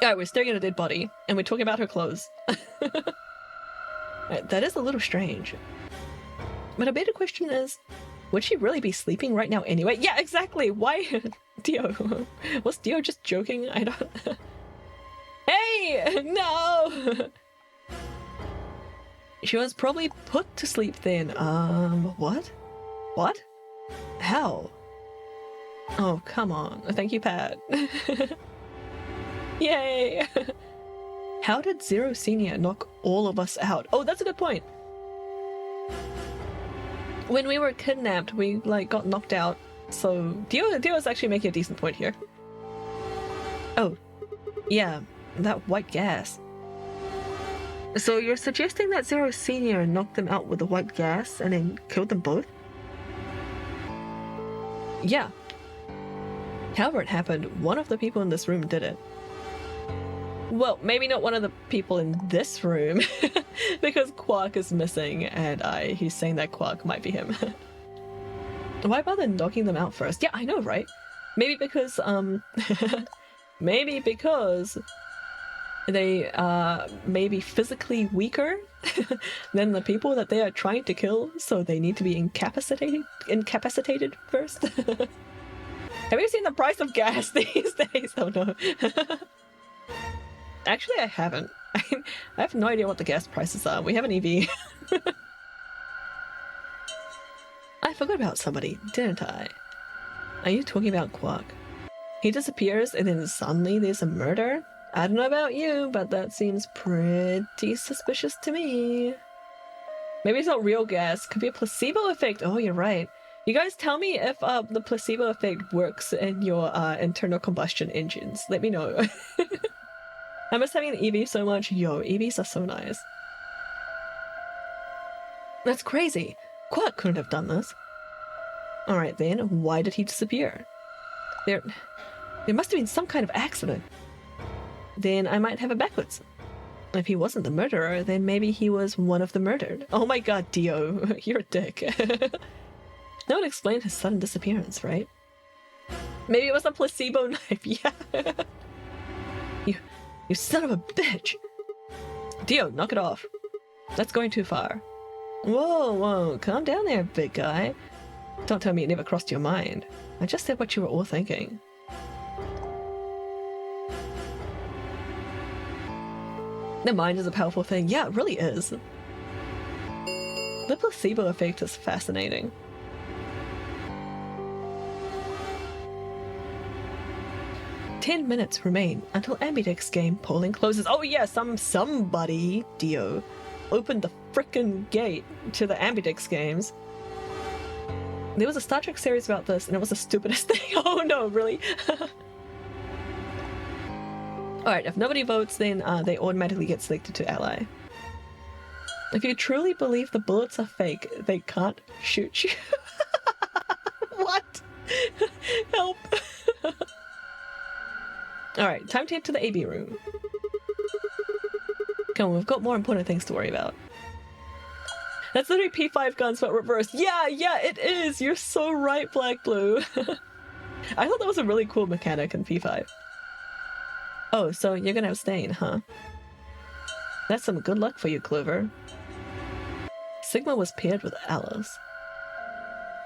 Alright, we're staring at a dead body, and we're talking about her clothes. That is a little strange. But a better question is, would she really be sleeping right now anyway? Yeah, exactly! Why? Dio. Was Dio just joking? I don't... Hey! No! She was probably put to sleep then. What? What? How? Oh, come on. Thank you, Pat. Yay! How did Zero Senior knock all of us out? Oh, that's a good point. When we were kidnapped, we like got knocked out. So Dio is actually making a decent point here. Oh, yeah, that white gas. So you're suggesting that Zero Senior knocked them out with the white gas and then killed them both? Yeah. However it happened, one of the people in this room did it. Well, maybe not one of the people in this room, because Quark is missing, and he's saying that Quark might be him. Why bother knocking them out first? Yeah, I know, right? Maybe because, maybe because they may be physically weaker than the people that they are trying to kill, so they need to be incapacitated first. Have you seen the price of gas these days? Oh no. Actually, I haven't. I have no idea what the gas prices are. We have an EV. I forgot about somebody, didn't I? Are you talking about Quark? He disappears and then suddenly there's a murder? I don't know about you, but that seems pretty suspicious to me. Maybe it's not real gas. Could be a placebo effect. Oh, you're right. You guys tell me if the placebo effect works in your internal combustion engines. Let me know. I miss having an EV so much. Yo, EVs are so nice. That's crazy. Quark couldn't have done this. Alright then, why did he disappear? There must have been some kind of accident. Then I might have it backwards. If he wasn't the murderer, then maybe he was one of the murdered. Oh my god, Dio, you're a dick. That would explain his sudden disappearance, right? Maybe it was a placebo knife, yeah. You son of a bitch! Dio, knock it off. That's going too far. Whoa, calm down there, big guy. Don't tell me it never crossed your mind. I just said what you were all thinking. The mind is a powerful thing. Yeah, it really is. The placebo effect is fascinating. "10 minutes remain until Ambidex game polling closes." Oh yeah, somebody, Dio, opened the frickin' gate to the Ambidex games. There was a Star Trek series about this, and it was the stupidest thing. Oh no, really? Alright, if nobody votes, then they automatically get selected to ally. If you truly believe the bullets are fake, they can't shoot you. What? Help. Alright, time to head to the AB room. Come on, we've got more important things to worry about. That's literally P5 guns but reversed. Yeah, it is! You're so right, Black Blue. I thought that was a really cool mechanic in P5. Oh, so you're gonna abstain, huh? That's some good luck for you, Clover. Sigma was paired with Alice.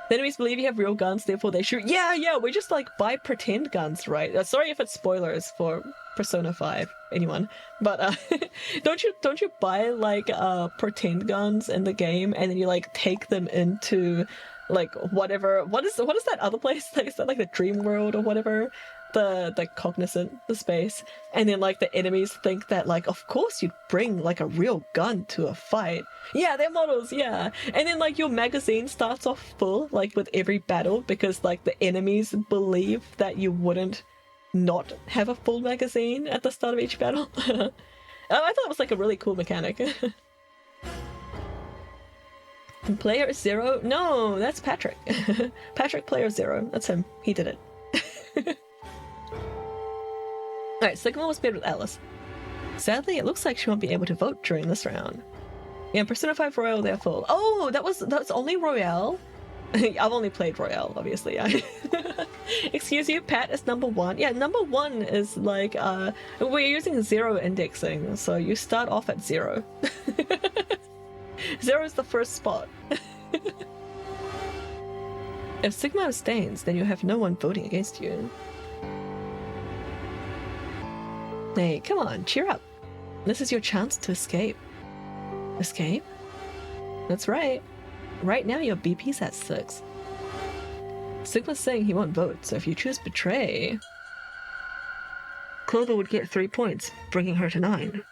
The enemies believe you have real guns, therefore they shoot. Yeah, we just like buy pretend guns, right? Sorry if it's spoilers for Persona 5, anyone. But don't you buy like pretend guns in the game and then you like take them into like whatever what is that other place? Like, is that like the dream world or whatever? The cognizant, the space, and then like the enemies think that like of course you'd bring like a real gun to a fight. Yeah, they're models, yeah. And then like your magazine starts off full like with every battle because like the enemies believe that you wouldn't not have a full magazine at the start of each battle. I thought it was like a really cool mechanic. Player 0? No, that's Patrick. Patrick Player 0. That's him. He did it. Alright, Sigma was paired with Alice. Sadly, it looks like she won't be able to vote during this round. Yeah, Persona 5 Royale, they're full. Oh, that's only Royale? I've only played Royale, obviously. Excuse you, Pat is number 1. Yeah, number 1 is like, we're using 0 indexing, so you start off at 0. 0 is the first spot. If Sigma abstains, then you have no one voting against you. Hey, come on, cheer up. This is your chance to escape. Escape? That's right. Right now your BP's at 6. Sigma's saying he won't vote, so if you choose Betray... Clover would get 3 points, bringing her to 9.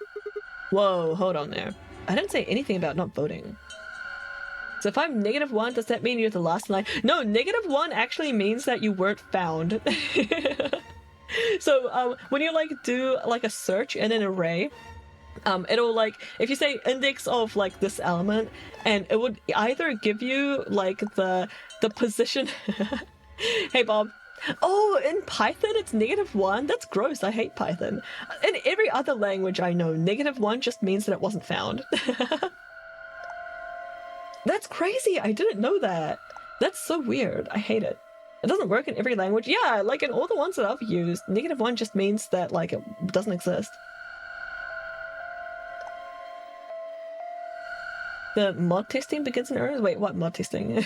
Whoa, hold on there. I didn't say anything about not voting. So if I'm -1, does that mean you're the last line? No, -1 actually means that you weren't found. So when you like do like a search in an array, it'll like, if you say index of like this element, and it would either give you like the position. Hey Bob. Oh, in Python it's -1? That's gross, I hate Python. In every other language I know, -1 just means that it wasn't found. That's crazy, I didn't know that. That's so weird, I hate it. It doesn't work in every language. Yeah, like in all the ones that I've used, -1 just means that like it doesn't exist. The mod testing begins in errors? Wait, what mod testing?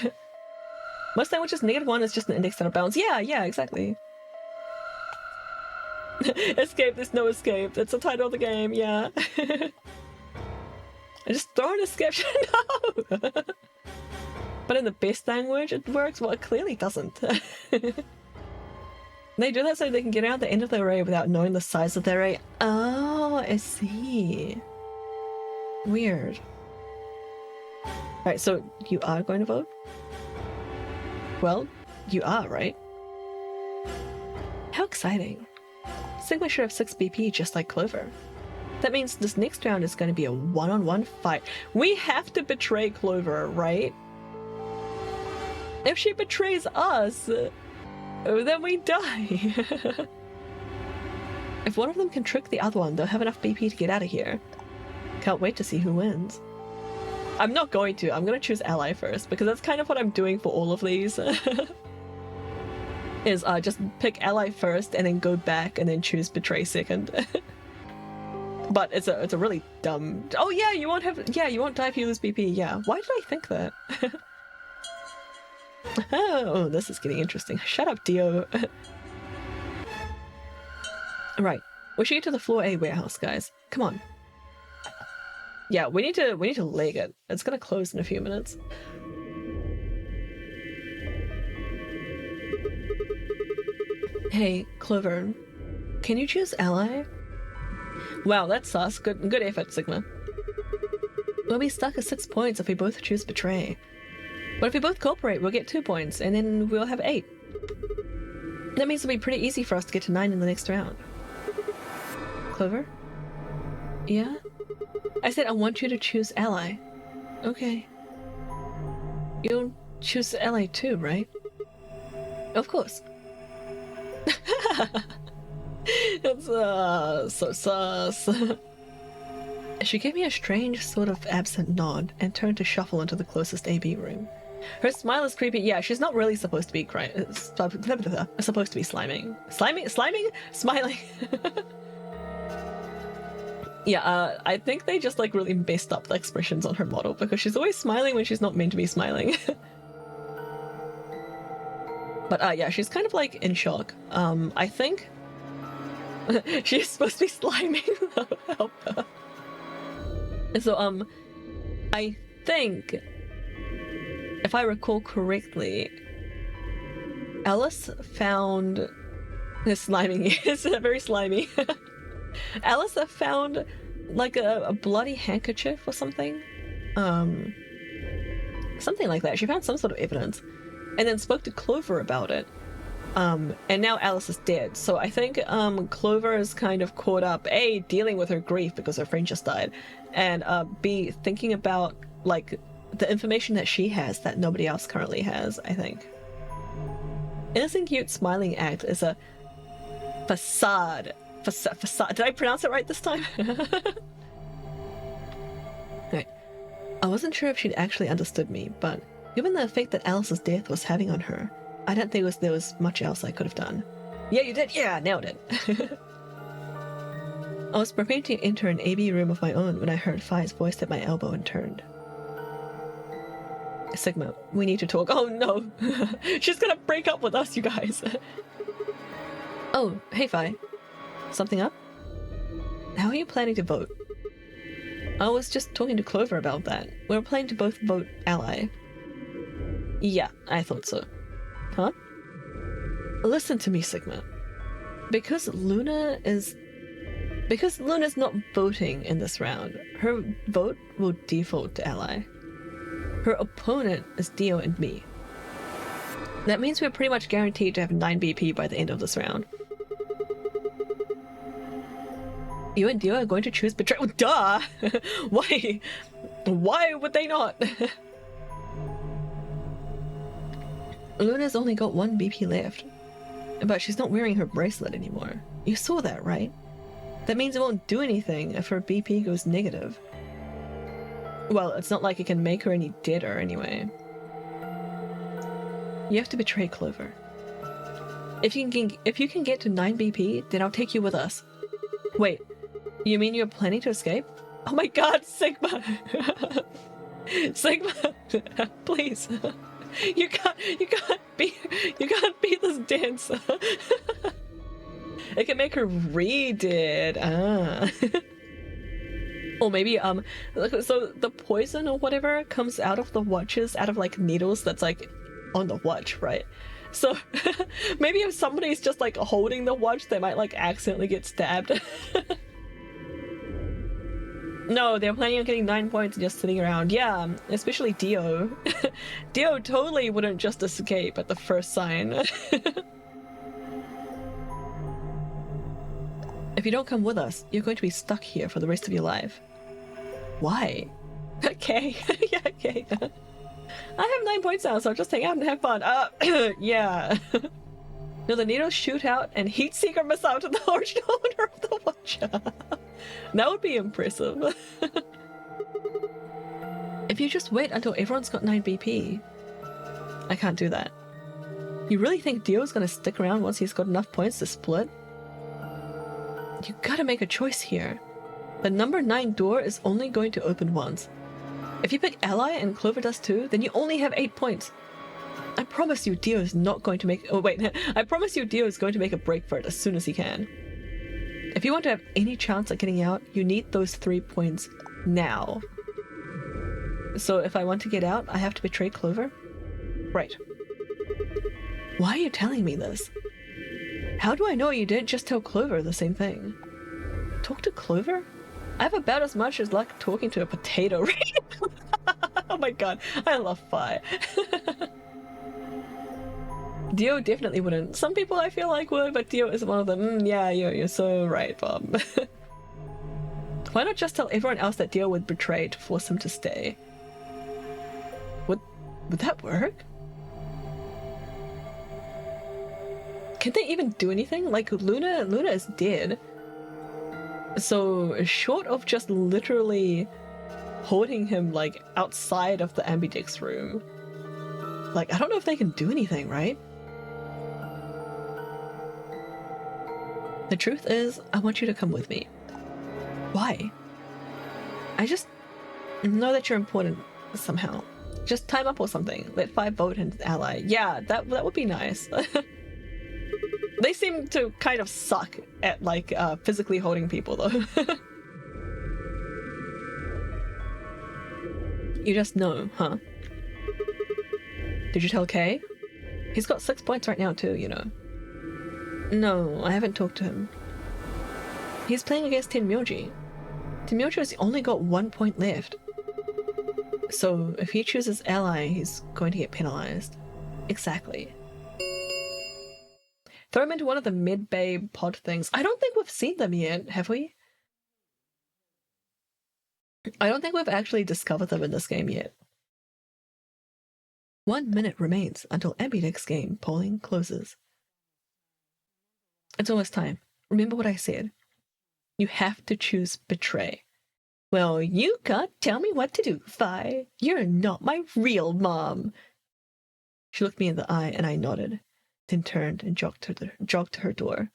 Most languages, -1 is just an index out of bounds. Yeah, exactly. Escape, there's no escape. That's the title of the game, yeah. I just throw an escape. No! But in the best language, it works. Well, it clearly doesn't. They do that so they can get out the end of the array without knowing the size of the array. Oh, I see. Weird. Alright, so you are going to vote? Well, you are, right? How exciting. Sigma should have 6 BP just like Clover. That means this next round is going to be a one-on-one fight. We have to betray Clover, right? If she betrays us, then we die. If one of them can trick the other one, they'll have enough BP to get out of here. Can't wait to see who wins. I'm not going to. I'm going to choose Ally first, because that's kind of what I'm doing for all of these. Is just pick Ally first and then go back and then choose Betray second. But it's a really dumb... Oh yeah, you won't die if you lose BP. Yeah, why did I think that? Oh, this is getting interesting. Shut up, Dio. Right, we should get to the floor A warehouse, guys. Come on. Yeah, we need to leg it. It's gonna close in a few minutes. Hey, Clover, can you choose Ally? Wow, that's sus. Good effort, Sigma. We'll be stuck at 6 points if we both choose Betray. But if we both cooperate, we'll get 2 points, and then we'll have 8. That means it'll be pretty easy for us to get to 9 in the next round. Clover? Yeah? I said I want you to choose Ally. Okay. You'll choose Ally too, right? Of course. It's so sus. She gave me a strange, sort of absent nod and turned to shuffle into the closest AB room. Her smile is creepy. Yeah, she's not really supposed to be supposed to be sliming. Smiling. Yeah, I think they just like really messed up the expressions on her model because she's always smiling when she's not meant to be smiling. But yeah, she's kind of like in shock. I think she's supposed to be sliming. Help her. And so I think if I recall correctly, Alice found this sliming is very slimy. Alice found like a bloody handkerchief or something. Something like that. She found some sort of evidence and then spoke to Clover about it. And now Alice is dead. So I think Clover is kind of caught up, A, dealing with her grief because her friend just died, and B, thinking about like the information that she has that nobody else currently has, I think. Innocent cute smiling act is a facade. Facade. Did I pronounce it right this time? Right. I wasn't sure if she'd actually understood me, but given the effect that Alice's death was having on her, I don't think there was much else I could have done. Yeah, you did? Yeah, nailed it. I was preparing to enter an AB room of my own when I heard Fi's voice at my elbow and turned. Sigma, we need to talk. Oh no! She's gonna break up with us, you guys! Oh, hey Fi. Something up? How are you planning to vote? I was just talking to Clover about that. We were planning to both vote Ally. Yeah, I thought so. Huh? Listen to me, Sigma. Because Luna's not voting in this round, her vote will default to Ally. Her opponent is Dio and me. That means we're pretty much guaranteed to have 9 BP by the end of this round. You and Dio are going to choose Betray. Duh! Why? Why would they not? Luna's only got 1 BP left. But she's not wearing her bracelet anymore. You saw that, right? That means it won't do anything if her BP goes negative. Well, it's not like it can make her any deader anyway. You have to betray Clover. If you can get to 9 BP, then I'll take you with us. Wait, you mean you're planning to escape? Oh my god, Sigma! Sigma, please. You can't be this dancer. It can make her re-dead. Ah. Or maybe so the poison or whatever comes out of the watches, out of like needles that's like on the watch, right? So maybe if somebody's just like holding the watch, they might like accidentally get stabbed. No, they're planning on getting 9 points and just sitting around. Yeah, especially Dio. Dio totally wouldn't just escape at the first sign. If you don't come with us, you're going to be stuck here for the rest of your life. Why? Okay, yeah, okay. I have 9 points now, so I'll just hang out and have fun. Yeah. No, the needles shoot out and heat seeker missile to the original owner of the watch. That would be impressive. If you just wait until everyone's got 9 BP. I can't do that. You really think Dio's gonna stick around once he's got enough points to split? You gotta make a choice here. The number 9 door is only going to open once. If you pick Ally and Clover does too, then you only have 8 points. I promise you Dio is not going to make- oh wait, I promise you Dio is going to make a break for it as soon as he can. If you want to have any chance at getting out, you need those 3 points now. So if I want to get out, I have to betray Clover? Right. Why are you telling me this? How do I know you didn't just tell Clover the same thing? Talk to Clover? I have about as much as luck talking to a potato right now. Oh my god, I love Fi. Dio definitely wouldn't. Some people I feel like would, but Dio is one of them. Yeah, you're so right, Bob. Why not just tell everyone else that Dio would betray to force him to stay? Would that work? Can they even do anything? Like Luna is dead. So short of just literally holding him like outside of the ambidex room, like I don't know if they can do anything, right? The truth is, I want you to come with me. Why? I just know that you're important somehow. Just time up or something. Let 5 vote and ally. Yeah, that would be nice. They seem to kind of suck at like physically holding people though. You just know, huh? Did you tell Kay? He's got 6 points right now too, you know. No, I haven't talked to him. He's playing against Tenmyoji. Tenmyoji's only got 1 point left. So if he chooses ally, he's going to get penalized. Exactly. Throw him into one of the mid-bay pod things. I don't think we've seen them yet, have we? I don't think we've actually discovered them in this game yet. 1 minute remains until ambidex game polling closes. It's almost time. Remember what I said. You have to choose betray. Well, you can't tell me what to do, Fi. You're not my real mom. She looked me in the eye and I nodded, then turned and jogged to her door.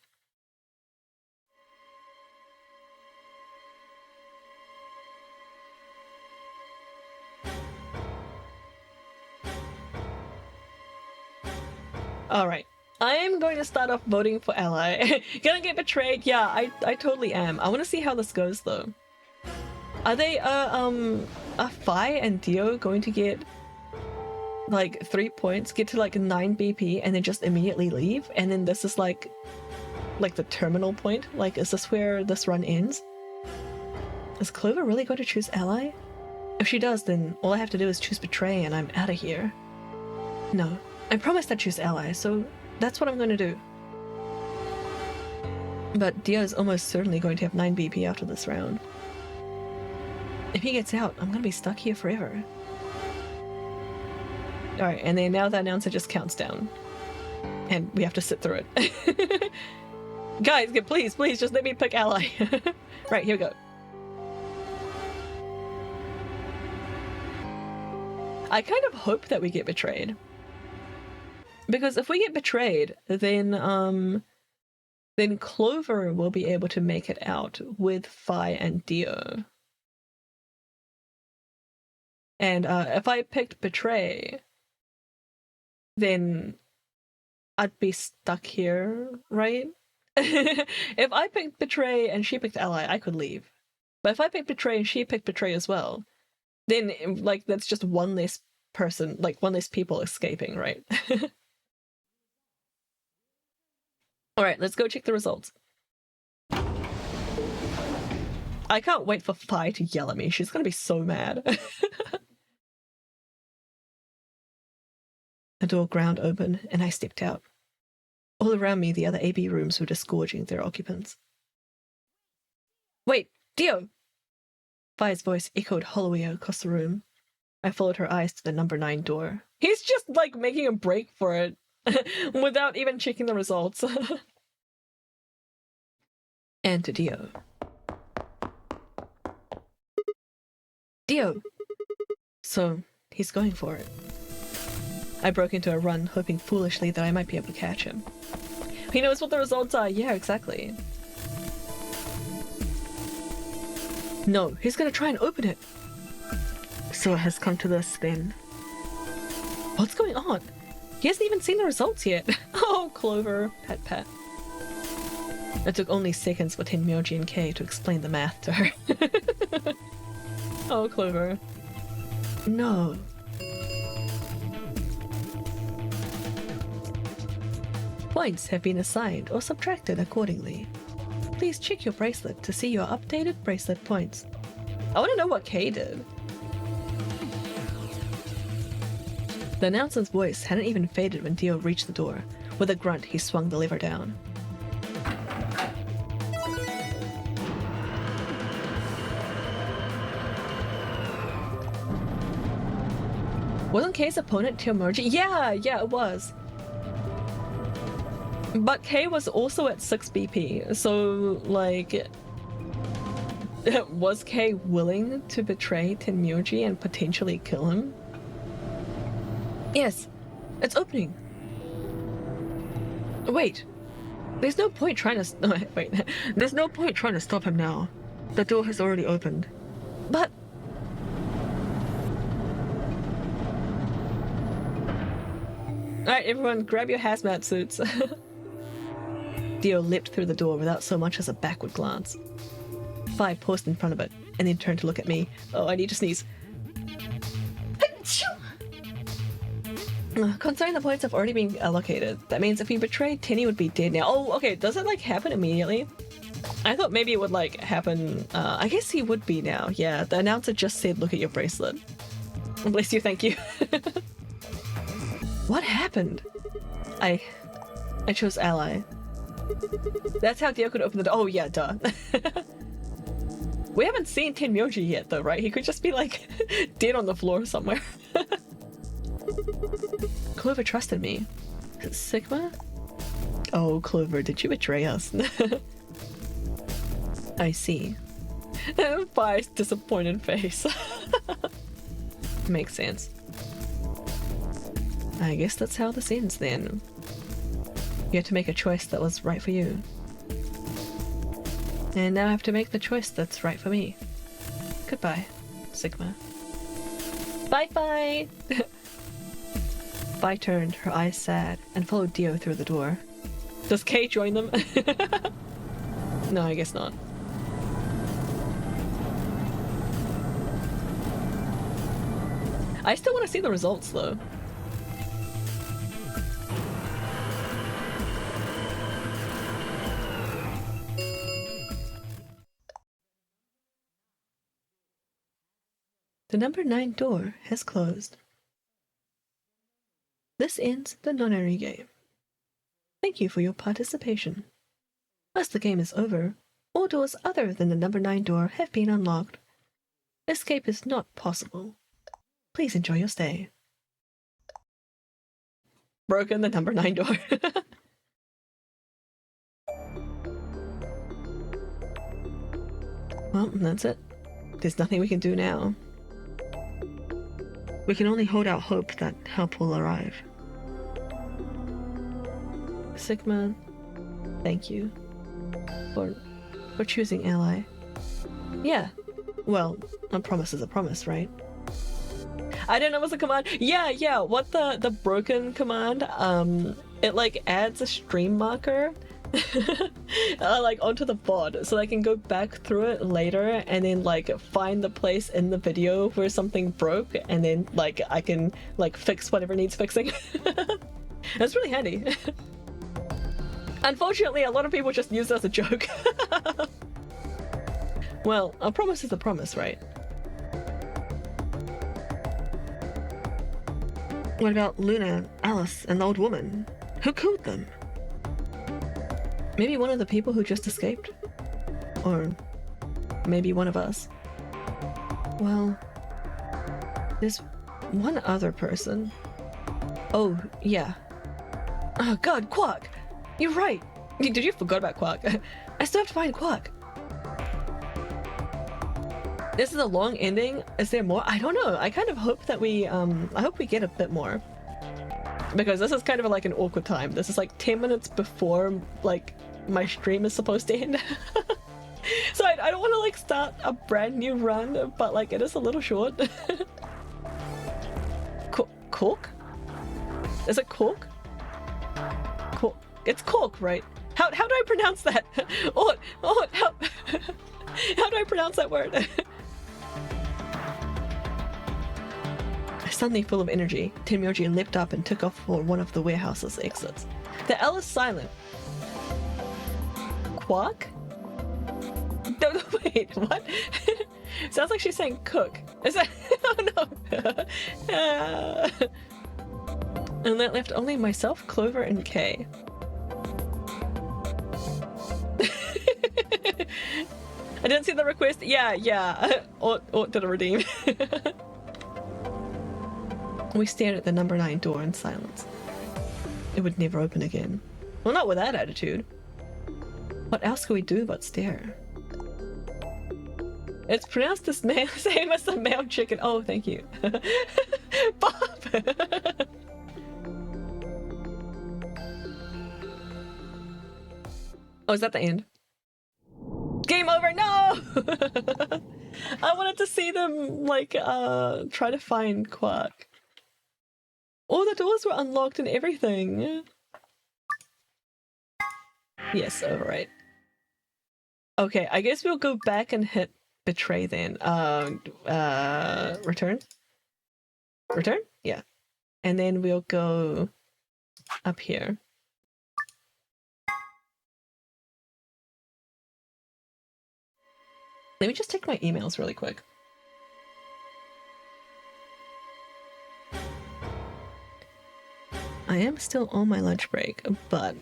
Alright. I am going to start off voting for ally. Gonna get betrayed? Yeah, I totally am. I want to see how this goes though. Are they are Fi and Dio going to get like 3 points, get to like 9 BP and then just immediately leave? And then this is like the terminal point? Like is this where this run ends? Is Clover really going to choose ally? If she does, then all I have to do is choose betray and I'm out of here. No, I promised I'd choose ally, so that's what I'm going to do. But Dio is almost certainly going to have 9 BP after this round. If he gets out, I'm going to be stuck here forever. Alright, and then now the announcer just counts down. And we have to sit through it. Guys, please, just let me pick ally. Right, here we go. I kind of hope that we get betrayed. Because if we get betrayed, then Clover will be able to make it out with Fi and Dio. And if I picked betray, then I'd be stuck here, right? If I picked betray and she picked ally, I could leave. But if I pick betray and she picked betray as well, then like that's just one less person, like one less people escaping, right? Alright, let's go check the results. I can't wait for Fi to yell at me. She's gonna be so mad. A door ground open, and I stepped out. All around me, the other AB rooms were disgorging their occupants. Wait, Dio! Fi's voice echoed hollowly across the room. I followed her eyes to the number 9 door. He's just, like, making a break for it, without even checking the results. And to Dio. Dio! So, he's going for it. I broke into a run, hoping foolishly that I might be able to catch him. He knows what the results are. Yeah, exactly. No, he's gonna try and open it. So it has come to this, then. What's going on? He hasn't even seen the results yet. Oh, Clover. Pat pat. It took only seconds for Tenmyoji and Kei to explain the math to her. Oh, Clover. No. Points have been assigned or subtracted accordingly. Please check your bracelet to see your updated bracelet points. I want to know what Kei did. The announcer's voice hadn't even faded when Dio reached the door. With a grunt, he swung the lever down. Wasn't Kei's opponent Tenmyoji? Yeah, it was. But Kei was also at 6 BP, so, like... was Kei willing to betray Tenmyoji and potentially kill him? Yes, it's opening. Wait. There's no point trying to... wait. There's no point trying to stop him now. The door has already opened. But... Alright, everyone, grab your hazmat suits. Dio leapt through the door without so much as a backward glance. Fi paused in front of it, and then turned to look at me. Oh, I need to sneeze. Considering the points have already been allocated, that means if he betrayed, Tenny would be dead now. Oh, okay, does it, like, happen immediately? I thought maybe it would, like, happen... I guess he would be now, yeah. The announcer just said, look at your bracelet. Bless you, thank you. What happened? I chose ally. That's how Dio could open the door. Oh yeah, duh. We haven't seen Tenmyoji yet though, right? He could just be like dead on the floor somewhere. Clover trusted me. Sigma? Oh, Clover, did you betray us? I see. Fi's disappointed face. Makes sense. I guess that's how this ends then. You had to make a choice that was right for you. And now I have to make the choice that's right for me. Goodbye, Sigma. Bye bye! Fi turned, her eyes sad, and followed Dio through the door. Does Kei join them? No, I guess not. I still want to see the results though. The number 9 door has closed. This ends the nonary game. Thank you for your participation. As the game is over, all doors other than the number 9 door have been unlocked. Escape is not possible. Please enjoy your stay. Broken the number 9 door. Well, that's it. There's nothing we can do now. We can only hold out hope that help will arrive. Sigma, thank you for choosing ally. Yeah, well, a promise is a promise, right? I don't know what's the command. Yeah, what the broken command, it like adds a stream marker like onto the VOD so I can go back through it later and then like find the place in the video where something broke and then like I can like fix whatever needs fixing. That's really handy. Unfortunately, a lot of people just use it as a joke. Well, a promise is a promise, right? What about Luna, Alice, and the old woman? Who killed them? Maybe one of the people who just escaped? Or maybe one of us? Well, there's one other person. Oh, yeah. Oh god, Quark! You're right! Did you forget about Quark? I still have to find Quark. This is a long ending. Is there more? I don't know. I kind of hope that we, I hope we get a bit more. Because this is kind of like an awkward time. This is like 10 minutes before, like, my stream is supposed to end. So I don't want to, like, start a brand new run, but, like, it is a little short. Cork? Is it Cork? Cork. It's Cork, right? How do I pronounce that? How do I pronounce that word? Suddenly full of energy, Tenmyoji leapt up and took off for one of the warehouse's exits. The L is silent. Quark? No, wait, what? Sounds like she's saying cook. Is that? Oh no. And that left only myself, Clover, and Kay. I didn't see the request. Yeah. Ought to redeem. We stared at the number 9 door in silence. It would never open again. Well, not with that attitude. What else could we do but stare? It's pronounced the same as the male chicken. Oh, thank you. Bob! Oh, is that the end? Game over! No! I wanted to see them, like, try to find Quark. All the doors were unlocked and everything. Yes, override. Okay, I guess we'll go back and hit betray then. Return? Return? Yeah. And then we'll go up here. Let me just check my emails really quick. I am still on my lunch break, but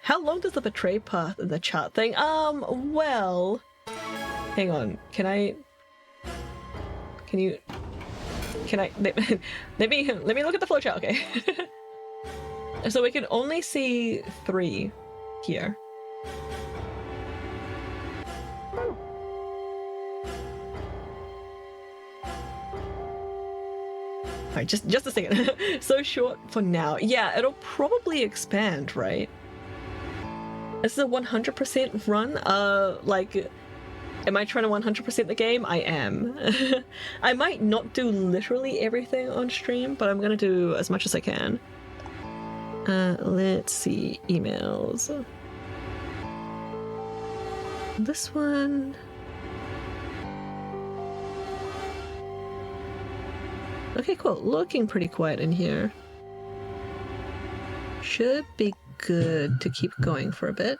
how long does the betray path in the chat thing? Well, hang on. Can I let me look at the flowchart, okay? So we can only see 3 here. Alright, just a second. So short for now. Yeah, it'll probably expand, right? This is a 100% run. Like, am I trying to 100% the game? I am. I might not do literally everything on stream, but I'm gonna do as much as I can. Let's see. Emails. This one... Okay, cool. Looking pretty quiet in here. Should be good to keep going for a bit.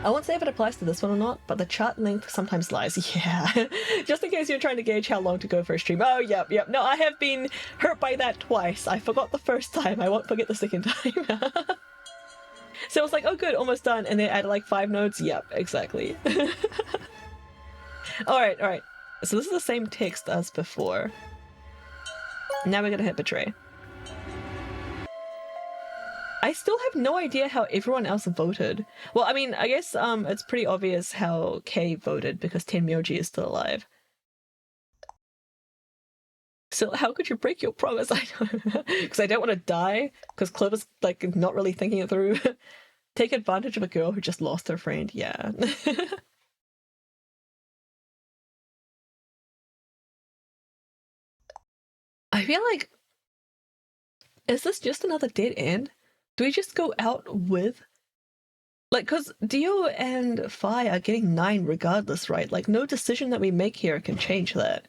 I won't say if it applies to this one or not, but the chat length sometimes lies. Yeah. Just in case you're trying to gauge how long to go for a stream. Oh, yep. No, I have been hurt by that twice. I forgot the first time. I won't forget the second time. So it was like, oh good, almost done. And then added like 5 nodes. Yep, exactly. Alright. So this is the same text as before. Now we're gonna hit betray. I still have no idea how everyone else voted. Well, I mean, I guess it's pretty obvious how Kay voted because Tenmyoji is still alive. So how could you break your promise? I don't, because I don't want to die, because Clover's like not really thinking it through. Take advantage of a girl who just lost her friend. Yeah. I feel like Is this just another dead end? Do we just go out with... Like, because Dio and Fi are getting 9 regardless, right? Like, no decision that we make here can change that.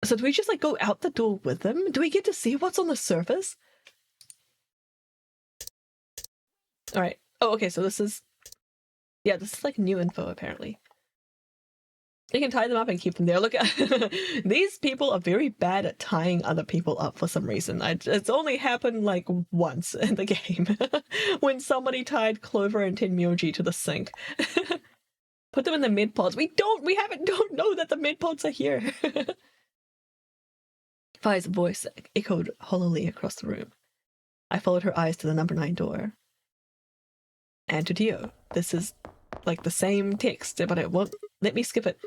So do we just, like, go out the door with them? Do we get to see what's on the surface? Alright. Oh, okay, so this is... Yeah, this is, like, new info, apparently. You can tie them up and keep them there. Look, these people are very bad at tying other people up for some reason. It's only happened like once in the game when somebody tied Clover and Tenmyoji to the sink. Put them in the mid pods. Don't know that the mid pods are here. Fi's voice echoed hollowly across the room. I followed her eyes to the number 9 door. And to Dio. This is like the same text, but it won't let me skip it.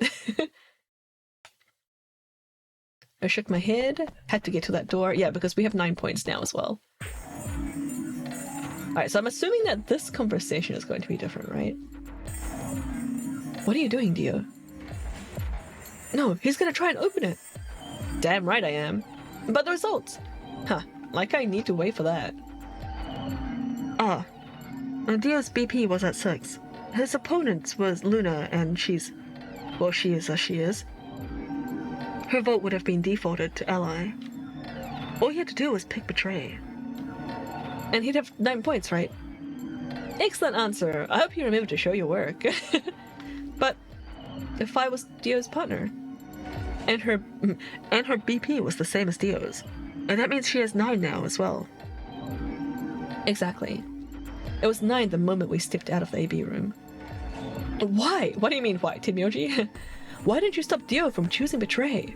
I shook my head, had to get to that door. Yeah, because we have 9 points now as well. Alright, so I'm assuming that this conversation is going to be different, right? What are you doing, Dio? No, he's gonna try and open it. Damn right I am. But the results? Huh, like I need to wait for that. Dio's BP was at 6. His opponent was Luna, and she's... Well, she is as she is. Her vote would have been defaulted to ally. All he had to do was pick betray. And he'd have 9 points, right? Excellent answer. I hope you remember to show your work. But if I was Dio's partner, and her BP was the same as Dio's, and that means she has 9 now as well. Exactly. It was 9 the moment we stepped out of the AB room. Why? What do you mean why, Tenmyoji? Why didn't you stop Dio from choosing betray?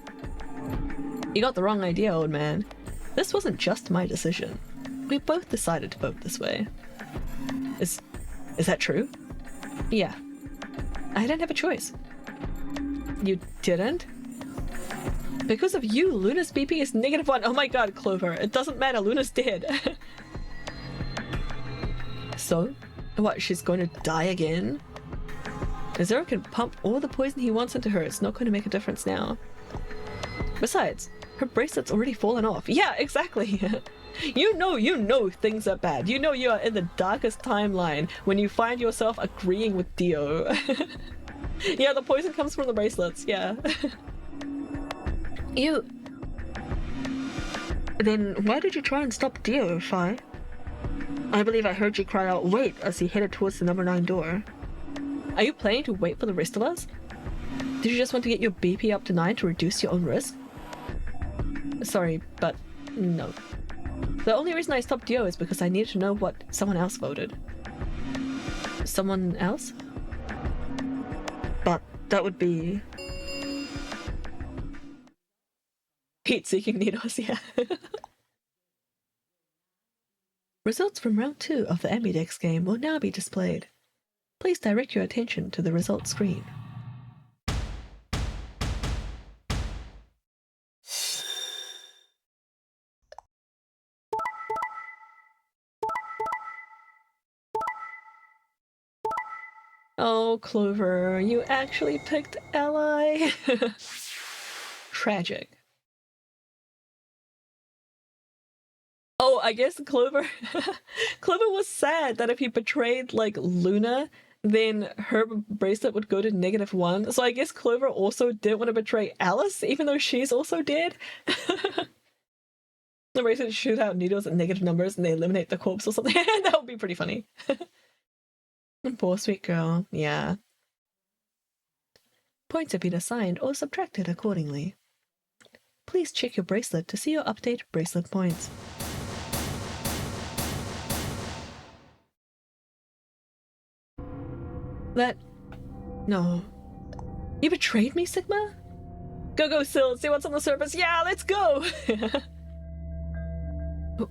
You got the wrong idea, old man. This wasn't just my decision. We both decided to vote this way. Is that true? Yeah. I didn't have a choice. You didn't? Because of you, Luna's BP is -1. Oh my god, Clover. It doesn't matter, Luna's dead. So? What, she's going to die again? Zero can pump all the poison he wants into her. It's not going to make a difference now. Besides, her bracelet's already fallen off. Yeah, exactly. You know things are bad. You know you are in the darkest timeline when you find yourself agreeing with Dio. Yeah, the poison comes from the bracelets, yeah. Then why did you try and stop Dio, Fi? I believe I heard you cry out, wait, as he headed towards the number 9 door. Are you planning to wait for the rest of us? Did you just want to get your BP up to 9 to reduce your own risk? Sorry, but no. The only reason I stopped Dio is because I needed to know what someone else voted. Someone else? But that would be... heat-seeking needles, yeah. Results from round 2 of the Ambidex game will now be displayed. Please direct your attention to the results screen. Oh, Clover, you actually picked ally? Tragic. Oh, I guess Clover was sad that if he betrayed, like, Luna, then her bracelet would go to -1. So I guess Clover also didn't want to betray Alice, even though she's also dead. The bracelet shoot out needles at negative numbers and they eliminate the corpse or something. That would be pretty funny. Poor sweet girl, yeah. Points have been assigned or subtracted accordingly. Please check your bracelet to see your updated bracelet points. No. You betrayed me, Sigma? Go, Syl, see what's on the surface. Yeah, let's go!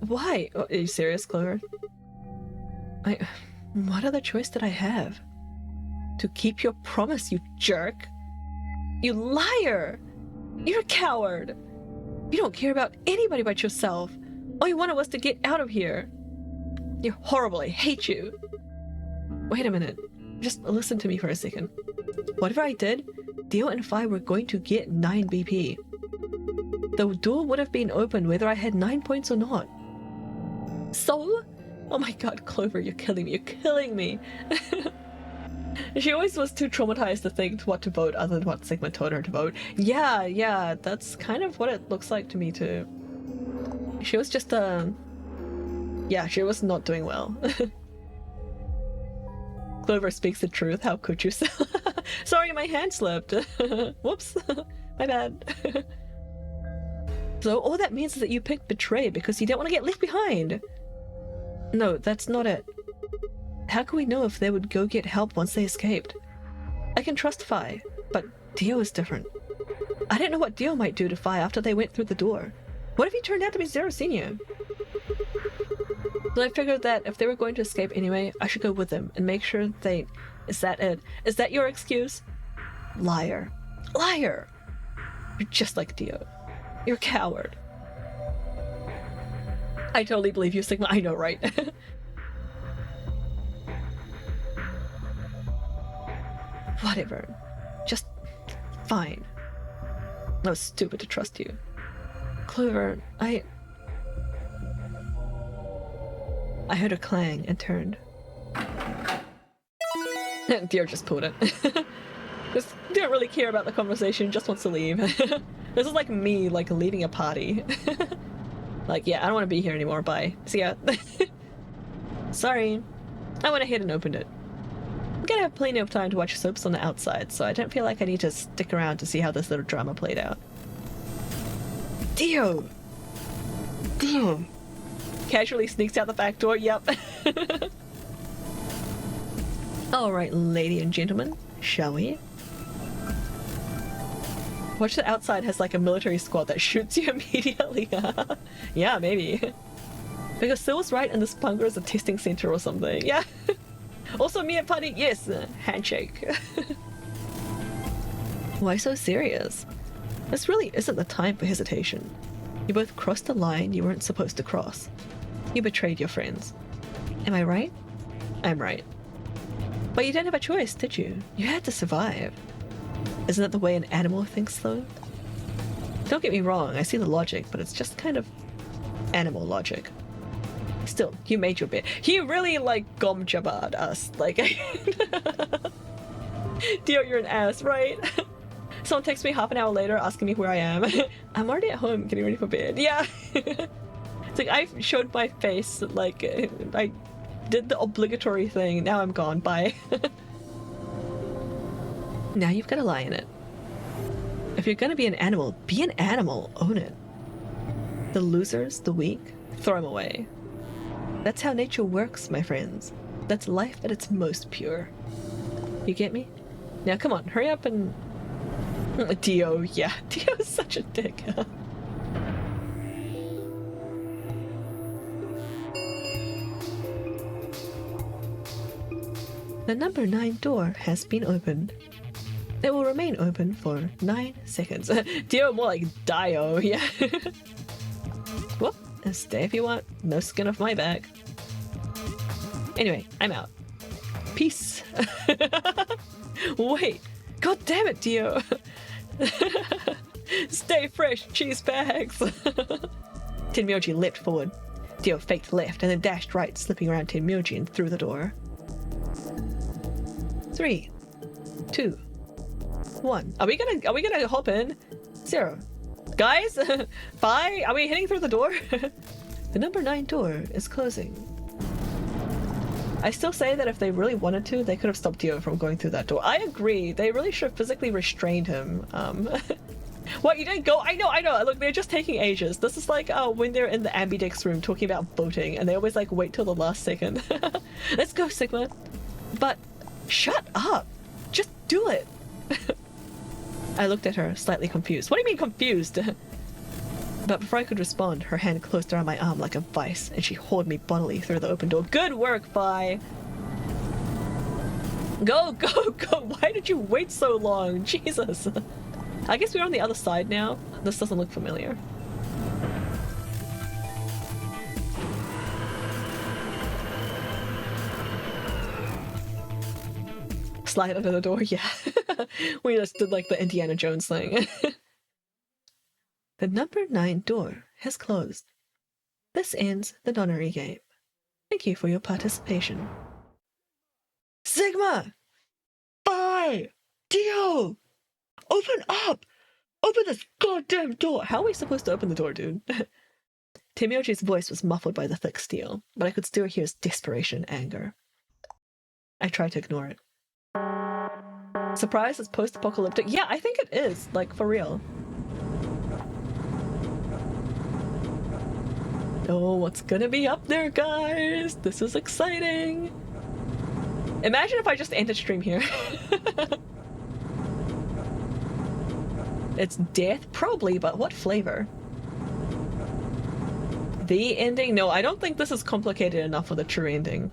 Why? Are you serious, Clover? What other choice did I have? To keep your promise, you jerk! You liar! You're a coward! You don't care about anybody but yourself! All you wanted was to get out of here! You're horrible, I hate you! Wait a minute. Just listen to me for a second. Whatever I did, Dio and Fi were going to get 9 BP. The door would have been open whether I had 9 points or not. So? Oh my god, Clover, you're killing me. You're killing me. She always was too traumatized to think what to vote other than what Sigma told her to vote. Yeah, that's kind of what it looks like to me too. She was just, yeah, she was not doing well. Clover speaks the truth, how could you? Sorry, my hand slipped. Whoops, my bad. So all that means is that you picked betray because you don't want to get left behind. No, that's not it. How can we know if they would go get help once they escaped? I can trust Phi, but Dio is different. I didn't know what Dio might do to Phi after they went through the door. What if he turned out to be Zero Senior? So I figured that if they were going to escape anyway, I should go with them and make sure they... Is that it? Is that your excuse? Liar. Liar! You're just like Dio. You're a coward. I totally believe you, Sigma. I know, right? Whatever. Just fine. I was stupid to trust you. Clover, I heard a clang and turned. Deer just pulled it. Just didn't really care about the conversation, just wants to leave. This is like me, like, leaving a party. Like, yeah, I don't want to be here anymore, bye. See ya. Sorry. I went ahead and opened it. I'm gonna have plenty of time to watch soaps on the outside, so I don't feel like I need to stick around to see how this little drama played out. Dio! Dio! Casually sneaks out the back door, yep. Alright, ladies and gentlemen, shall we? Watch the outside has like a military squad that shoots you immediately. Yeah, maybe. Because Syl's right and this bunker is a testing center or something. Yeah. Also, me and Putty, yes, handshake. Why so serious? This really isn't the time for hesitation. You both crossed the line you weren't supposed to cross. You betrayed your friends. Am I right? I'm right. But you didn't have a choice, did you? You had to survive. Isn't that the way an animal thinks, though? Don't get me wrong, I see the logic, but it's just kind of animal logic. Still, you made your bed. He really, like, gom-jabad us. Like, Dio, you're an ass, right? Someone texts me half an hour later asking me where I am. I'm already at home getting ready for bed. Yeah. It's like, I showed my face, like, I did the obligatory thing. Now I'm gone. Bye. Now you've got to lie in it. If you're gonna be an animal, own it. The losers, the weak, throw them away. That's how nature works, my friends. That's life at its most pure. You get me? Now come on, hurry up and... Dio, yeah. Dio is such a dick. The number 9 door has been opened. It will remain open for 9 seconds. Dio, more like Dio, yeah. Well, stay if you want. No skin off my back. Anyway, I'm out. Peace. Wait. God damn it, Dio. Stay fresh, cheese bags. Tenmyoji leapt forward. Dio faked left and then dashed right, slipping around Tenmyoji and through the door. 3, 2, 1. Are we gonna hop in? 0. Guys, bye. Are we heading through the door? The number 9 door is closing. I still say that if they really wanted to, they could have stopped Dio from going through that door. I agree. They really should have physically restrained him. What, you didn't go? I know. Look, they're just taking ages. This is like when they're in the ambidex room talking about voting, and they always like wait till the last second. Let's go, Sigma. But shut up. Just do it. I looked at her, slightly confused. What do you mean confused? But before I could respond, her hand closed around my arm like a vice, and she hauled me bodily through the open door. Good work, Phi! Go! Why did you wait so long? Jesus! I guess we're on the other side now. This doesn't look familiar. Slide under the door, yeah. We just did like the Indiana Jones thing. The number 9 door has closed. This ends the nonary game. Thank you for your participation. Sigma! Bye! Dio! Open up! Open this goddamn door! How are we supposed to open the door, dude? Timioji's voice was muffled by the thick steel, but I could still hear his desperation and anger. I tried to ignore it. Surprise is post-apocalyptic? Yeah, I think it is, like, for real. Oh, what's gonna be up there, guys? This is exciting. Imagine if I just ended stream here. It's death? Probably, but what flavor? The ending? No, I don't think this is complicated enough for the true ending.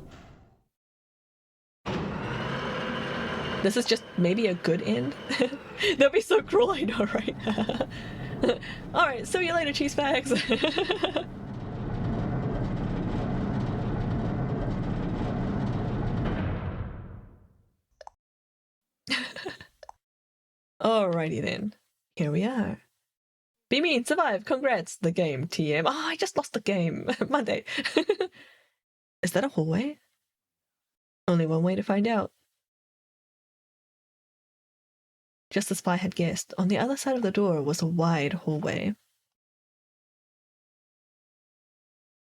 This is just maybe a good end? That'd be so cruel, I know, right? Alright, see you later, cheese bags. Alrighty then. Here we are. Be mean, survive, congrats, the game, TM. Oh, I just lost the game. Monday. Is that a hallway? Only one way to find out. Just as I had guessed, on the other side of the door was a wide hallway.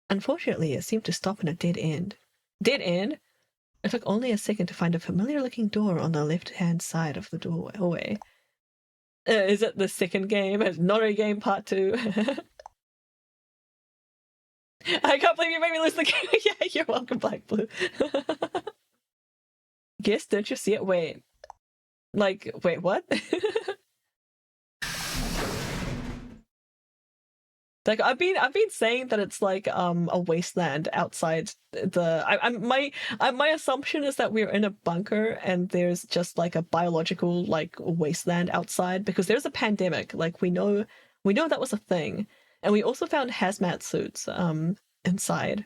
Unfortunately, it seemed to stop in a dead end. Dead end? It took only a second to find a familiar-looking door on the left-hand side of the doorway. Is it the second game? It's not a game part 2. I can't believe you made me lose the game. Yeah, you're welcome, Black Blue. Guess, don't you see it? Wait. Like, wait, what? Like, I've been saying that it's like a wasteland outside the. My assumption is that we're in a bunker and there's just like a biological like wasteland outside because there's a pandemic. Like we know that was a thing, and we also found hazmat suits inside.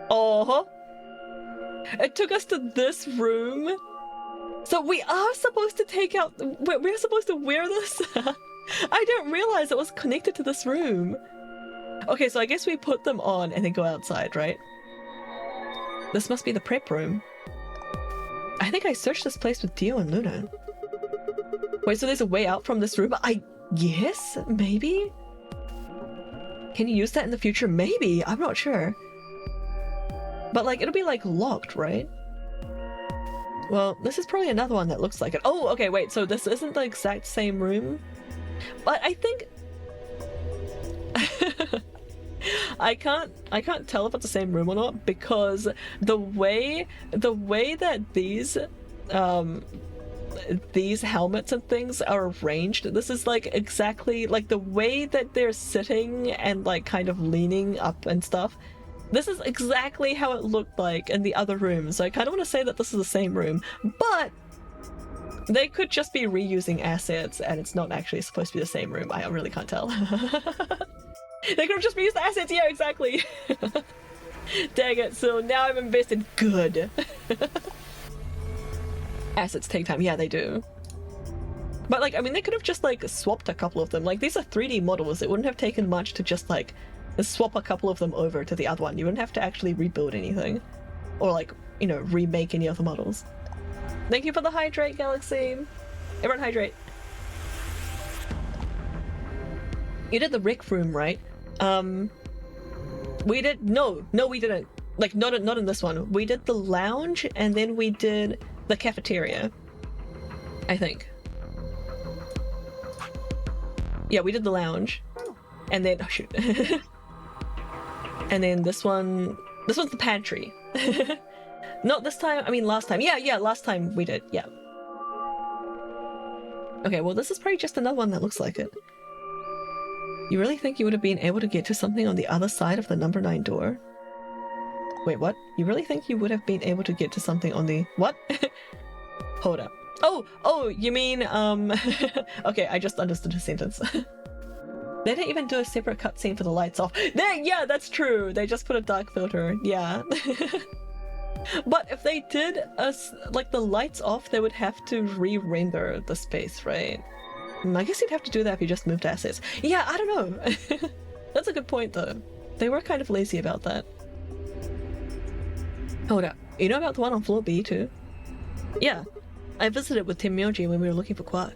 Oh, it took us to this room. So we are supposed to take out. We're supposed to wear this. I didn't realize it was connected to this room. Okay, so I guess we put them on and then go outside, right? This must be the prep room. I think I searched this place with Dio and Luna. Wait, so there's a way out from this room? Yes, maybe? Can you use that in the future? Maybe, I'm not sure. But like, it'll be like locked, right? Well, this is probably another one that looks like it. Oh, okay, wait, so this isn't the exact same room? But I think... I can't tell if it's the same room or not because the way that these helmets and things are arranged, this is like exactly like the way that they're sitting and like kind of leaning up and stuff. This is exactly how it looked like in the other room, so I kind of want to say that this is the same room, but they could just be reusing assets and it's not actually supposed to be the same room. I really can't tell. They could have just reused the assets, yeah, exactly. Dang it, so now I'm invested. Good. Assets take time, yeah, they do. But like, I mean, they could have just like swapped a couple of them. Like, these are 3D models, it wouldn't have taken much to just like swap a couple of them over to the other one. You wouldn't have to actually rebuild anything or like, you know, remake any of the models. Thank you for the hydrate, Galaxy. Everyone hydrate. You did the rec room, right? We did no we didn't. Like not in this one. We did the lounge and then we did the cafeteria, I think. Yeah, we did the lounge and then oh shoot. And then this one's the pantry. Not this time, I mean last time. Yeah, last time we did, yeah. Okay, well this is probably just another one that looks like it. You really think you would have been able to get to something on the other side of the number 9 door? Wait, what? You really think you would have been able to get to something on the... What? Hold up. Oh, you mean, okay, I just understood the sentence. They didn't even do a separate cutscene for the lights off. Yeah, that's true. They just put a dark filter. Yeah. But if they did like the lights off, they would have to re-render the space, right? I guess you'd have to do that if you just moved assets. Yeah, I don't know. That's a good point, though. They were kind of lazy about that. Hold up. You know about the one on floor B, too? Yeah. I visited with Tim Myoji when we were looking for Quark.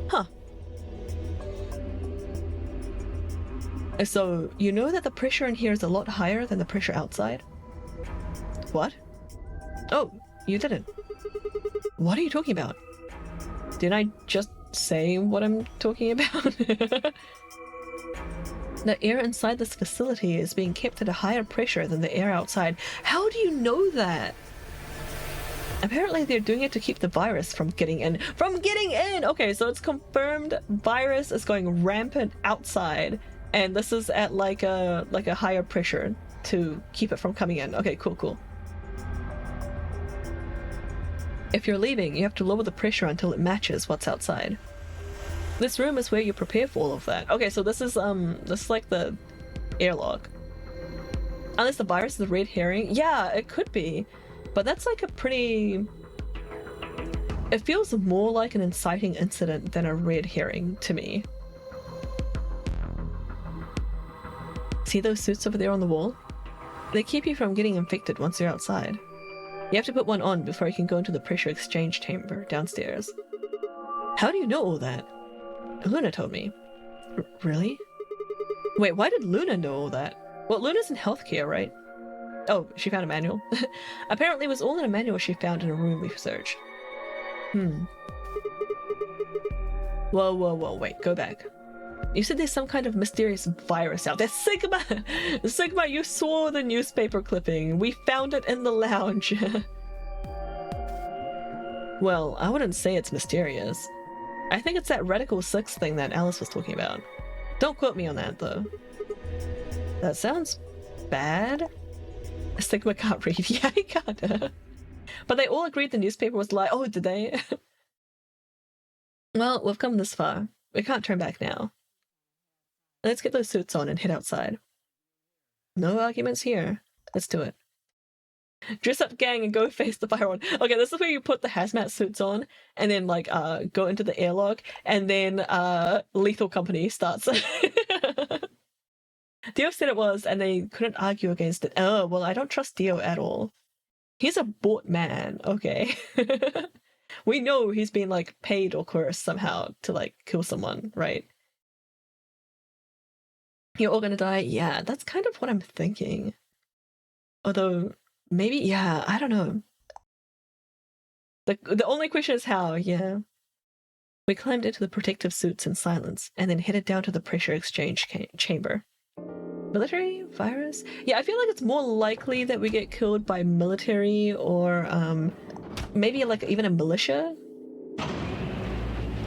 Huh. So, you know that the pressure in here is a lot higher than the pressure outside? What? Oh, you didn't. What are you talking about? Didn't I just say what I'm talking about? The air inside this facility is being kept at a higher pressure than the air outside. How do you know that? Apparently they're doing it to keep the virus from getting in. From getting in! Okay, so it's confirmed virus is going rampant outside, and this is at like a higher pressure to keep it from coming in. Okay, cool. If you're leaving, you have to lower the pressure until it matches what's outside. This room is where you prepare for all of that. Okay, so this is like the airlock. Unless the virus is a red herring. Yeah, it could be. But that's like a pretty... It feels more like an inciting incident than a red herring to me. See those suits over there on the wall? They keep you from getting infected once you're outside. You have to put one on before you can go into the pressure exchange chamber downstairs. How do you know all that? Luna told me. Really? Wait, why did Luna know all that? Well, Luna's in healthcare, right? Oh, she found a manual? Apparently it was all in a manual she found in a room we searched. Whoa, wait, go back. You said there's some kind of mysterious virus out there. Sigma! Sigma, you saw the newspaper clipping. We found it in the lounge. Well, I wouldn't say it's mysterious. I think it's that Radical 6 thing that Alice was talking about. Don't quote me on that, though. That sounds bad. Sigma can't read. Yeah, he can't. But they all agreed the newspaper was like, oh, did they? Well, we've come this far. We can't turn back now. Let's get those suits on and head outside. No arguments here. Let's do it. Dress up, gang, and go face the fire one. Okay, this is where you put the hazmat suits on and then like go into the airlock, and then Lethal Company starts. Dio said it was, and they couldn't argue against it. Oh, well, I don't trust Dio at all. He's a bought man, okay. We know he's been like paid or coerced somehow to like kill someone, right? You're all gonna die? Yeah, that's kind of what I'm thinking. Although, maybe, yeah, I don't know. The only question is how, yeah. We climbed into the protective suits in silence, and then headed down to the pressure exchange chamber. Military? Virus? Yeah, I feel like it's more likely that we get killed by military or, maybe like even a militia?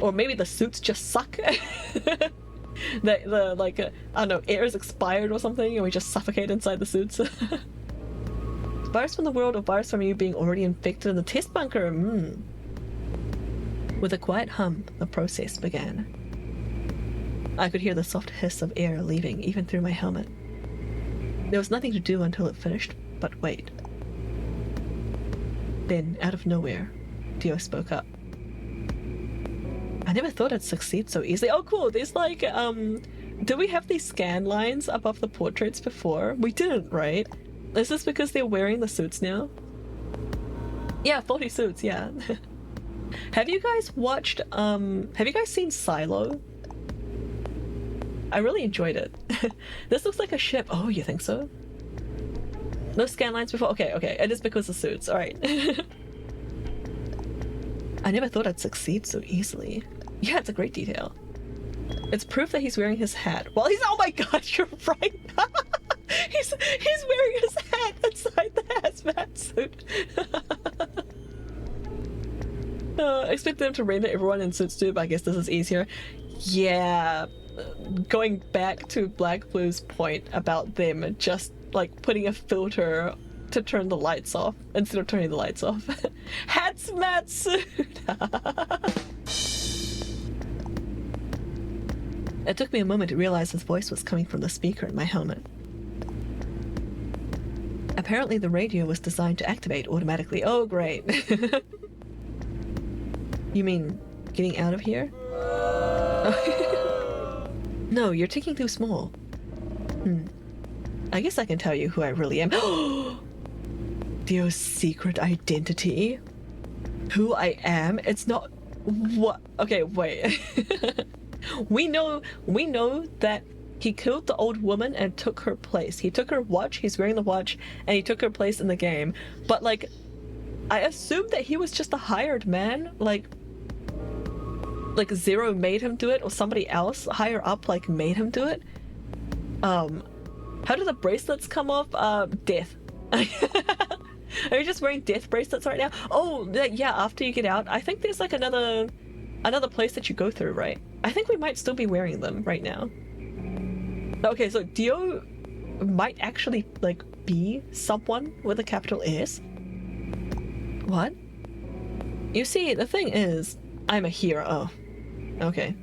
Or maybe the suits just suck. The like, I don't know, air is expired or something and we just suffocate inside the suits. Virus from the world or virus from you being already infected in the test bunker? With a quiet hum, the process began. I could hear the soft hiss of air leaving even through my helmet. There was nothing to do until it finished, but wait. Then, out of nowhere, Dio spoke up. I never thought I'd succeed so easily. Oh cool, there's like, do we have these scan lines above the portraits before? We didn't, right? Is this because they're wearing the suits now? Yeah, 40 suits, yeah. Have you guys watched, have you guys seen Silo? I really enjoyed it. This looks like a ship. Oh, you think so? No scan lines before? Okay, it is because of suits, alright. I never thought I'd succeed so easily. Yeah, it's a great detail. It's proof that he's wearing his hat. Well, he's- oh my god, you're right! he's wearing his hat inside the hazmat suit. Expect them to render everyone in suits too, but I guess this is easier. Yeah, going back to Black Blue's point about them just like putting a filter to turn the lights off instead of turning the lights off. Hazmat suit! It took me a moment to realize his voice was coming from the speaker in my helmet. Apparently the radio was designed to activate automatically. Oh, great. You mean getting out of here? No, you're taking too small. I guess I can tell you who I really am. Dio's secret identity? Who I am? It's not... What? Okay, wait. We know that he killed the old woman and took her place. He took her watch, he's wearing the watch, and he took her place in the game. But, like, I assumed that he was just a hired man. Like Zero made him do it, or somebody else higher up, like, made him do it. How do the bracelets come off? Death. Are you just wearing death bracelets right now? Oh, yeah, after you get out, I think there's like another place that you go through, right? I think we might still be wearing them right now. Okay, so Dio might actually, like, be someone with a capital S. What? You see, the thing is, I'm a hero. Oh, okay.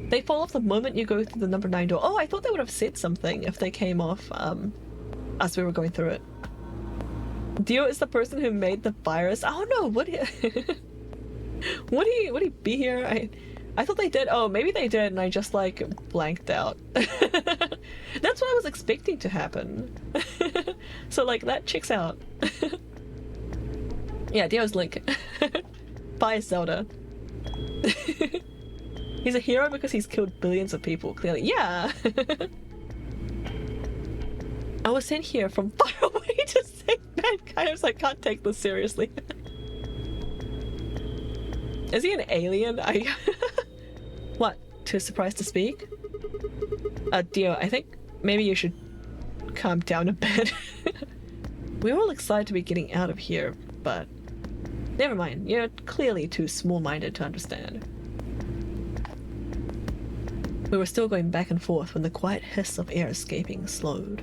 They fall off the moment you go through the number 9 door. Oh, I thought they would have said something if they came off, as we were going through it. Dio is the person who made the virus. Oh no, would he would he be here? I thought they did. Oh, maybe they did and I just like blanked out. That's what I was expecting to happen. So like that checks out. Yeah, Dio's Link. Bye, Zelda. He's a hero because he's killed billions of people, clearly. Yeah. I was sent here from far away to save mankind. I can't take this seriously. Is he an alien? What? Too surprised to speak? Dio, I think maybe you should calm down a bit. We're all excited to be getting out of here, but never mind. You're clearly too small-minded to understand. We were still going back and forth when the quiet hiss of air escaping slowed.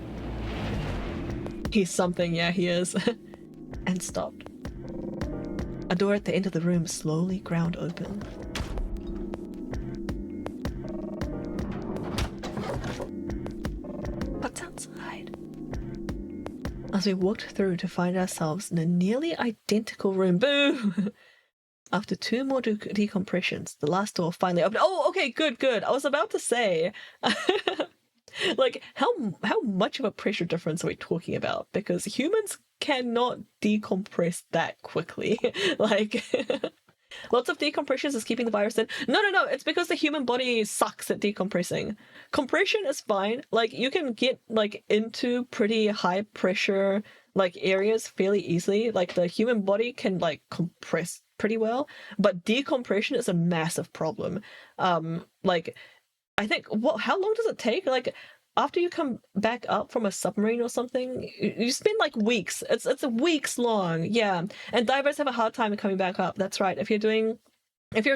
He's something, yeah, he is. And stopped. A door at the end of the room slowly ground open. What's outside? As we walked through to find ourselves in a nearly identical room. Boo! After 2 more decompressions, the last door finally opened. Oh, okay, good. I was about to say... Like, how much of a pressure difference are we talking about? Because humans cannot decompress that quickly. Like, lots of decompressions is keeping the virus in. No, it's because the human body sucks at decompressing. Compression is fine. Like, you can get, like, into pretty high pressure, like, areas fairly easily. Like, the human body can, like, compress pretty well. But decompression is a massive problem. Like... I think, how long does it take? Like, after you come back up from a submarine or something, you spend, like, weeks. It's weeks long, yeah. And divers have a hard time coming back up, that's right. If you're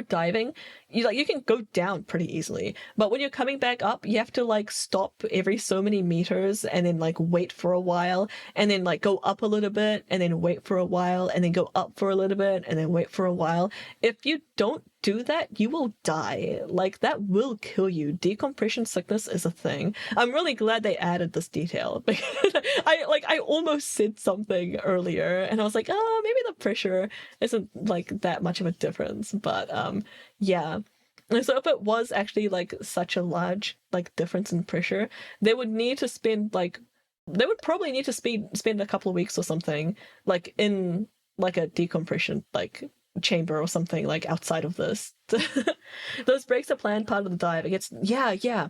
diving, you can go down pretty easily. But when you're coming back up, you have to, like, stop every so many meters and then, like, wait for a while and then, like, go up a little bit and then wait for a while and then go up for a little bit and then wait for a while. If you don't do that, you will die. Like, that will kill you. Decompression sickness is a thing. I'm really glad they added this detail because I almost said something earlier and I was like, oh, maybe the pressure isn't like that much of a difference, but yeah. So if it was actually like such a large like difference in pressure, they would probably need to spend a couple of weeks or something like in like a decompression like chamber or something like outside of this. Those breaks are planned part of the dive. It gets yeah.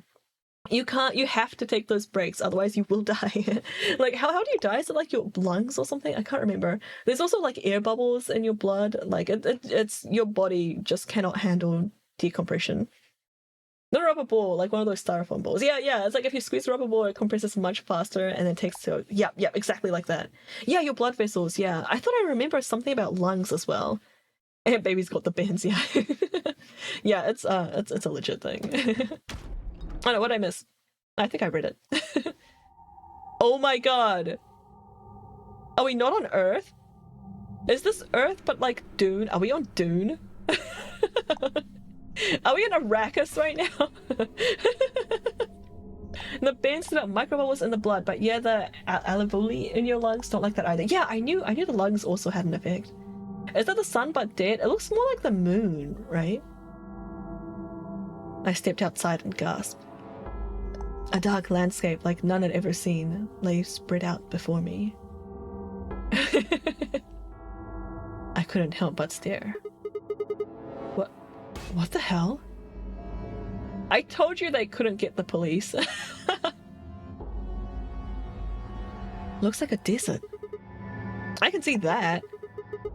You have to take those breaks, otherwise you will die. Like, how do you die? Is it like your lungs or something? I can't remember. There's also like air bubbles in your blood. Like it's your body just cannot handle decompression. Not a rubber ball, like one of those styrofoam balls. Yeah, it's like if you squeeze a rubber ball, it compresses much faster and then takes to... Yeah, exactly like that. Yeah, your blood vessels, yeah. I thought I remember something about lungs as well. And baby's got the bends, yeah. Yeah, it's a legit thing. I know what I missed. I think I read it. Oh my god. Are we not on Earth? Is this Earth but like Dune? Are we on Dune? Are we in Arrakis right now? The bends about microbubbles in the blood, but yeah, the alveoli in your lungs don't like that either. Yeah, I knew the lungs also had an effect. Is that the sun but dead? It looks more like the moon, right? I stepped outside and gasped. A dark landscape like none I'd ever seen lay spread out before me. I couldn't help but stare. What the hell? I told you they couldn't get the police. Looks like a desert. I can see that.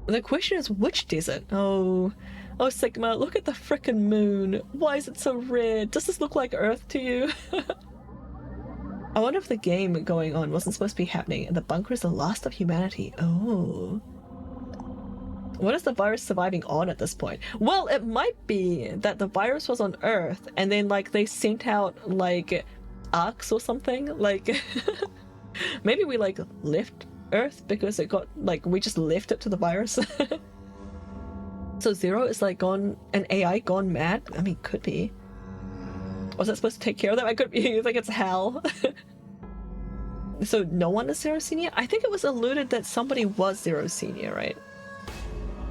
The question is which desert? Oh, Sigma, look at the frickin' moon. Why is it so red? Does this look like Earth to you? I wonder if the game going on wasn't supposed to be happening and the bunker is the last of humanity. Oh. What is the virus surviving on at this point? Well, it might be that the virus was on Earth and then like they sent out like arcs or something. Like maybe we like left Earth because it got like we just left it to the virus. So Zero is like gone, an AI gone mad? I mean, could be. Was it supposed to take care of them? I could be. You think it's Hal? So no one is Zero Senior? I think it was alluded that somebody was Zero Senior, right?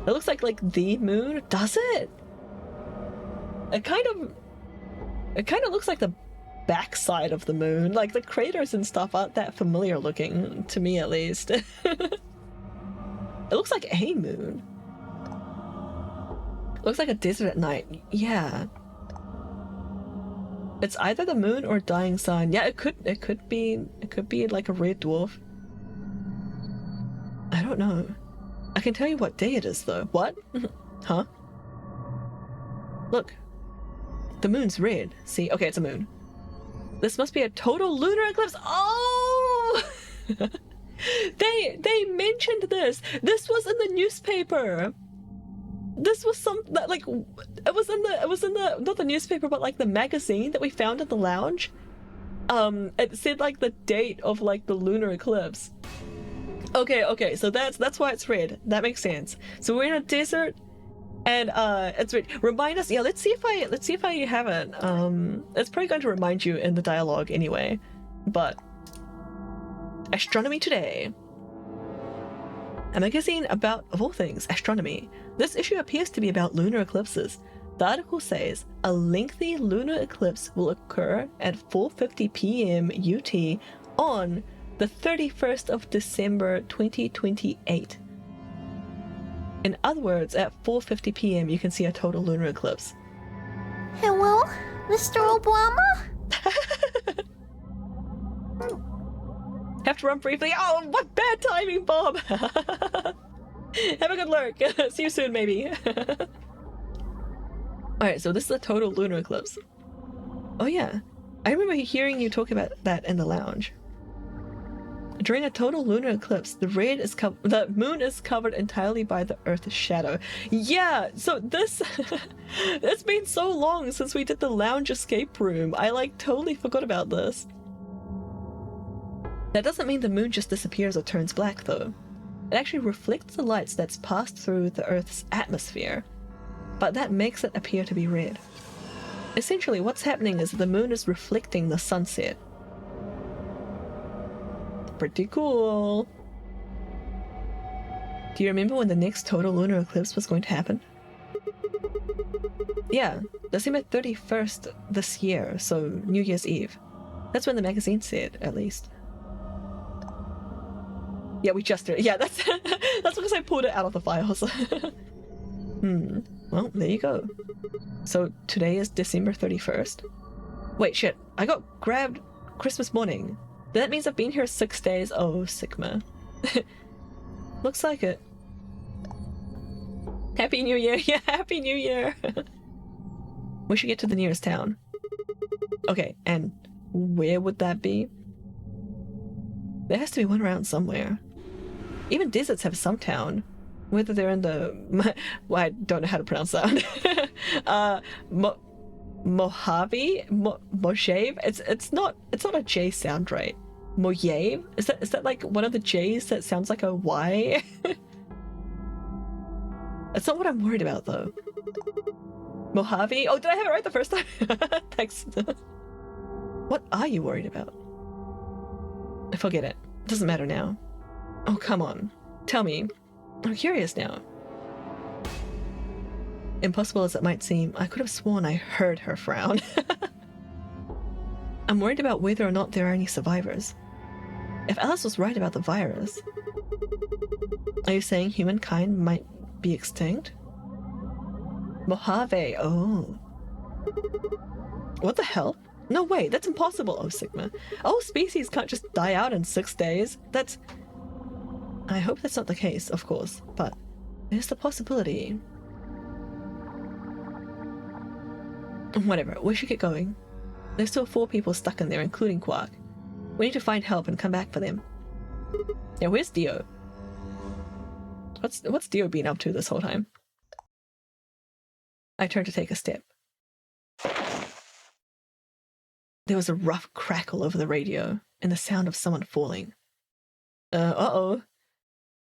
It looks like the moon. Does it? It kind of looks like the backside of the moon. Like the craters and stuff aren't that familiar looking to me, at least. It looks like a moon. It looks like a desert at night. Yeah. It's either the moon or dying sun. Yeah, it could be like a red dwarf. I don't know. I can tell you what day it is though. What? Huh? Look. The moon's red. See? Okay, it's a moon. This must be a total lunar eclipse. Oh! They mentioned this. This was in the newspaper. This was like it was in the not the newspaper but like the magazine that we found in the lounge. It said like the date of like the lunar eclipse. Okay, so that's why it's red. That makes sense. So we're in a desert and it's red. Remind us, yeah, let's see if I have it. It's probably going to remind you in the dialogue anyway. But Astronomy Today. A magazine about, of all things, astronomy. This issue appears to be about lunar eclipses. The article says, a lengthy lunar eclipse will occur at 4:50 p.m. UT on the 31st of December 2028. In other words, at 4:50 p.m. you can see a total lunar eclipse. Hello, Mr. Obama? Have to run briefly. Oh, what bad timing, Bob! Have a good lurk. See you soon, maybe. Alright, so this is a total lunar eclipse. Oh yeah, I remember hearing you talk about that in the lounge. During a total lunar eclipse, the moon is covered entirely by the Earth's shadow. Yeah, so this... It's been so long since we did the lounge escape room. I like totally forgot about this. That doesn't mean the moon just disappears or turns black, though. It actually reflects the lights that's passed through the Earth's atmosphere, but that makes it appear to be red. Essentially, what's happening is the moon is reflecting the sunset. Pretty cool. Do you remember when the next total lunar eclipse was going to happen? Yeah, December 31st this year, so New Year's Eve. That's when the magazine said, at least. Yeah, we just did it. Yeah, that's because I pulled it out of the files. Well, there you go. So today is December 31st. Wait, shit. I got grabbed Christmas morning. That means I've been here 6 days. Oh, Sigma. Looks like it. Happy New Year. Yeah, Happy New Year. We should get to the nearest town. Okay, and where would that be? There has to be one around somewhere. Even deserts have some town. Whether they're in the... Well, I don't know how to pronounce that. Mojave? Mojave? It's not a J sound, right? Mojave? Is that like one of the J's that sounds like a Y? That's not what I'm worried about, though. Mojave? Oh, did I have it right the first time? Thanks. What are you worried about? Forget it. Doesn't matter now. Oh, come on. Tell me. I'm curious now. Impossible as it might seem, I could have sworn I heard her frown. I'm worried about whether or not there are any survivors. If Alice was right about the virus, are you saying humankind might be extinct? Mojave, oh. What the hell? No way, that's impossible, oh Sigma. All species can't just die out in 6 days. That's... I hope that's not the case, of course, but there's the possibility. Whatever, we should get going. There's still 4 people stuck in there, including Quark. We need to find help and come back for them. Yeah, where's Dio? What's Dio been up to this whole time? I turned to take a step. There was a rough crackle over the radio, and the sound of someone falling. Uh-oh.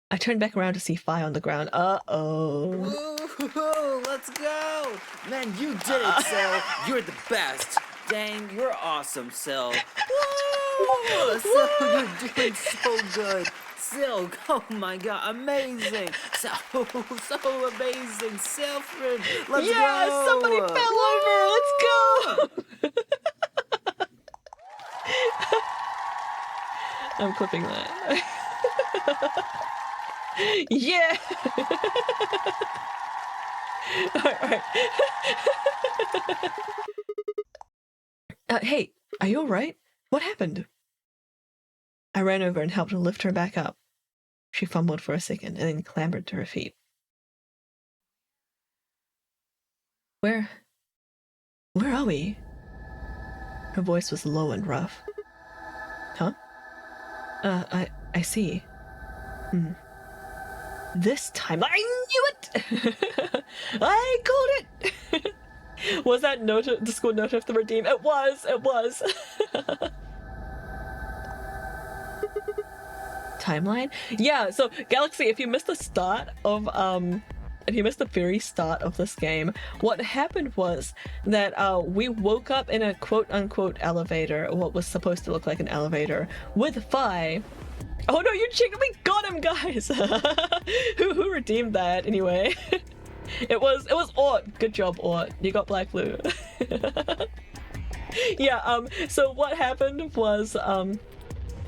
I turned back around to see Fi on the ground. Uh-oh. Woo-hoo-hoo, let's go! Man, you did it, Sil. You're the best. Dang, you're awesome, Sil. Woo! Sil, you're doing so good. Sil, oh my god, amazing. So amazing. Silfrid, let's go! Yeah, somebody fell over! Let's go! I'm clipping that. Yeah! Alright. Hey, are you alright? What happened? I ran over and helped her lift her back up. She fumbled for a second and then clambered to her feet. Where are we? Her voice was low and rough. Huh? I see. This time I knew it! I called it! Was that Discord note of the redeem? It was! Timeline? Yeah, so Galaxy, if you missed the start of if you missed the very start of this game, what happened was that we woke up in a quote-unquote elevator, what was supposed to look like an elevator, with Fi. Oh no, you cheated! We got him, guys! Who redeemed that anyway? It was Ort. Good job, Ort. You got Black Blue. Yeah, so what happened was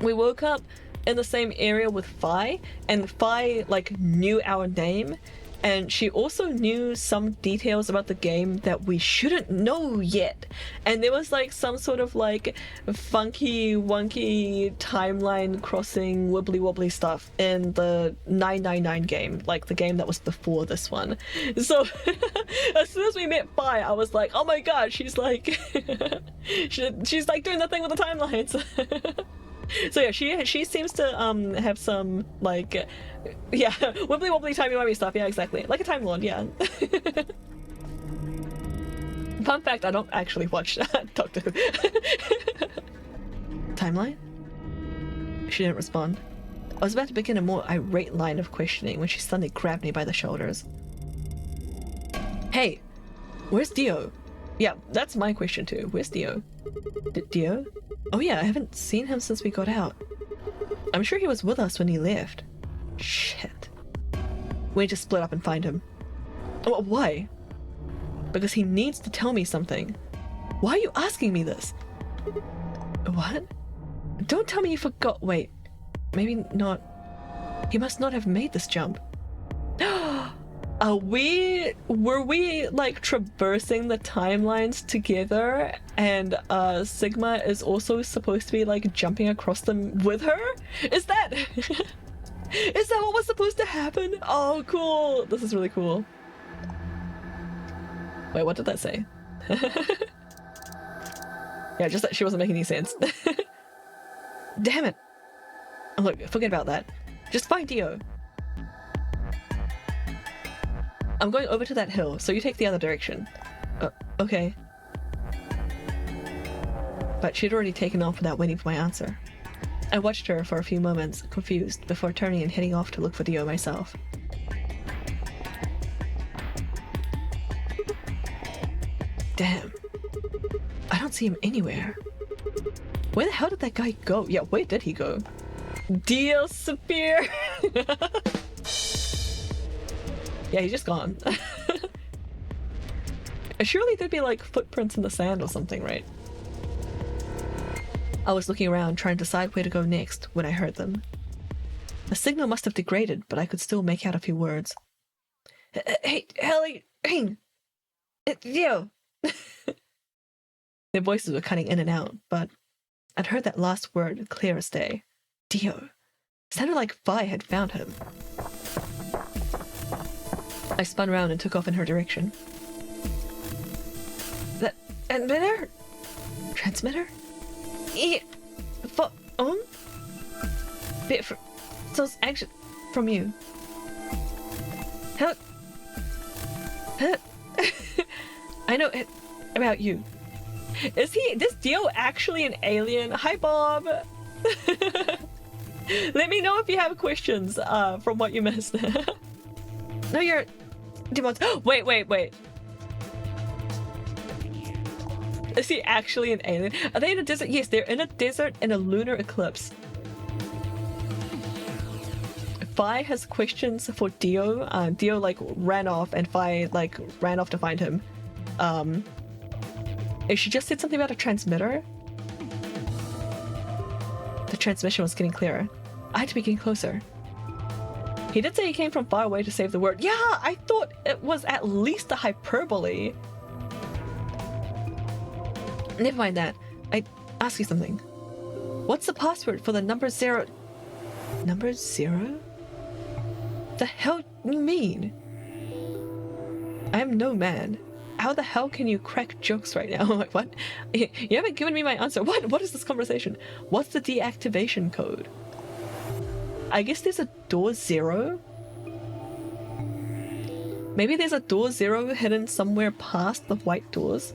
we woke up in the same area with Fi, and Fi like knew our name, and she also knew some details about the game that we shouldn't know yet. And there was like some sort of like funky wonky timeline crossing wibbly wobbly stuff in the 999 game, like the game that was before this one. So as soon as we met Fi, I was like, oh my god, she's like she's like doing the thing with the timelines. So yeah, she seems to have some like yeah, wibbly wobbly timey wimey stuff. Yeah, exactly, like a Time Lord. Yeah. Fun fact: I don't actually watch Doctor Who. Timeline? She didn't respond. I was about to begin a more irate line of questioning when she suddenly grabbed me by the shoulders. Hey, where's Dio? Yeah, that's my question too. Where's Dio? Dio? Oh yeah, I haven't seen him since we got out. I'm sure he was with us when he left. Shit. We need to split up and find him. Oh, why? Because he needs to tell me something. Why are you asking me this? What? Don't tell me you forgot. Wait, maybe not. He must not have made this jump. Were we like traversing the timelines together, and Sigma is also supposed to be like jumping across them with her? Is that is that what was supposed to happen? Oh cool, this is really cool. Wait, what did that say? Yeah, just that she wasn't making any sense. Damn it. Oh, look, forget about that. Just find Dio. I'm going over to that hill, so you take the other direction. Okay. But she'd already taken off without waiting for my answer. I watched her for a few moments, confused, before turning and heading off to look for Dio myself. Damn. I don't see him anywhere. Where the hell did that guy go? Yeah, where did he go? Dio Saphir! Yeah, he's just gone. Surely there'd be like footprints in the sand or something, right? I was looking around trying to decide where to go next when I heard them. The signal must have degraded, but I could still make out a few words. Hey, Ellie, hey, it's you. Their voices were cutting in and out, but I'd heard that last word clear as day. Dio. Sounded like Vi had found him. I spun around and took off in her direction. That emitter? Transmitter? Phone? Bit for so action from you. How? I know it about you. Is Dio actually an alien? Hi, Bob. Let me know if you have questions from what you missed. No, you're demons. Wait. Is he actually an alien? Are they in a desert? Yes, they're in a desert in a lunar eclipse. Vi has questions for Dio. Dio like ran off and Vi like ran off to find him. She just said something about a transmitter. The transmission was getting clearer. I had to be getting closer. He did say he came from far away to save the world. Yeah, I thought it was at least a hyperbole. Never mind that. I'd ask you something. What's the password for the number 0? Number 0? The hell do you mean? I am no man. How the hell can you crack jokes right now? Like, what? You haven't given me my answer. What is this conversation? What's the deactivation code? I guess there's a door 0? Maybe there's a door 0 hidden somewhere past the white doors?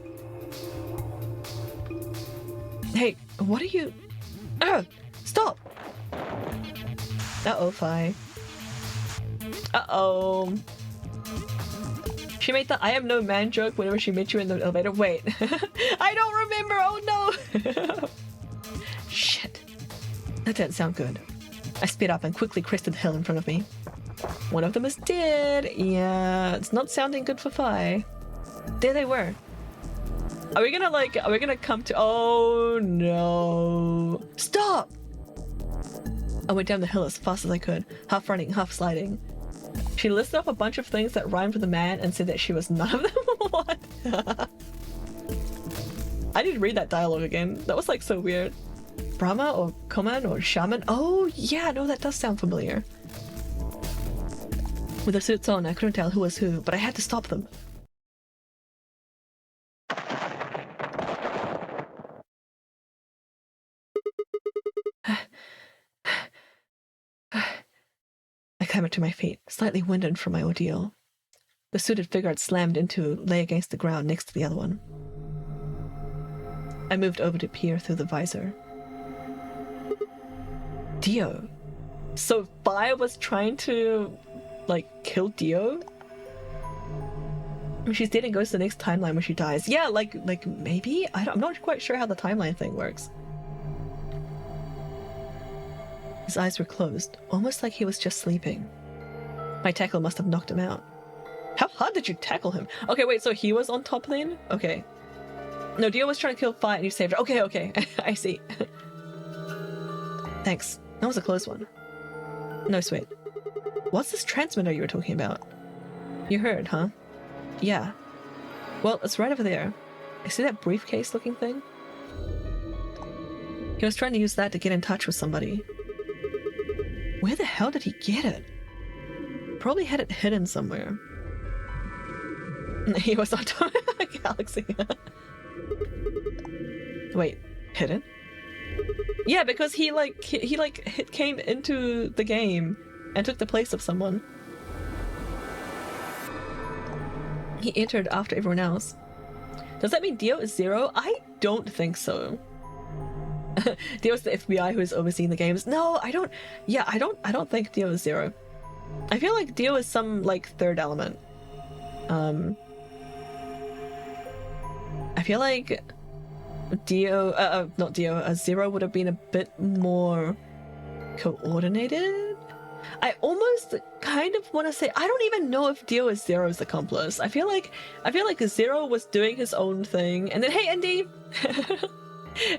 Hey, what are you... Stop! Uh-oh, Fi. Uh-oh. She made the I am no man joke whenever she met you in the elevator. Wait. I don't remember! Oh no! Shit. That didn't sound good. I sped up and quickly crested the hill in front of me. One of them is dead. Yeah, it's not sounding good for Fi. There they were. Are we gonna come to... Oh no. Stop! I went down the hill as fast as I could, half running, half sliding. She listed off a bunch of things that rhymed with a man and said that she was none of them. What? I need to read that dialogue again. That was like so weird. Brahma or Koman or Shaman? Oh yeah, no, that does sound familiar. With the suits on, I couldn't tell who was who, but I had to stop them. I clambered to my feet, slightly winded from my ordeal. The suited figure I'd slammed into lay against the ground next to the other one. I moved over to peer through the visor. Dio. So Vi was trying to, like, kill Dio? I mean, she's dead and goes to the next timeline when she dies. Yeah, like maybe? I'm not quite sure how the timeline thing works. His eyes were closed, almost like he was just sleeping. My tackle must have knocked him out. How hard did you tackle him? Okay, wait, so he was on top then? Okay. No, Dio was trying to kill Fi and you saved her. Okay. I see. Thanks. That was a close one. No sweat. What's this transmitter you were talking about? You heard, huh? Yeah. Well, it's right over there. I see that briefcase looking thing? He was trying to use that to get in touch with somebody. Where the hell did he get it? Probably had it hidden somewhere. He was on top of a galaxy. Wait, hidden? Yeah, because he came into the game and took the place of someone. He entered after everyone else. Does that mean Dio is 0? I don't think so. Dio's the FBI who is overseeing the games. No, I don't. Yeah, I don't think Dio is 0. I feel like Dio is some like third element. I feel like Dio, not Dio, 0 would have been a bit more coordinated. I almost kind of want to say I don't even know if Dio is Zero's accomplice. I feel like Zero was doing his own thing, and then hey, Indy,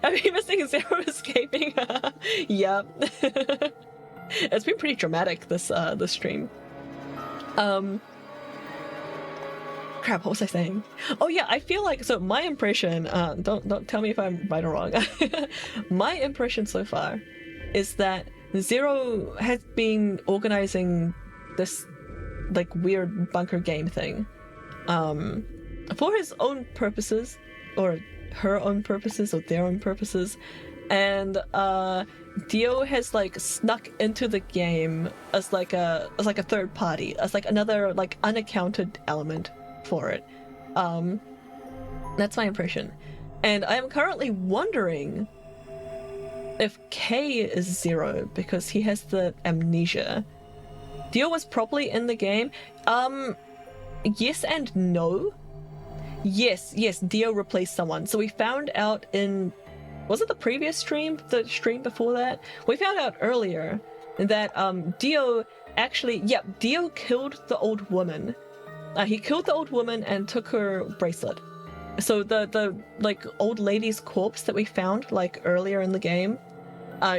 are you missing Zero escaping? Yeah, it's been pretty dramatic this stream. Crap, what was I saying? Oh yeah, I feel like, so my impression, don't tell me if I'm right or wrong. My impression so far is that Zero has been organizing this like weird bunker game thing for his own purposes, or her own purposes, or their own purposes, and Dio has like snuck into the game as like a third party, as like another like unaccounted element for it. That's my impression, and I am currently wondering if K is Zero because he has the amnesia. Dio was probably in the game. Yes and no. Yes, Dio replaced someone. So we found out in, was it the previous stream? The stream before that? We found out earlier that Dio actually, Dio killed the old woman. He killed the old woman and took her bracelet. So the like old lady's corpse that we found like earlier in the game,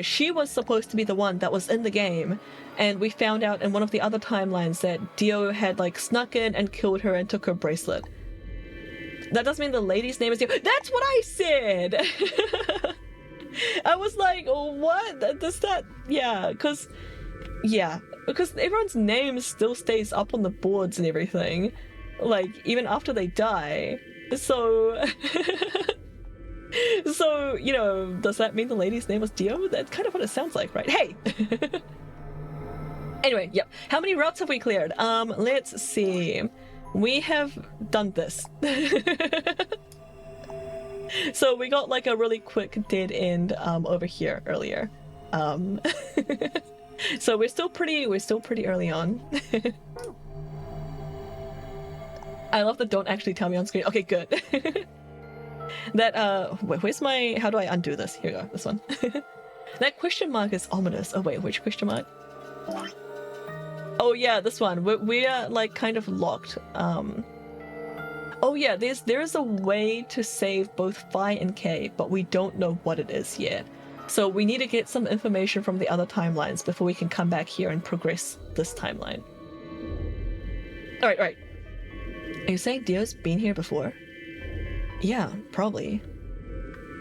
she was supposed to be the one that was in the game, and we found out in one of the other timelines that Dio had like snuck in and killed her and took her bracelet. That doesn't mean the lady's name is Dio. That's what I said! I was like, oh, what? Does that... Yeah, because everyone's name still stays up on the boards and everything, like, even after they die. So... So, you know, does that mean the lady's name was Dio? That's kind of what it sounds like, right? Hey! Anyway, yep. How many routes have we cleared? Let's see. We have done this. So we got like a really quick dead end over here earlier. So we're still pretty early on. I love the don't actually tell me on screen. Okay, good. That where's my, how do I undo this? Here we go, this one. That question mark is ominous. Oh wait, which question mark? Oh yeah, this one. We are like kind of locked. Oh yeah, there is a way to save both Phi and K, but we don't know what it is yet. So we need to get some information from the other timelines before we can come back here and progress this timeline. Alright. Are you saying Dio's been here before? Yeah, probably.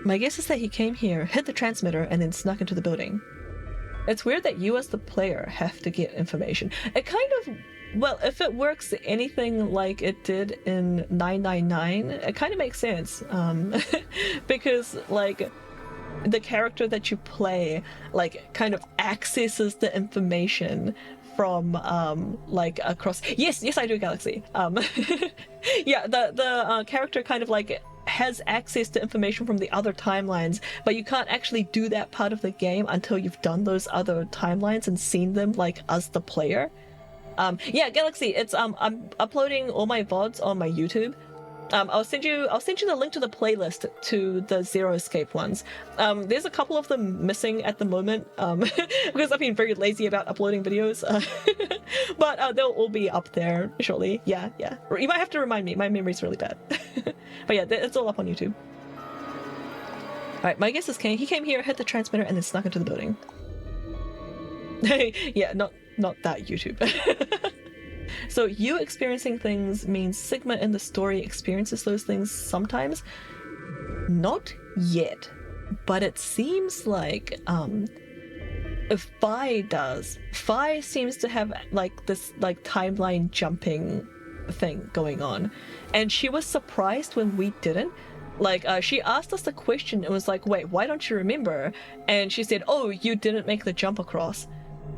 My guess is that he came here, hit the transmitter, and then snuck into the building. It's weird that you as the player have to get information. It kind of... Well, if it works anything like it did in 999, it kind of makes sense. Because, like, the character that you play, like, kind of accesses the information from, like, across... Yes, I do, Galaxy. Yeah, the character kind of, like, has access to information from the other timelines, but you can't actually do that part of the game until you've done those other timelines and seen them, like, as the player. Yeah, Galaxy, it's I'm uploading all my VODs on my YouTube. I'll send you the link to the playlist to the Zero Escape ones. There's a couple of them missing at the moment, because I've been very lazy about uploading videos. But they'll all be up there shortly. Yeah. You might have to remind me. My memory's really bad. But yeah, it's all up on YouTube. Alright, my guess is he came here, hit the transmitter, and then snuck into the building. Yeah, not that YouTube. So you experiencing things means Sigma in the story experiences those things sometimes? Not yet, but it seems like if Phi does. Phi seems to have like this like timeline jumping thing going on, and she was surprised when we didn't. Like, she asked us the question and was like, wait, why don't you remember? And she said, oh, you didn't make the jump across.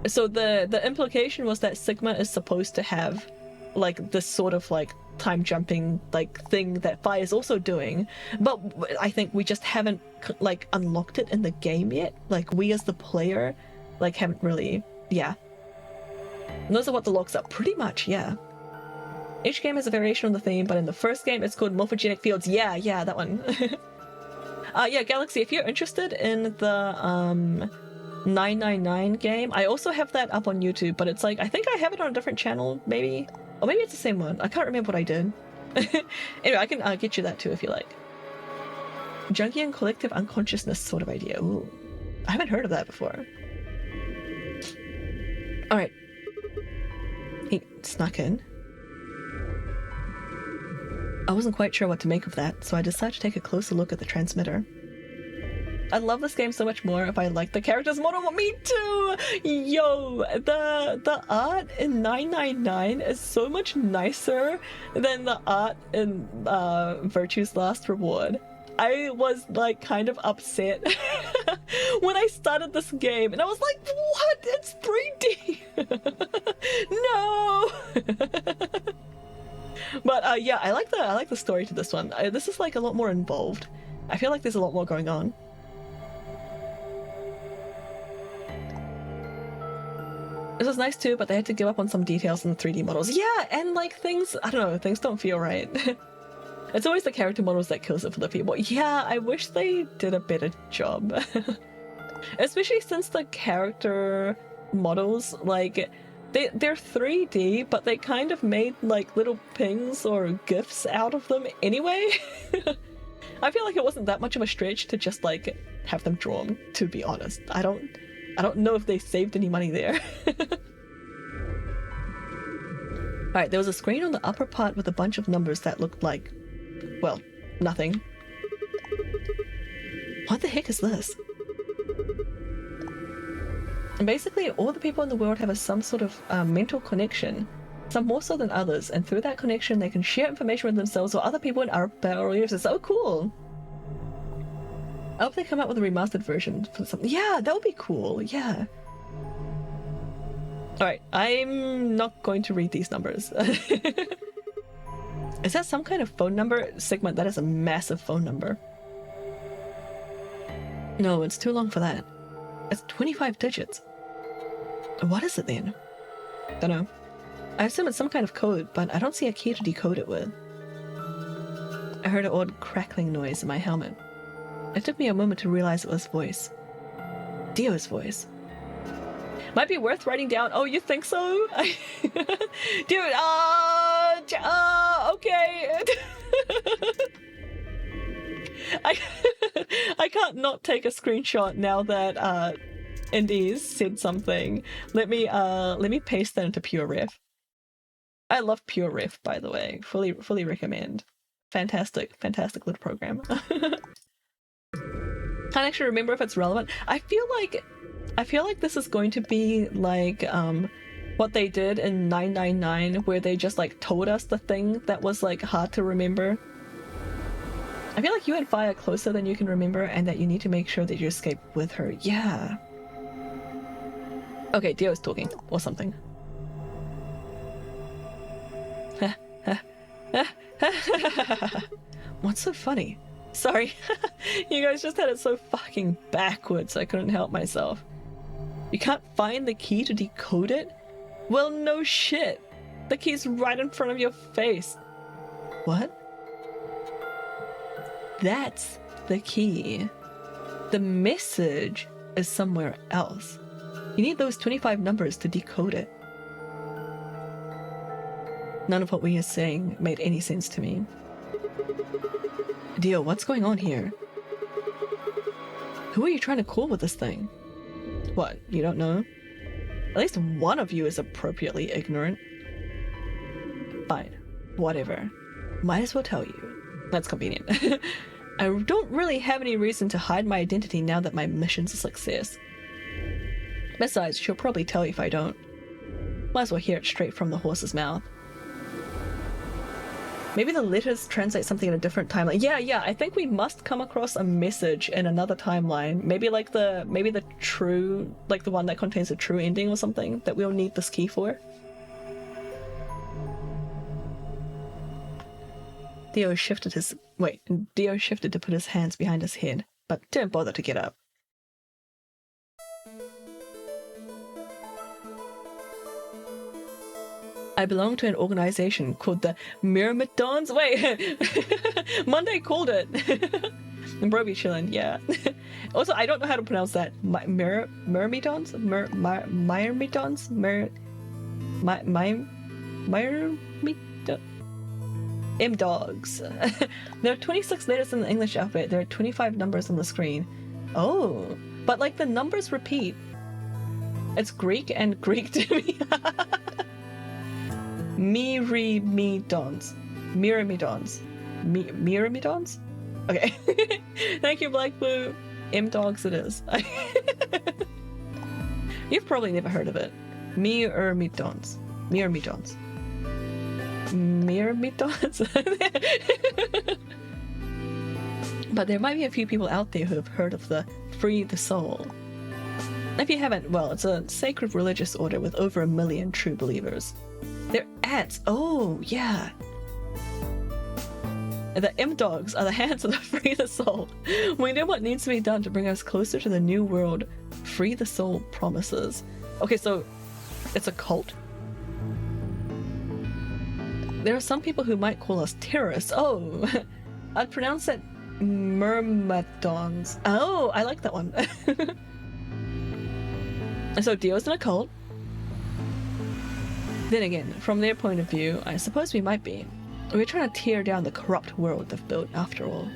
So the implication was that Sigma is supposed to have like this sort of like time jumping like thing that Phi is also doing, but I think we just haven't like unlocked it in the game yet. Like we as the player like haven't really, yeah. And those are what the locks are pretty much, yeah. Each game has a variation on the theme, but in the first game it's called morphogenic fields. Yeah, that one. Yeah, Galaxy, if you're interested in the 999 game. I also have that up on YouTube, but it's like, I think I have it on a different channel, maybe? Or maybe it's the same one. I can't remember what I did. Anyway, I can get you that too if you like. Jungian collective unconsciousness sort of idea. Ooh. I haven't heard of that before. Alright. He snuck in. I wasn't quite sure what to make of that, so I decided to take a closer look at the transmitter. I'd love this game so much more if I liked the characters more. Me too! Yo, the art in 999 is so much nicer than the art in Virtue's Last Reward. I was like kind of upset when I started this game and I was like, what? It's 3D! No! But yeah, I like the story to this one. This is like a lot more involved. I feel like there's a lot more going on. This was nice too, but they had to give up on some details in the 3D models. Yeah, and like things, I don't know, things don't feel right. It's always the character models that kills it for the people. Yeah, I wish they did a better job. Especially since the character models, like, they're 3D, but they kind of made like little pings or GIFs out of them anyway. I feel like it wasn't that much of a stretch to just like have them drawn, to be honest. I don't know if they saved any money there. Alright, there was a screen on the upper part with a bunch of numbers that looked like, well, nothing. What the heck is this? And basically, all the people in the world have some sort of mental connection, some more so than others, and through that connection they can share information with themselves or other people in our parallel universes. So cool! I hope they come out with a remastered version for something. Yeah, that would be cool, yeah. Alright, I'm not going to read these numbers. Is that some kind of phone number? Sigmund, that is a massive phone number. No, it's too long for that. It's 25 digits. What is it then? Dunno. I assume it's some kind of code, but I don't see a key to decode it with. I heard an odd crackling noise in my helmet. It took me a moment to realize it was voice. Dio's voice. Might be worth writing down. Oh, you think so? Dude, okay. I can't not take a screenshot now that Indies said something. Let me paste that into PureRef. I love PureRef, by the way. Fully recommend. Fantastic little program. Can't actually remember if it's relevant. I feel like this is going to be like what they did in 999, where they just like told us the thing that was like hard to remember. I feel like you and Vi are closer than you can remember, and that you need to make sure that you escape with her. Yeah. Okay, Dio's talking or something. What's so funny? Sorry. You guys just had it so fucking backwards I couldn't help myself. You can't find the key to decode it? Well, no shit. The key's right in front of your face. What? That's the key. The message is somewhere else. You need those 25 numbers to decode it. None of what we are saying made any sense to me. Dio, what's going on here? Who are you trying to call with this thing? What, you don't know? At least one of you is appropriately ignorant. Fine, whatever. Might as well tell you. That's convenient. I don't really have any reason to hide my identity now that my mission's a success. Besides, she'll probably tell you if I don't. Might as well hear it straight from the horse's mouth. Maybe the letters translate something in a different timeline. Yeah, I think we must come across a message in another timeline. Maybe the true, like the one that contains a true ending or something that we'll need this key for. Dio shifted to put his hands behind his head, but didn't bother to get up. I belong to an organization called the Myrmidons. Wait, Monday called it. Myrmidon, yeah. Also, I don't know how to pronounce that. Myrmidons? Myrmidons? Myrmidon? M-dogs. There are 26 letters in the English alphabet. There are 25 numbers on the screen. Oh, but like the numbers repeat. It's Greek and Greek to me. Myrmidons. Myrmidons. Myrmidons? Okay. Thank you, Black Blue. M-dogs it is. You've probably never heard of it. Myrmidons. Myrmidons. Myrmidons? But there might be a few people out there who have heard of the Free the Soul. If you haven't, well, it's a sacred religious order with over 1 million true believers. They're ants. Oh, yeah. The M-dogs are the hands of the Free the Soul. We know what needs to be done to bring us closer to the new world Free the Soul promises. Okay, so it's a cult. There are some people who might call us terrorists. Oh, I'd pronounce it Myrmidons. Oh, I like that one. And so Dio's in a cult. Then again, from their point of view, I suppose we might be. We're trying to tear down the corrupt world they've built after all.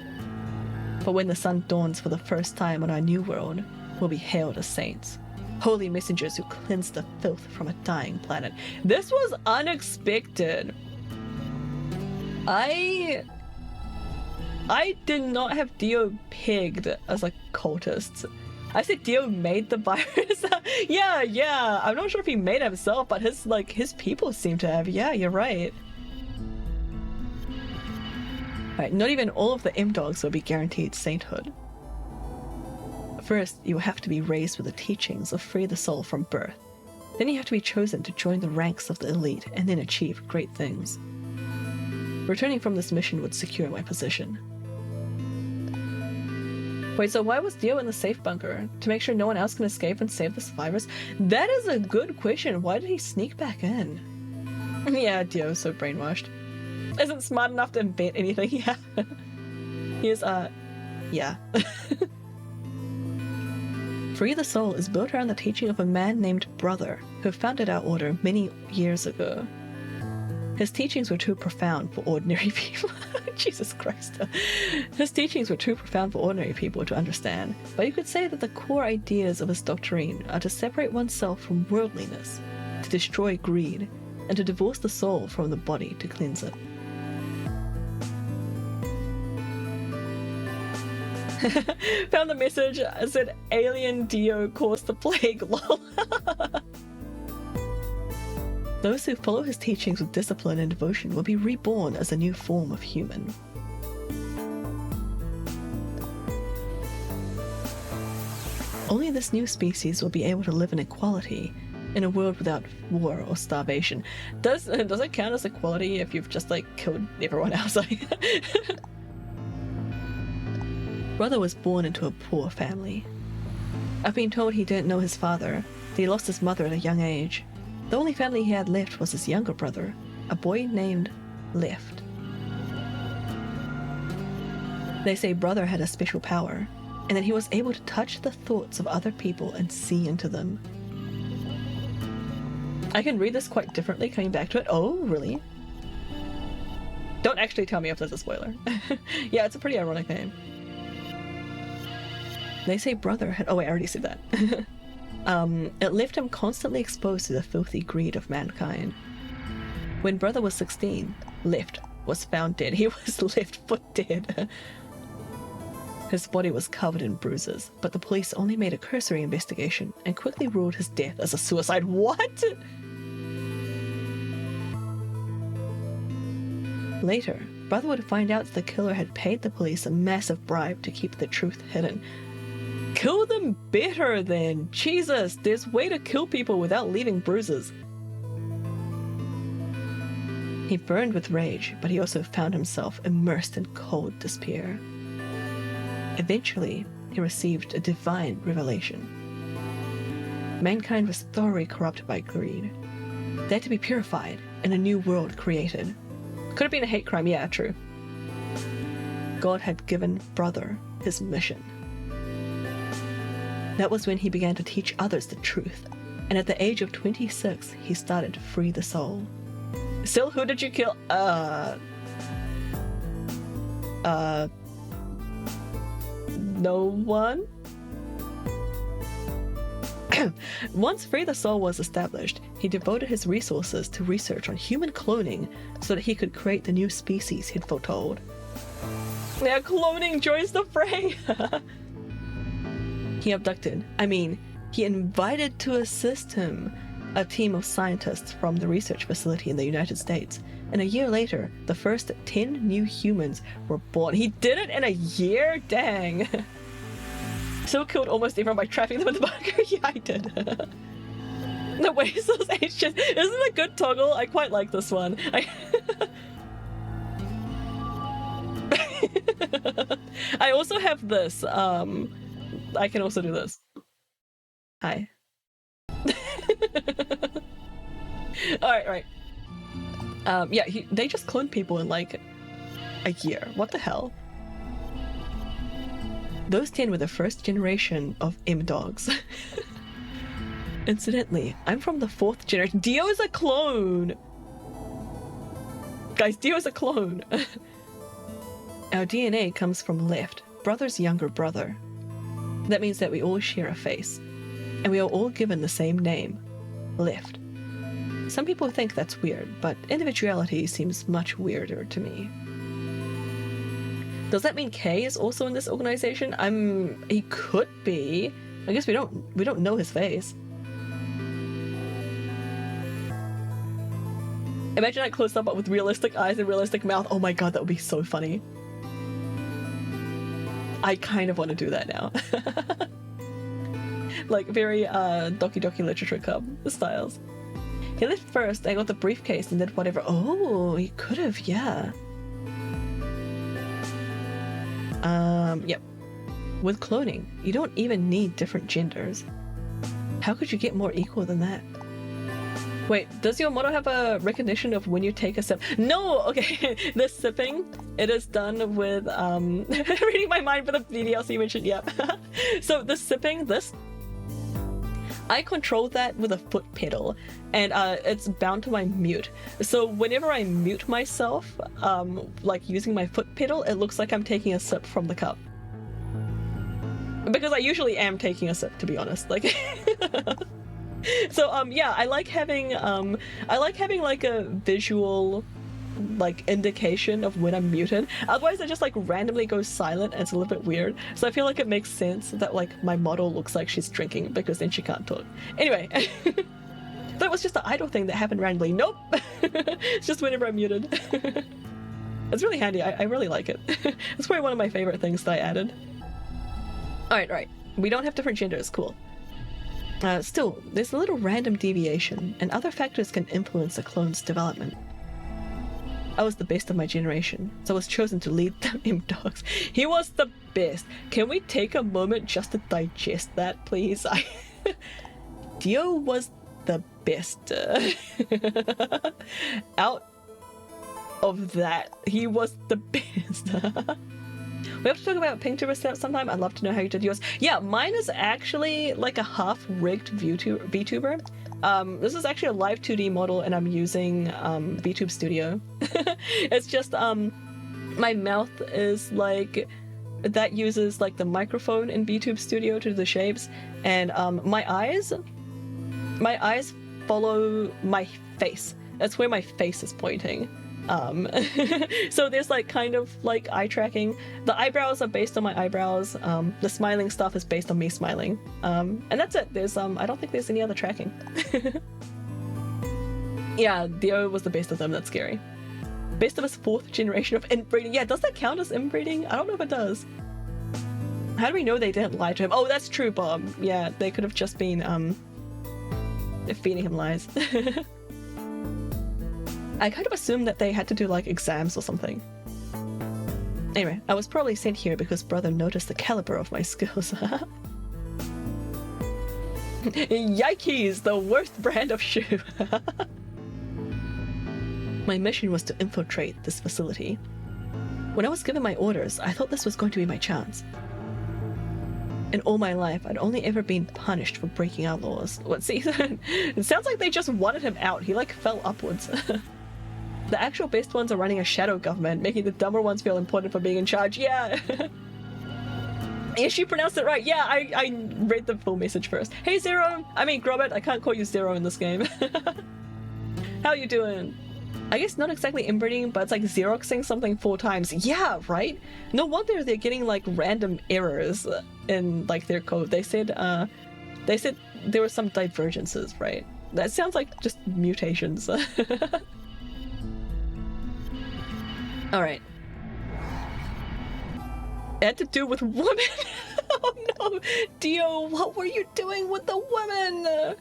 But when the sun dawns for the first time on our new world, we'll be hailed as saints. Holy messengers who cleanse the filth from a dying planet. This was unexpected. I did not have Dio pegged as a cultist. I said Dio made the virus. yeah. I'm not sure if he made it himself, but his people seem to have. Yeah, you're right. Alright, not even all of the M-dogs will be guaranteed sainthood. First, you will have to be raised with the teachings of Free the Soul from birth. Then you have to be chosen to join the ranks of the elite and then achieve great things. Returning from this mission would secure my position. Wait, so why was Dio in the safe bunker? To make sure no one else can escape and save the survivors? That is a good question. Why did he sneak back in? Yeah, Dio's so brainwashed. Isn't smart enough to invent anything. Yeah. He is, yeah. Free the Soul is built around the teaching of a man named Brother, who founded our order many years ago. His teachings were too profound for ordinary people. Jesus Christ. His teachings were too profound for ordinary people to understand, but you could say that the core ideas of his doctrine are to separate oneself from worldliness, to destroy greed, and to divorce the soul from the body to cleanse it. Found the message. I said alien Dio caused the plague. Lol. Those who follow his teachings with discipline and devotion will be reborn as a new form of human. Only this new species will be able to live in equality in a world without war or starvation. Does it count as equality if you've just killed everyone else? Brother was born into a poor family. I've been told he didn't know his father, that he lost his mother at a young age. The only family he had left was his younger brother, a boy named Left. They say Brother had a special power, and that he was able to touch the thoughts of other people and see into them. I can read this quite differently coming back to it. Oh, really? Don't actually tell me if there's a spoiler. Yeah, it's a pretty ironic name. They say Brother had... Oh wait, I already said that. It left him constantly exposed to the filthy greed of mankind. When Brother was 16, Left was found dead. He was left for dead. His body was covered in bruises, but the police only made a cursory investigation and quickly ruled his death as a suicide. What? Later, Brother would find out that the killer had paid the police a massive bribe to keep the truth hidden. Kill them better then! Jesus, there's a way to kill people without leaving bruises. He burned with rage, but he also found himself immersed in cold despair. Eventually, he received a divine revelation. Mankind was thoroughly corrupted by greed. They had to be purified and a new world created. Could have been a hate crime, yeah, true. God had given Brother his mission. That was when he began to teach others the truth, and at the age of 26, he started to free the soul. Still, who did you kill? No one? Once Free the Soul was established, he devoted his resources to research on human cloning so that he could create the new species he'd foretold. Yeah, cloning joins the fray! He he invited to assist him a team of scientists from the research facility in the United States. And a year later, the first 10 new humans were born. He did it in a year? Dang. Still killed almost everyone by trapping them in the bunker. Yeah, I did. The Weasel's ancient. Isn't it a good toggle? I quite like this one. I also have this. I can also do this. Hi. Alright. Yeah, they just cloned people in like a year. What the hell? Those 10 were the first generation of M-Dogs. Incidentally, I'm from the 4th generation. Dio is a clone! Guys, Dio is a clone! Our DNA comes from Left, Brother's younger brother. That means that we all share a face. And we are all given the same name, Left. Some people think that's weird, but individuality seems much weirder to me. Does that mean Kay is also in this organization? He could be. I guess we don't know his face. Imagine that close up but with realistic eyes and realistic mouth. Oh my god, that would be so funny. I kind of want to do that now. Like very Doki Doki Literature Club styles. He left first, I got the briefcase and did whatever. Oh, he could have, yeah. Yep. With cloning, you don't even need different genders. How could you get more equal than that? Wait, does your model have a recognition of when you take a sip? No! Okay, the sipping, it is done with, reading my mind for the VDLC you mentioned, yep. So the sipping, I control that with a foot pedal, and it's bound to my mute. So whenever I mute myself, like using my foot pedal, it looks like I'm taking a sip from the cup. Because I usually am taking a sip, to be honest. Like, so yeah, I like having like a visual like indication of when I'm muted. Otherwise I just like randomly go silent and it's a little bit weird. So I feel like it makes sense that like my model looks like she's drinking because then she can't talk. Anyway, that was just an idle thing that happened randomly. Nope. It's just whenever I'm muted. It's really handy. I really like it. It's probably one of my favorite things that I added. Alright. We don't have different genders. Cool. Still, there's a little random deviation, and other factors can influence a clone's development. I was the best of my generation, so I was chosen to lead the M-Dogs. He was the best. Can we take a moment just to digest that, please? Dio was the best. Out of that, he was the best. We have to talk about Pinktuber setup sometime. I'd love to know how you did yours. Yeah, mine is actually like a half-rigged VTuber. This is actually a live 2D model and I'm using VTube Studio. It's just my mouth is like that uses like the microphone in VTube Studio to do the shapes, and my eyes follow my face. That's where my face is pointing. So there's like kind of like eye tracking. The eyebrows are based on my eyebrows. The smiling stuff is based on me smiling. And that's it. There's I don't think there's any other tracking. Yeah, Dio was the best of them. That's scary. Best of his 4th generation of inbreeding. Yeah, does that count as inbreeding? I don't know if it does. How do we know they didn't lie to him? Oh, that's true, Bob. Yeah, they could have just been feeding him lies. I kind of assumed that they had to do like exams or something. Anyway, I was probably sent here because Brother noticed the caliber of my skills. Yikes, the worst brand of shoe. My mission was to infiltrate this facility. When I was given my orders, I thought this was going to be my chance. In all my life, I'd only ever been punished for breaking our laws. What, see? It sounds like they just wanted him out. He, like, fell upwards. The actual best ones are running a shadow government, making the dumber ones feel important for being in charge. Yeah! Yes, you pronounced it right. Yeah, I read the full message first. Hey, Zero! I mean, Grobert, I can't call you Zero in this game. How you doing? I guess not exactly inbreeding, but it's like Xeroxing something 4 times. Yeah, right? No wonder they're getting like random errors in like their code. They said there were some divergences, right? That sounds like just mutations. Alright. It had to do with women! Oh no! Dio, what were you doing with the women?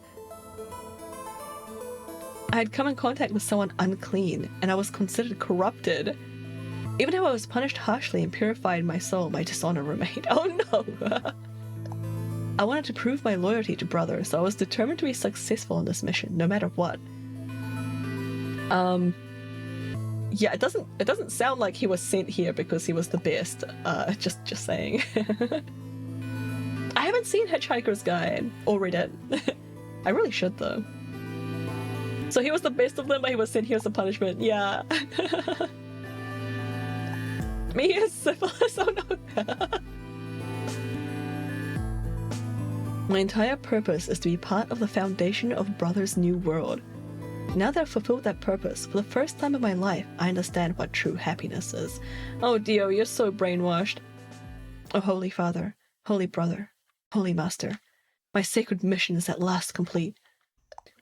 I had come in contact with someone unclean, and I was considered corrupted. Even though I was punished harshly and purified my soul, my dishonor remained. Oh no! I wanted to prove my loyalty to brother, so I was determined to be successful in this mission, no matter what. Yeah, it doesn't sound like he was sent here because he was the best. Just saying. I haven't seen Hitchhiker's Guide or read it. I really should though. So he was the best of them, but he was sent here as a punishment. Yeah. Me as syphilis. Oh no. My entire purpose is to be part of the foundation of Brother's new world. Now that I've fulfilled that purpose, for the first time in my life, I understand what true happiness is. Oh Dio, you're so brainwashed. Oh Holy Father, Holy Brother, Holy Master, my sacred mission is at last complete.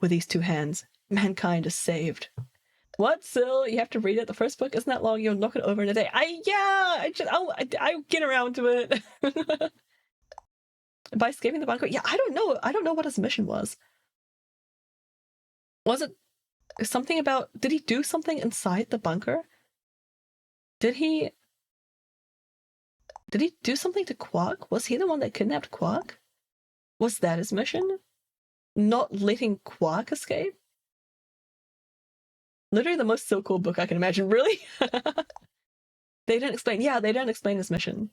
With these 2 hands, mankind is saved. What, Sil? You have to read it? The first book isn't that long. You'll knock it over in a day. I'll get around to it. By escaping the bunker? Yeah, I don't know. I don't know what his mission was. Was it something about... Did he do something inside the bunker? Did he do something to Quark? Was he the one that kidnapped Quark? Was that his mission? Not letting Quark escape? Literally the most so cool book I can imagine. Really? They didn't explain. Yeah, they didn't explain his mission.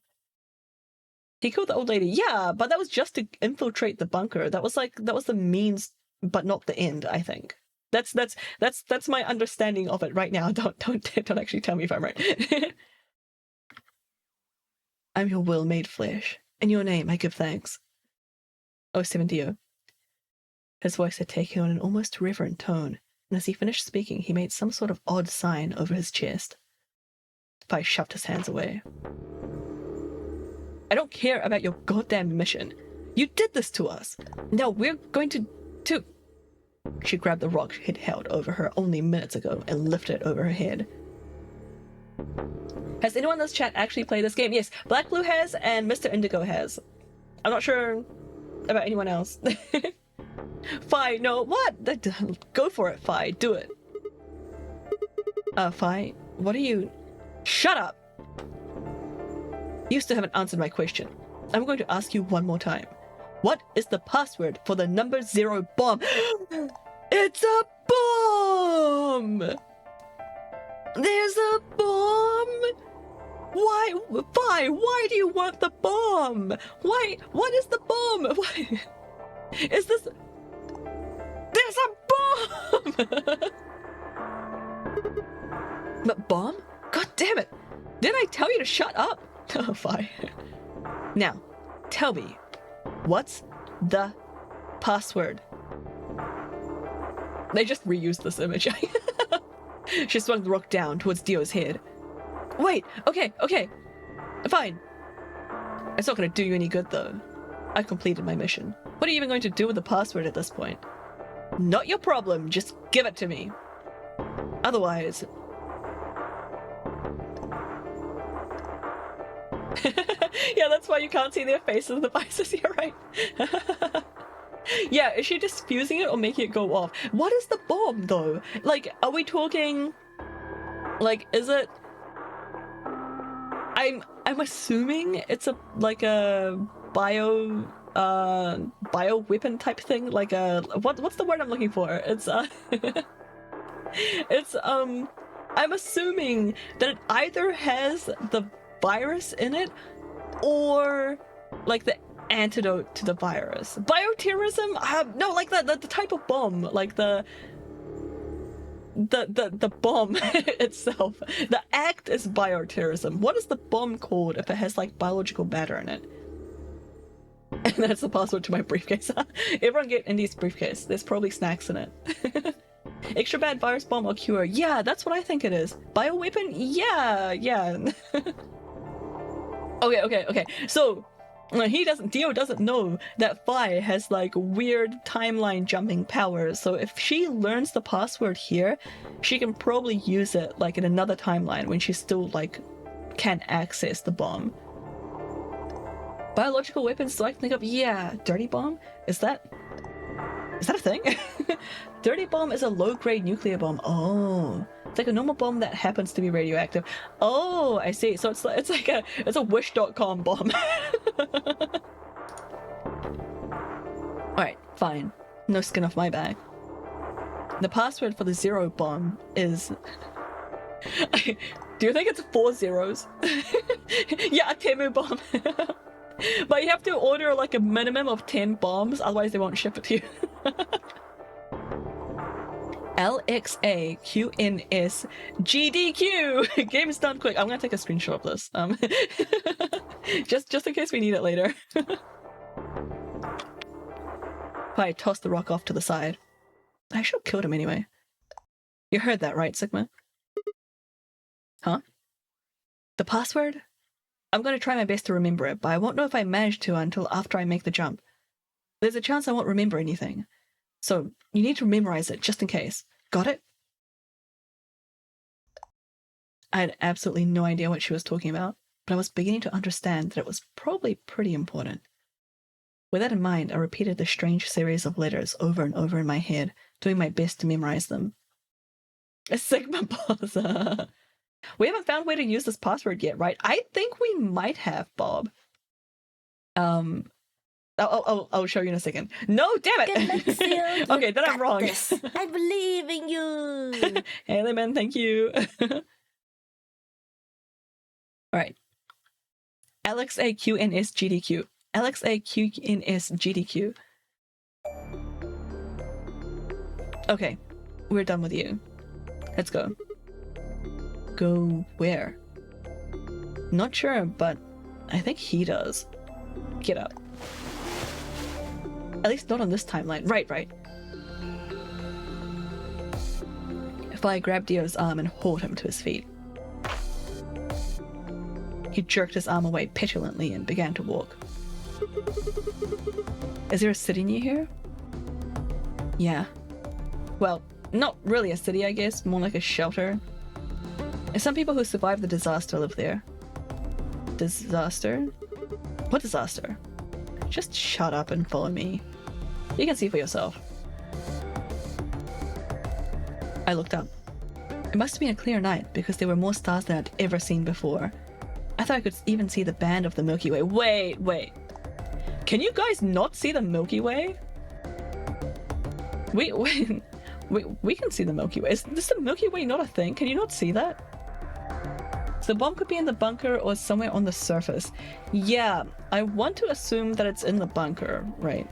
He killed the old lady. Yeah, but that was just to infiltrate the bunker. That was the means, but not the end, I think. That's my understanding of it right now. Don't actually tell me if I'm right. I'm your will made flesh. In your name I give thanks. Oh, Sevendio. His voice had taken on an almost reverent tone, and as he finished speaking, he made some sort of odd sign over his chest. Fi shoved his hands away. I don't care about your goddamn mission. You did this to us. Now we're going to... She grabbed the rock he'd held over her only minutes ago and lifted it over her head. Has anyone in this chat actually played this game? Yes, Black Blue has and Mr. Indigo has. I'm not sure about anyone else. Fi, no, what? Go for it, Fi, do it. Fi, what are you... Shut up! You still haven't answered my question. I'm going to ask you one more time. What is the password for the number 0 bomb? It's a bomb! There's a bomb! Why? Fi, why do you want the bomb? Why? What is the bomb? Why? Is this... There's a bomb! But bomb? God damn it! Didn't I tell you to shut up? Oh, fine. Now, tell me, what's the password? They just reused this image. She swung the rock down towards Dio's head. Wait, okay, fine. It's not going to do you any good, though. I completed my mission. What are you even going to do with the password at this point? Not your problem, just give it to me. Otherwise... Yeah, that's why you can't see their faces, the devices, you're right. Yeah, is she just fusing it or making it go off? What is the bomb, though? Like, are we talking... Like, is it... I'm assuming it's a, like a bio weapon type thing, like a... What's the word I'm looking for? It's, it's, I'm assuming that it either has the virus in it or like the antidote to the virus. Bioterrorism? No, like the type of bomb, like the bomb itself. The act is bioterrorism. What is the bomb called if it has like biological matter in it? And that's the password to my briefcase. Everyone get Indy's briefcase. There's probably snacks in it. Extra bad virus bomb or cure. Yeah, that's what I think it is. Bioweapon? Yeah. Okay. So Dio doesn't know that Fi has like weird timeline jumping powers. So if she learns the password here, she can probably use it like in another timeline when she still like can't access the bomb. Biological weapons, do I think of? Yeah, dirty bomb? Is that a thing? Dirty bomb is a low-grade nuclear bomb. Oh, it's like a normal bomb that happens to be radioactive. Oh, I see. So it's a wish.com bomb. Alright, fine. No skin off my back. The password for the zero bomb is... Do you think it's 4 zeros? Yeah, a Temu bomb. But you have to order like a minimum of 10 bombs, otherwise they won't ship it to you. LXAQNSGDQ. Game's done quick. I'm gonna take a screenshot of this. Just in case we need it later. I tossed the rock off to the side. I should have killed him anyway. You heard that, right, Sigma? Huh? The password? I'm going to try my best to remember it, but I won't know if I manage to until after I make the jump. There's a chance I won't remember anything. So, you need to memorize it, just in case. Got it? I had absolutely no idea what she was talking about, but I was beginning to understand that it was probably pretty important. With that in mind, I repeated the strange series of letters over and over in my head, doing my best to memorize them. A Sigma boss. We haven't found a way to use this password yet, right? I think we might have, Bob. I'll show you in a second. No, damn it! Okay, then I'm wrong. I believe in you. Hey, Lemon, thank you. Alright. LXAQNSGDQ. LXAQNSGDQ. Okay, we're done with you. Let's go. Go where? Not sure, but I think he does. Get up. At least not on this timeline. Right. If I grabbed Dio's arm and hauled him to his feet. He jerked his arm away petulantly and began to walk. Is there a city near here? Yeah. Well, not really a city, I guess. More like a shelter. Some people who survived the disaster live there. Disaster? What disaster? Just shut up and follow me. You can see for yourself. I looked up. It must have been a clear night because there were more stars than I'd ever seen before. I thought I could even see the band of the Milky Way. Wait. Can you guys not see the Milky Way? We can see the Milky Way. Is the Milky Way not a thing? Can you not see that? So the bomb could be in the bunker or somewhere on the surface. Yeah, I want to assume that it's in the bunker, right?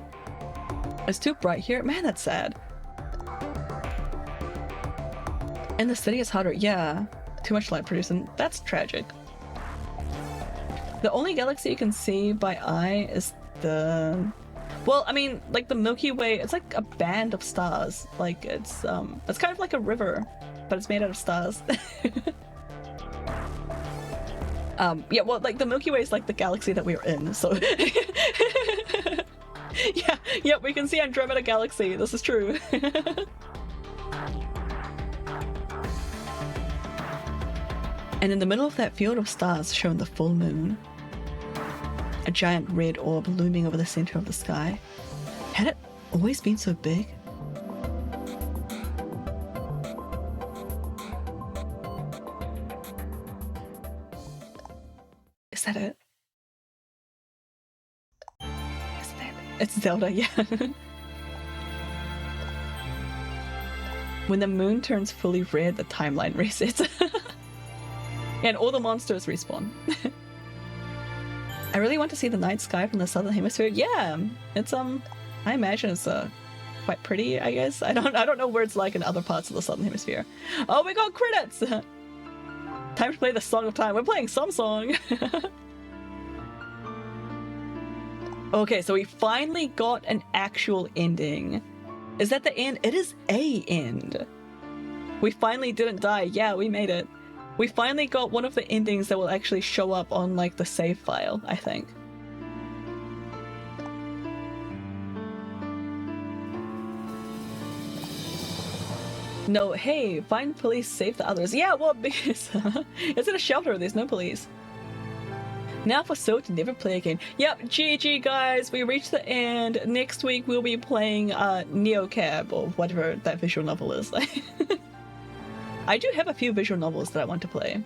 It's too bright here. Man, that's sad. And the city is hotter. Yeah, too much light producing. That's tragic. The only galaxy you can see by eye is the... Well, I mean, like the Milky Way, it's like a band of stars. Like it's kind of like a river, but it's made out of stars. Yeah, well, like the Milky Way is like the galaxy that we're in, so yeah, we can see Andromeda Galaxy. This is true. And in the middle of that field of stars shone the full moon. A giant red orb looming over the center of the sky. Had it always been so big? Is that it? Is that it? It's Zelda, yeah. When the moon turns fully red, the timeline resets. And all the monsters respawn. I really want to see the night sky from the southern hemisphere. Yeah, it's I imagine it's quite pretty, I guess. I don't know where it's like in other parts of the southern hemisphere. Oh, we got credits! Time to play the Song of Time. We're playing some song. Okay, so we finally got an actual ending. Is that the end? It is a end. We finally didn't die. Yeah, we made it. We finally got one of the endings that will actually show up on like the save file, I think. No, hey, find police, save the others. Yeah, well, because it's in a shelter, there's no police. Now for so to never play again. Yep, GG guys, we reached the end. Next week we'll be playing Neocab, or whatever that visual novel is. I do have a few visual novels that I want to play.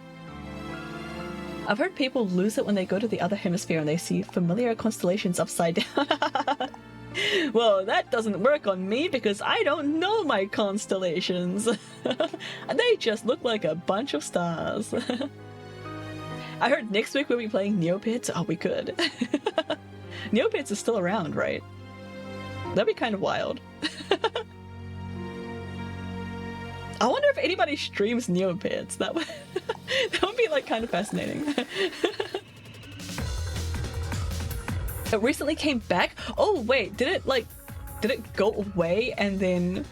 I've heard people lose it when they go to the other hemisphere and they see familiar constellations upside down. Well, that doesn't work on me because I don't know my constellations. They just look like a bunch of stars. I heard next week we'll be playing Neopets. Oh, we could. Neopets is still around, right? That'd be kind of wild. I wonder if anybody streams Neopets. That would that would be like kind of fascinating. It recently came back? Oh wait, did it go away and then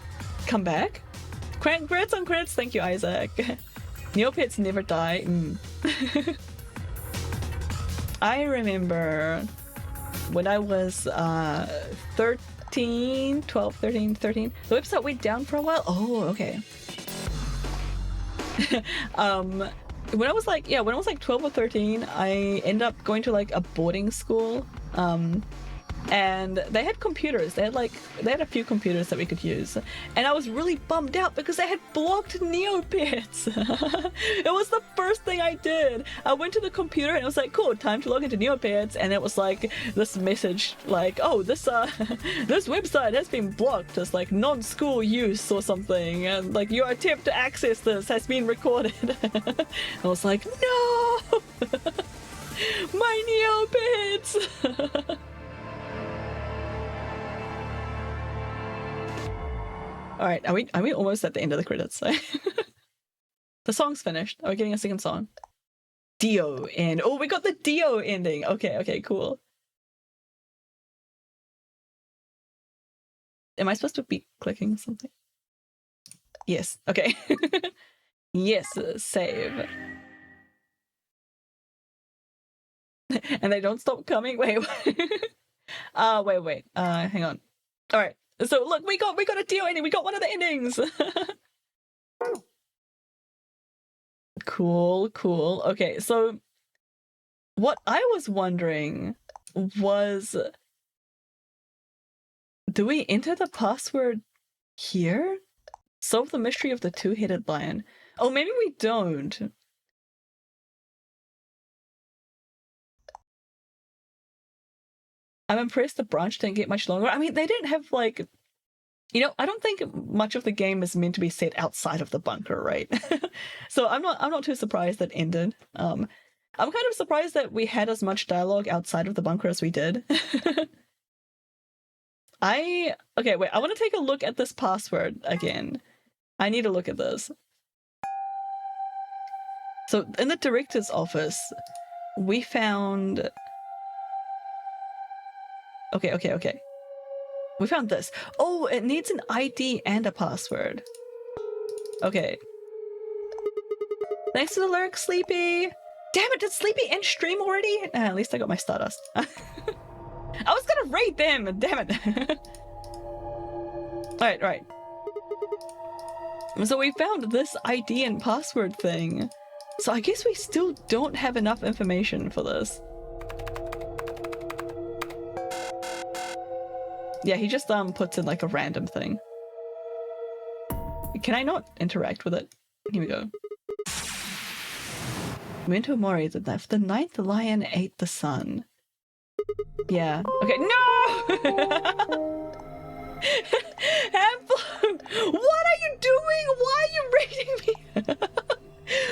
come back? Congrats on credits, thank you Isaac. Neopets never die. I remember when I was 13, the website went down for a while. Oh, okay. When I was like 12 or 13, I ended up going to like a boarding school. And they had computers. They had a few computers that we could use. And I was really bummed out because they had blocked Neopets. It was the first thing I did. I went to the computer and it was like, cool, time to log into Neopets. And it was like this message like, oh, this this website has been blocked as like non-school use or something. And like your attempt to access this has been recorded. I was like, no! My Neopets! Alright, are we almost at the end of the credits? The song's finished. Are we getting a second song? Dio end. Oh, we got the Dio ending. Okay, cool. Am I supposed to be clicking something? Yes, okay. Yes, save. And they don't stop coming? Wait. Wait. Hang on. Alright. So look, we got a Dio ending. We got one of the endings. Cool. Okay, so what I was wondering was, do we enter the password here? Solve the mystery of the two-headed lion. Oh, maybe we don't. I'm impressed the branch didn't get much longer. I mean, they didn't have like, you know, I don't think much of the game is meant to be set outside of the bunker, right? So I'm not too surprised that ended. I'm kind of surprised that we had as much dialogue outside of the bunker as we did. Okay, wait, I want to take a look at this password again. I need to look at this. So in the director's office, we found... Okay. We found this. Oh, it needs an ID and a password. Okay. Thanks to the lurk, Sleepy. Damn it, did Sleepy end stream already? At least I got my Stardust. I was gonna rate them, damn it. Alright. So we found this ID and password thing. So I guess we still don't have enough information for this. Yeah, he just puts in like a random thing. Can I not interact with it? Here we go. Memento Mori, the ninth lion ate the sun. Yeah. Okay, no! Handful! What are you doing? Why are you rating me?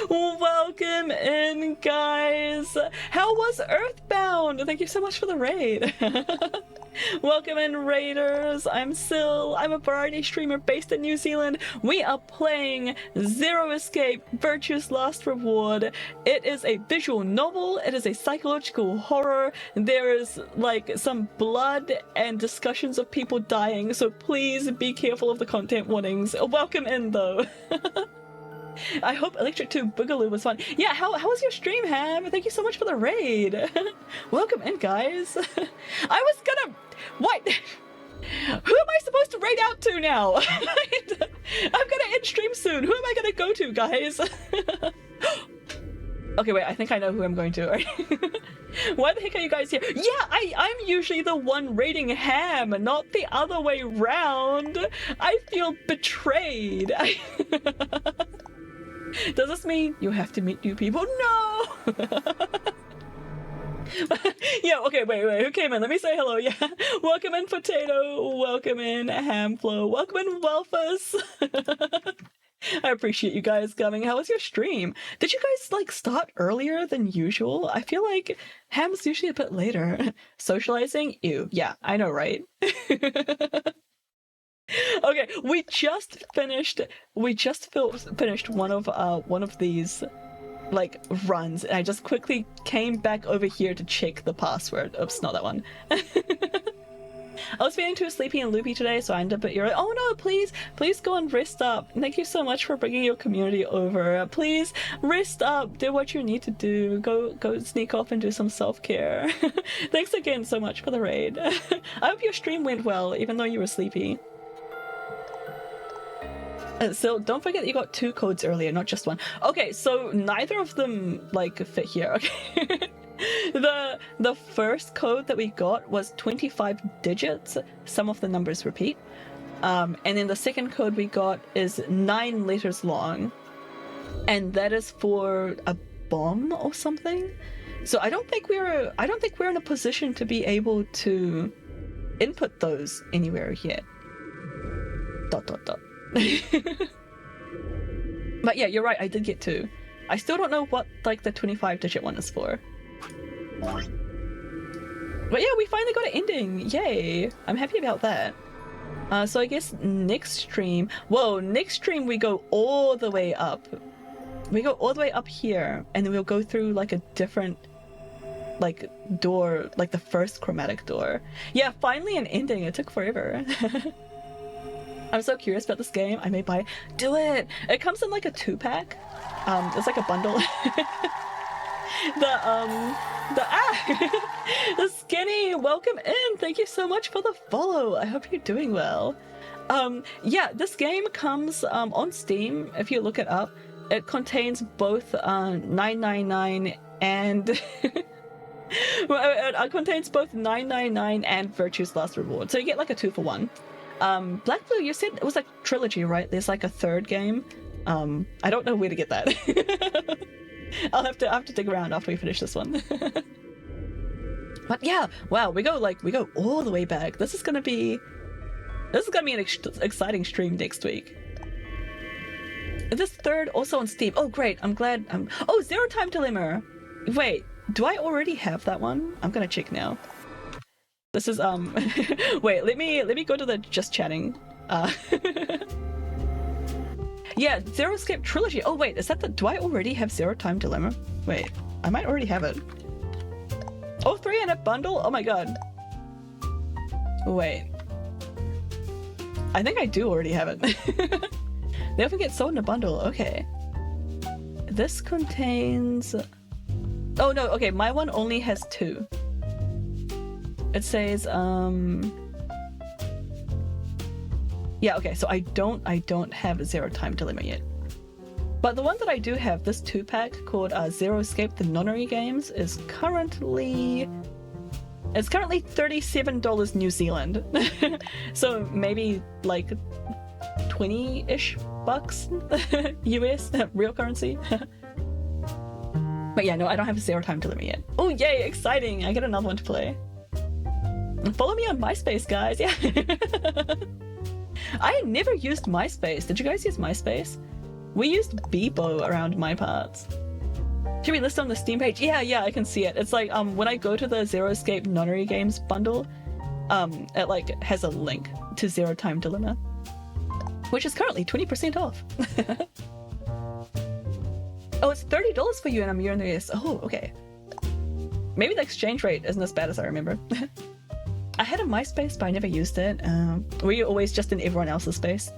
Welcome in, guys. How was Earthbound? Thank you so much for the raid. Welcome in, raiders. I'm Sil. I'm a variety streamer based in New Zealand. We are playing Zero Escape: Virtue's Last Reward. It is a visual novel. It is a psychological horror. There is like some blood and discussions of people dying, so please be careful of the content warnings. Welcome in, though. I hope Electric 2 Boogaloo was fun. Yeah, how was your stream, Ham? Thank you so much for the raid. Welcome in, guys. I was gonna... What? Who am I supposed to raid out to now? I'm gonna end stream soon. Who am I gonna go to, guys? Okay, wait, I think I know who I'm going to. Why the heck are you guys here? Yeah, I'm usually the one raiding Ham, not the other way round. I feel betrayed. Does this mean you have to meet new people? No! Yeah, okay, wait, who came in? Let me say hello, yeah. Welcome in, Potato. Welcome in, Hamflow. Welcome in, Welfus. I appreciate you guys coming. How was your stream? Did you guys, like, start earlier than usual? I feel like Ham's usually a bit later. Socializing? Ew. Yeah, I know, right? Okay, we just finished one of these like runs, and I just quickly came back over here to check the password. Oops, not that one. I was feeling too sleepy and loopy today, so I ended up at your... Oh no, please go and rest up. Thank you so much for bringing your community over. Please rest up, do what you need to do. Go sneak off and do some self-care. Thanks again so much for the raid. I hope your stream went well, even though you were sleepy. So don't forget that you got 2 codes earlier, not just 1. Okay, so neither of them like fit here. Okay. The first code that we got was 25 digits. Some of the numbers repeat. And then the second code we got is 9 letters long, and that is for a bomb or something. So I don't think we're in a position to be able to input those anywhere yet. ... But yeah, you're right, I did get 2. I still don't know what like the 25 digit one is for. But yeah, we finally got an ending. Yay! I'm happy about that. So I guess next stream... Whoa, next stream we go all the way up. We go all the way up here, and then we'll go through like a different like door, like the first chromatic door. Yeah, finally an ending. It took forever. I'm so curious about this game. I may buy it. Do it! It comes in like a 2-pack. It's like a bundle. The Skinny, welcome in. Thank you so much for the follow. I hope you're doing well. Yeah, this game comes on Steam. If you look it up, it contains both 999 and it contains both 999 and Virtue's Last Reward. So you get like a 2 for 1. Black Blue, you said it was like trilogy, right? There's like a 3rd game. I don't know where to get that. I'll have to dig around after we finish this one. But yeah, wow, we go all the way back. This is gonna be an exciting stream next week. This 3rd also on Steam. Oh great, I'm glad. Oh, Zero Time Dilemma. Wait, do I already have that one? I'm gonna check now. This is wait, let me go to the just chatting. Yeah, Zero Escape Trilogy. Oh wait, is that the... Do I already have Zero Time Dilemma? Wait, I might already have it. Oh, 3 in a bundle? Oh my god. Wait. I think I do already have it. They often get sold in a bundle. Okay. This contains... Oh no, okay, my one only has 2. It says, yeah, okay, so I don't have a Zero Time Dilemma yet. But the one that I do have, this 2-pack called Zero Escape: The Nonary Games, is currently... It's currently $37 New Zealand. So maybe like 20-ish bucks US, real currency. But yeah, no, I don't have a Zero Time Dilemma yet. Oh yay, exciting! I get another one to play. Follow me on MySpace, guys. Yeah. I never used MySpace. Did you guys use MySpace? We used Bebo around my parts. Should we list on the Steam page? Yeah, I can see it. It's like when I go to the Zero Escape Nonary Games bundle, it like has a link to Zero Time Dilemma, which is currently 20% off. Oh, it's $30 for you and I'm here in the US. Oh, okay. Maybe the exchange rate isn't as bad as I remember. I had a MySpace, but I never used it. Were you always just in everyone else's space?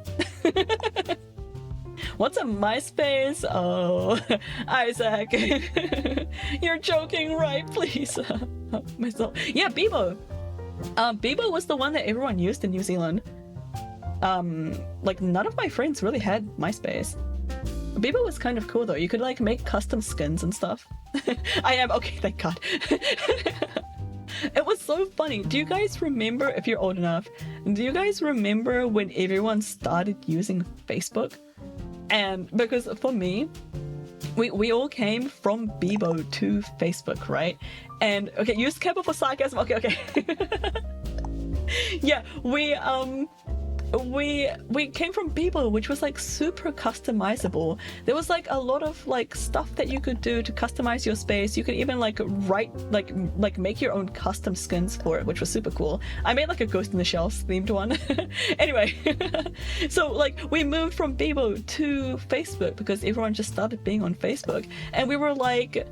What's a MySpace? Oh, Isaac. You're joking, right? Please. Myself. Yeah, Bebo. Bebo was the one that everyone used in New Zealand. Like none of my friends really had MySpace. Bebo was kind of cool though. You could like make custom skins and stuff. I am okay, thank God. It was so funny. Do you guys remember, if you're old enough, do you guys remember when everyone started using Facebook? And because for me, we all came from Bebo to Facebook, right? And okay, use capital for sarcasm. Okay. Yeah, we came from Bebo, which was like super customizable. There was like a lot of like stuff that you could do to customize your space. You could even like write like make your own custom skins for it, which was super cool. I made like a Ghost in the Shell themed one. Anyway, so like we moved from Bebo to Facebook because everyone just started being on Facebook, and we were like,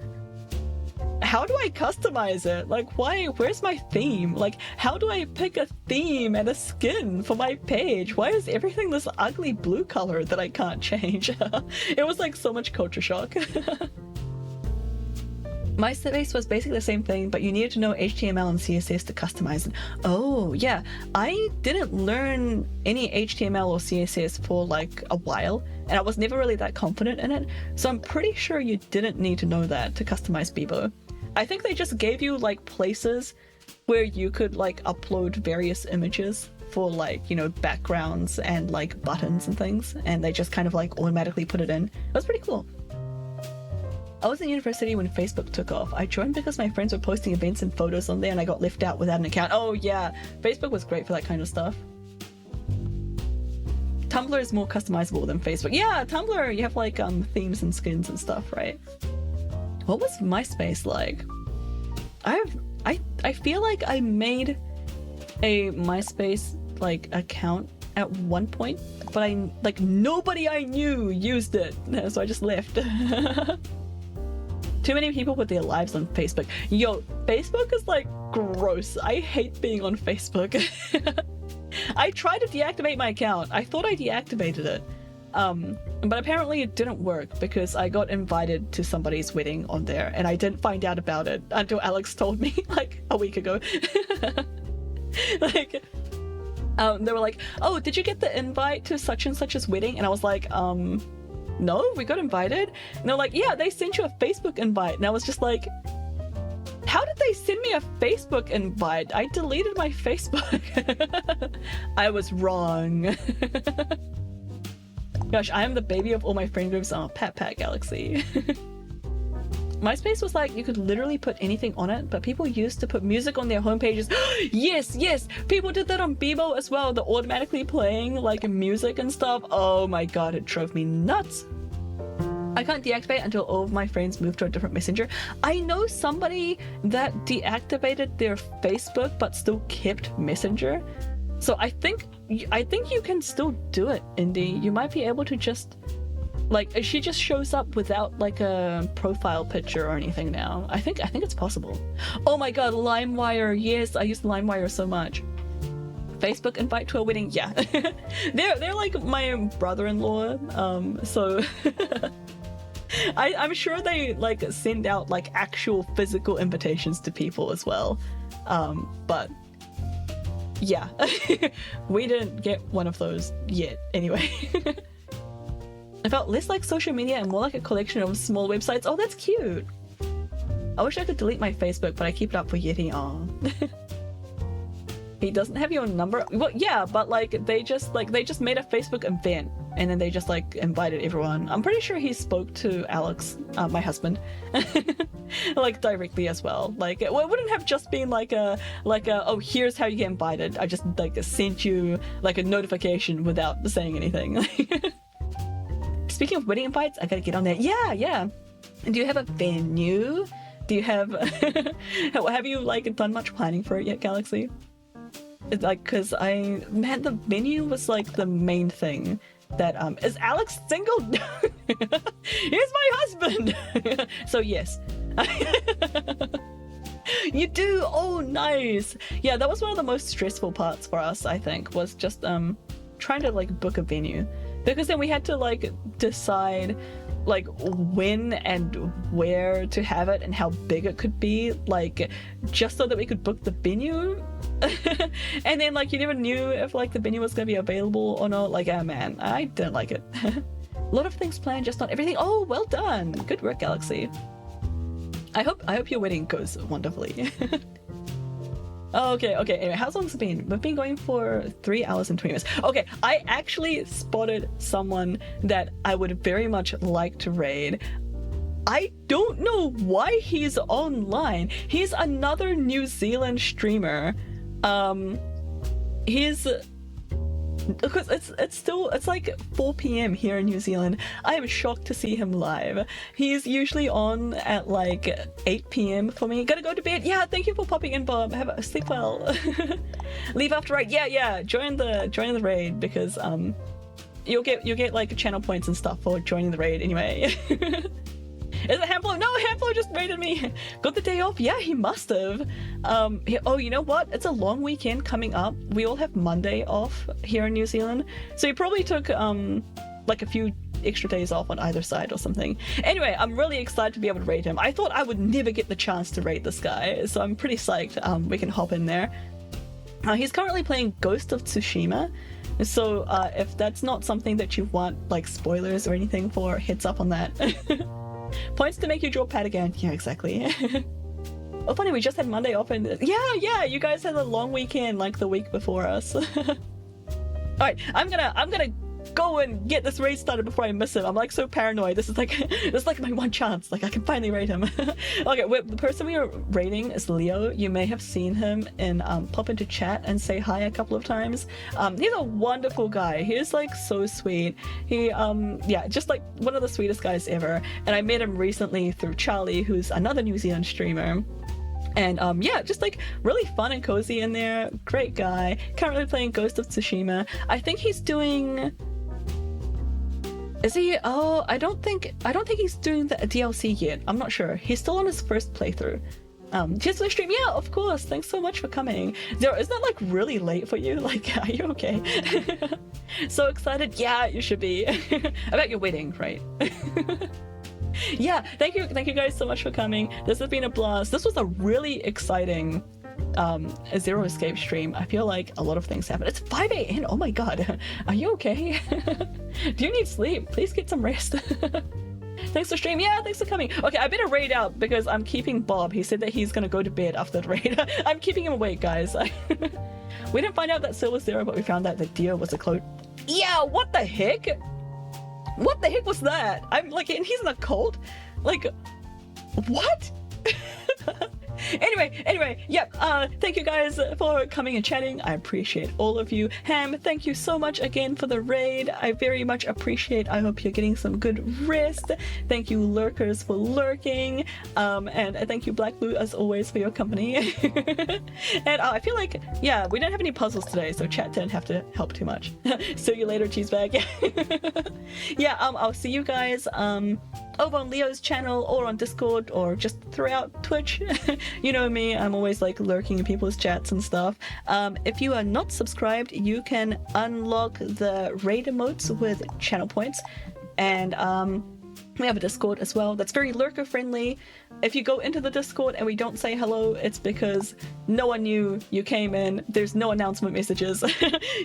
how do I customize it? Like, where's my theme? Like, how do I pick a theme and a skin for my page? Why is everything this ugly blue color that I can't change? It was like so much culture shock. MySpace was basically the same thing, but you needed to know HTML and CSS to customize it. Oh, yeah. I didn't learn any HTML or CSS for like a while, and I was never really that confident in it, so I'm pretty sure you didn't need to know that to customize Bebo. I think they just gave you like places where you could like upload various images for like, you know, backgrounds and like buttons and things, and they just kind of like automatically put it in. It was pretty cool. I was in university when Facebook took off. I joined because my friends were posting events and photos on there and I got left out without an account. Oh yeah, Facebook was great for that kind of stuff. Tumblr is more customizable than Facebook. Yeah, Tumblr, you have like themes and skins and stuff, right? What was MySpace like? I feel like I made a MySpace like account at one point, but like nobody I knew used it, so I just left. Too many people put their lives on Facebook. Yo, Facebook is like gross. I hate being on Facebook. I tried to deactivate my account. I thought I deactivated it. But apparently it didn't work because I got invited to somebody's wedding on there and I didn't find out about it until Alex told me like a week ago. Like, they were like, oh, did you get the invite to such and such's wedding? And I was like, no, we got invited. And they're like, yeah, they sent you a Facebook invite. And I was just like, how did they send me a Facebook invite? I deleted my Facebook. I was wrong. Gosh, I am the baby of all my friend groups. Oh, pat Galaxy. MySpace was like, you could literally put anything on it, but people used to put music on their homepages. Yes, people did that on Bebo as well. They're automatically playing like music and stuff. Oh my god, it drove me nuts. I can't deactivate until all of my friends move to a different messenger. I know somebody that deactivated their Facebook but still kept Messenger. So I think you can still do it, Indy. You might be able to just like, she just shows up without like a profile picture or anything now. I think it's possible. Oh my god, LimeWire. Yes, I use LimeWire so much. Facebook invite to a wedding. Yeah. they're like my brother-in-law. So I'm sure they like send out like actual physical invitations to people as well. But yeah, we didn't get one of those yet anyway. I felt less like social media and more like a collection of small websites. Oh, that's cute. I wish I could delete my Facebook, but I keep it up for Yeti. Aw. He doesn't have your number. Well, yeah, but like they just made a Facebook event and then they just like invited everyone. I'm pretty sure he spoke to Alex, my husband, like directly as well. Like it wouldn't have just been like a oh, here's how you get invited. I just like sent you like a notification without saying anything. Speaking of wedding invites, I gotta get on there. Yeah. Do you have a venue? Do you have have you like done much planning for it yet, Galaxy? It's like, cause the venue was like the main thing that is Alex single? Here's my husband. So yes. You do? Oh, nice. Yeah, that was one of the most stressful parts for us, I think, was just trying to like book a venue, because then we had to like decide like when and where to have it and how big it could be, like just so that we could book the venue. And then like you never knew if like the venue was gonna be available or not. Like, oh man, I didn't like it. A lot of things planned, just not everything. Oh, well done, good work, Galaxy. I hope your wedding goes wonderfully. Okay, anyway, how long has it been? We've been going for 3 hours and 20 minutes. Okay, I actually spotted someone that I would very much like to raid. I don't know why he's online. He's another New Zealand streamer. Because it's like 4 p.m. here in New Zealand. I am shocked to see him live. He's usually on at like 8 p.m. for me. Gotta go to bed. Yeah, thank you for popping in, Bob. Have a sleep well. Leave after raid. Yeah. Join the raid, because you'll get like channel points and stuff for joining the raid anyway. Is it Hamflo? No, Hamflo just raided me. Got the day off? Yeah, he must have. Oh, you know what? It's a long weekend coming up. We all have Monday off here in New Zealand. So he probably took like a few extra days off on either side or something. Anyway, I'm really excited to be able to raid him. I thought I would never get the chance to raid this guy, so I'm pretty psyched we can hop in there. He's currently playing Ghost of Tsushima. So if that's not something that you want like spoilers or anything for, heads up on that. Points to make you draw pad again. Yeah, exactly. Oh, funny, we just had Monday off, and yeah, you guys had a long weekend like the week before us. Alright, I'm gonna go and get this raid started before I miss him. I'm like so paranoid. This is like my one chance. Like I can finally raid him. Okay, the person we are raiding is Leo. You may have seen him in pop into chat and say hi a couple of times. He's a wonderful guy. He's like so sweet. He yeah, just like one of the sweetest guys ever. And I met him recently through Charlie, who's another New Zealand streamer. And yeah, just like really fun and cozy in there. Great guy. Currently playing Ghost of Tsushima. I think he's doing... Is he? Oh, I don't think he's doing the DLC yet. I'm not sure. He's still on his first playthrough. Just the stream. Yeah, of course. Thanks so much for coming. Zero, isn't that like really late for you? Like, are you okay? So excited. Yeah, you should be. About your wedding, right? Yeah, thank you guys so much for coming. This has been a blast. This was a really exciting a Zero Escape stream. I feel like a lot of things happen. It's 5 a.m. Oh my god. Are you okay? Do you need sleep? Please get some rest. Thanks for stream. Yeah, thanks for coming. Okay, I better raid out because I'm keeping Bob. He said that he's gonna go to bed after the raid. I'm keeping him awake, guys. We didn't find out that Sil was Zero, but we found out that Dio was a clone. Yeah, what the heck? What the heck was that? I'm like, and he's in a cult? Like, what? Anyway, yep, thank you guys for coming and chatting. I appreciate all of you. Ham, thank you so much again for the raid. I very much appreciate. I hope you're getting some good rest. Thank you lurkers for lurking, and thank you Black Blue as always for your company. And I feel like, yeah, we didn't have any puzzles today, so chat didn't have to help too much. See you later, cheesebag. Yeah, I'll see you guys over on Leo's channel or on Discord or just throughout Twitch. You know me, I'm always like lurking in people's chats and stuff. If you are not subscribed, you can unlock the raid emotes with channel points, and we have a Discord as well that's very lurker friendly. If you go into the Discord and we don't say hello, it's because no one knew you came in. There's no announcement messages.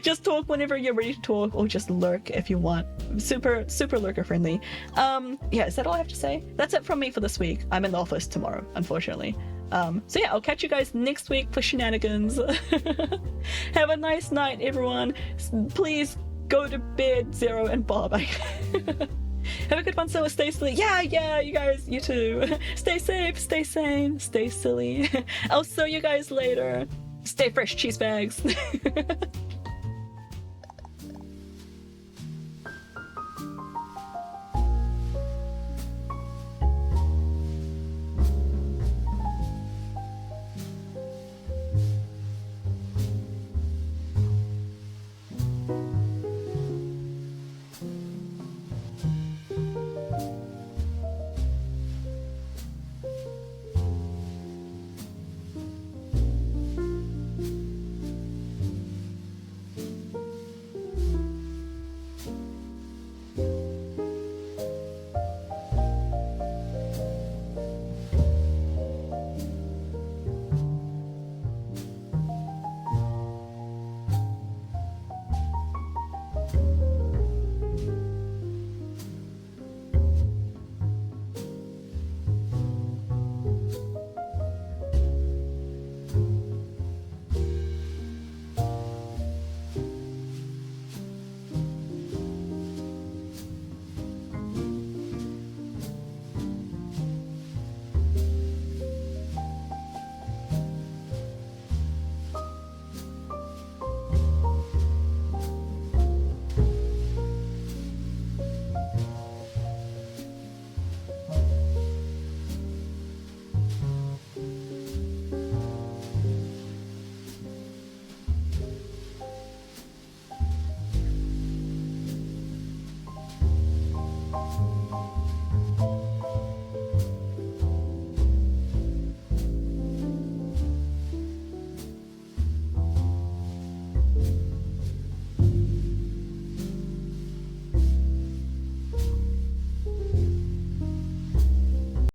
Just talk whenever you're ready to talk, or just lurk if you want. Super lurker friendly. Yeah, is that all I have to say? That's it from me for this week. I'm in the office tomorrow, unfortunately. So yeah, I'll catch you guys next week for shenanigans. Have a nice night, everyone. Please go to bed, Zero and Bob. Have a good one, so stay silly. Yeah, you guys, you too. Stay safe, stay sane, stay silly. I'll see you guys later. Stay fresh, cheese bags.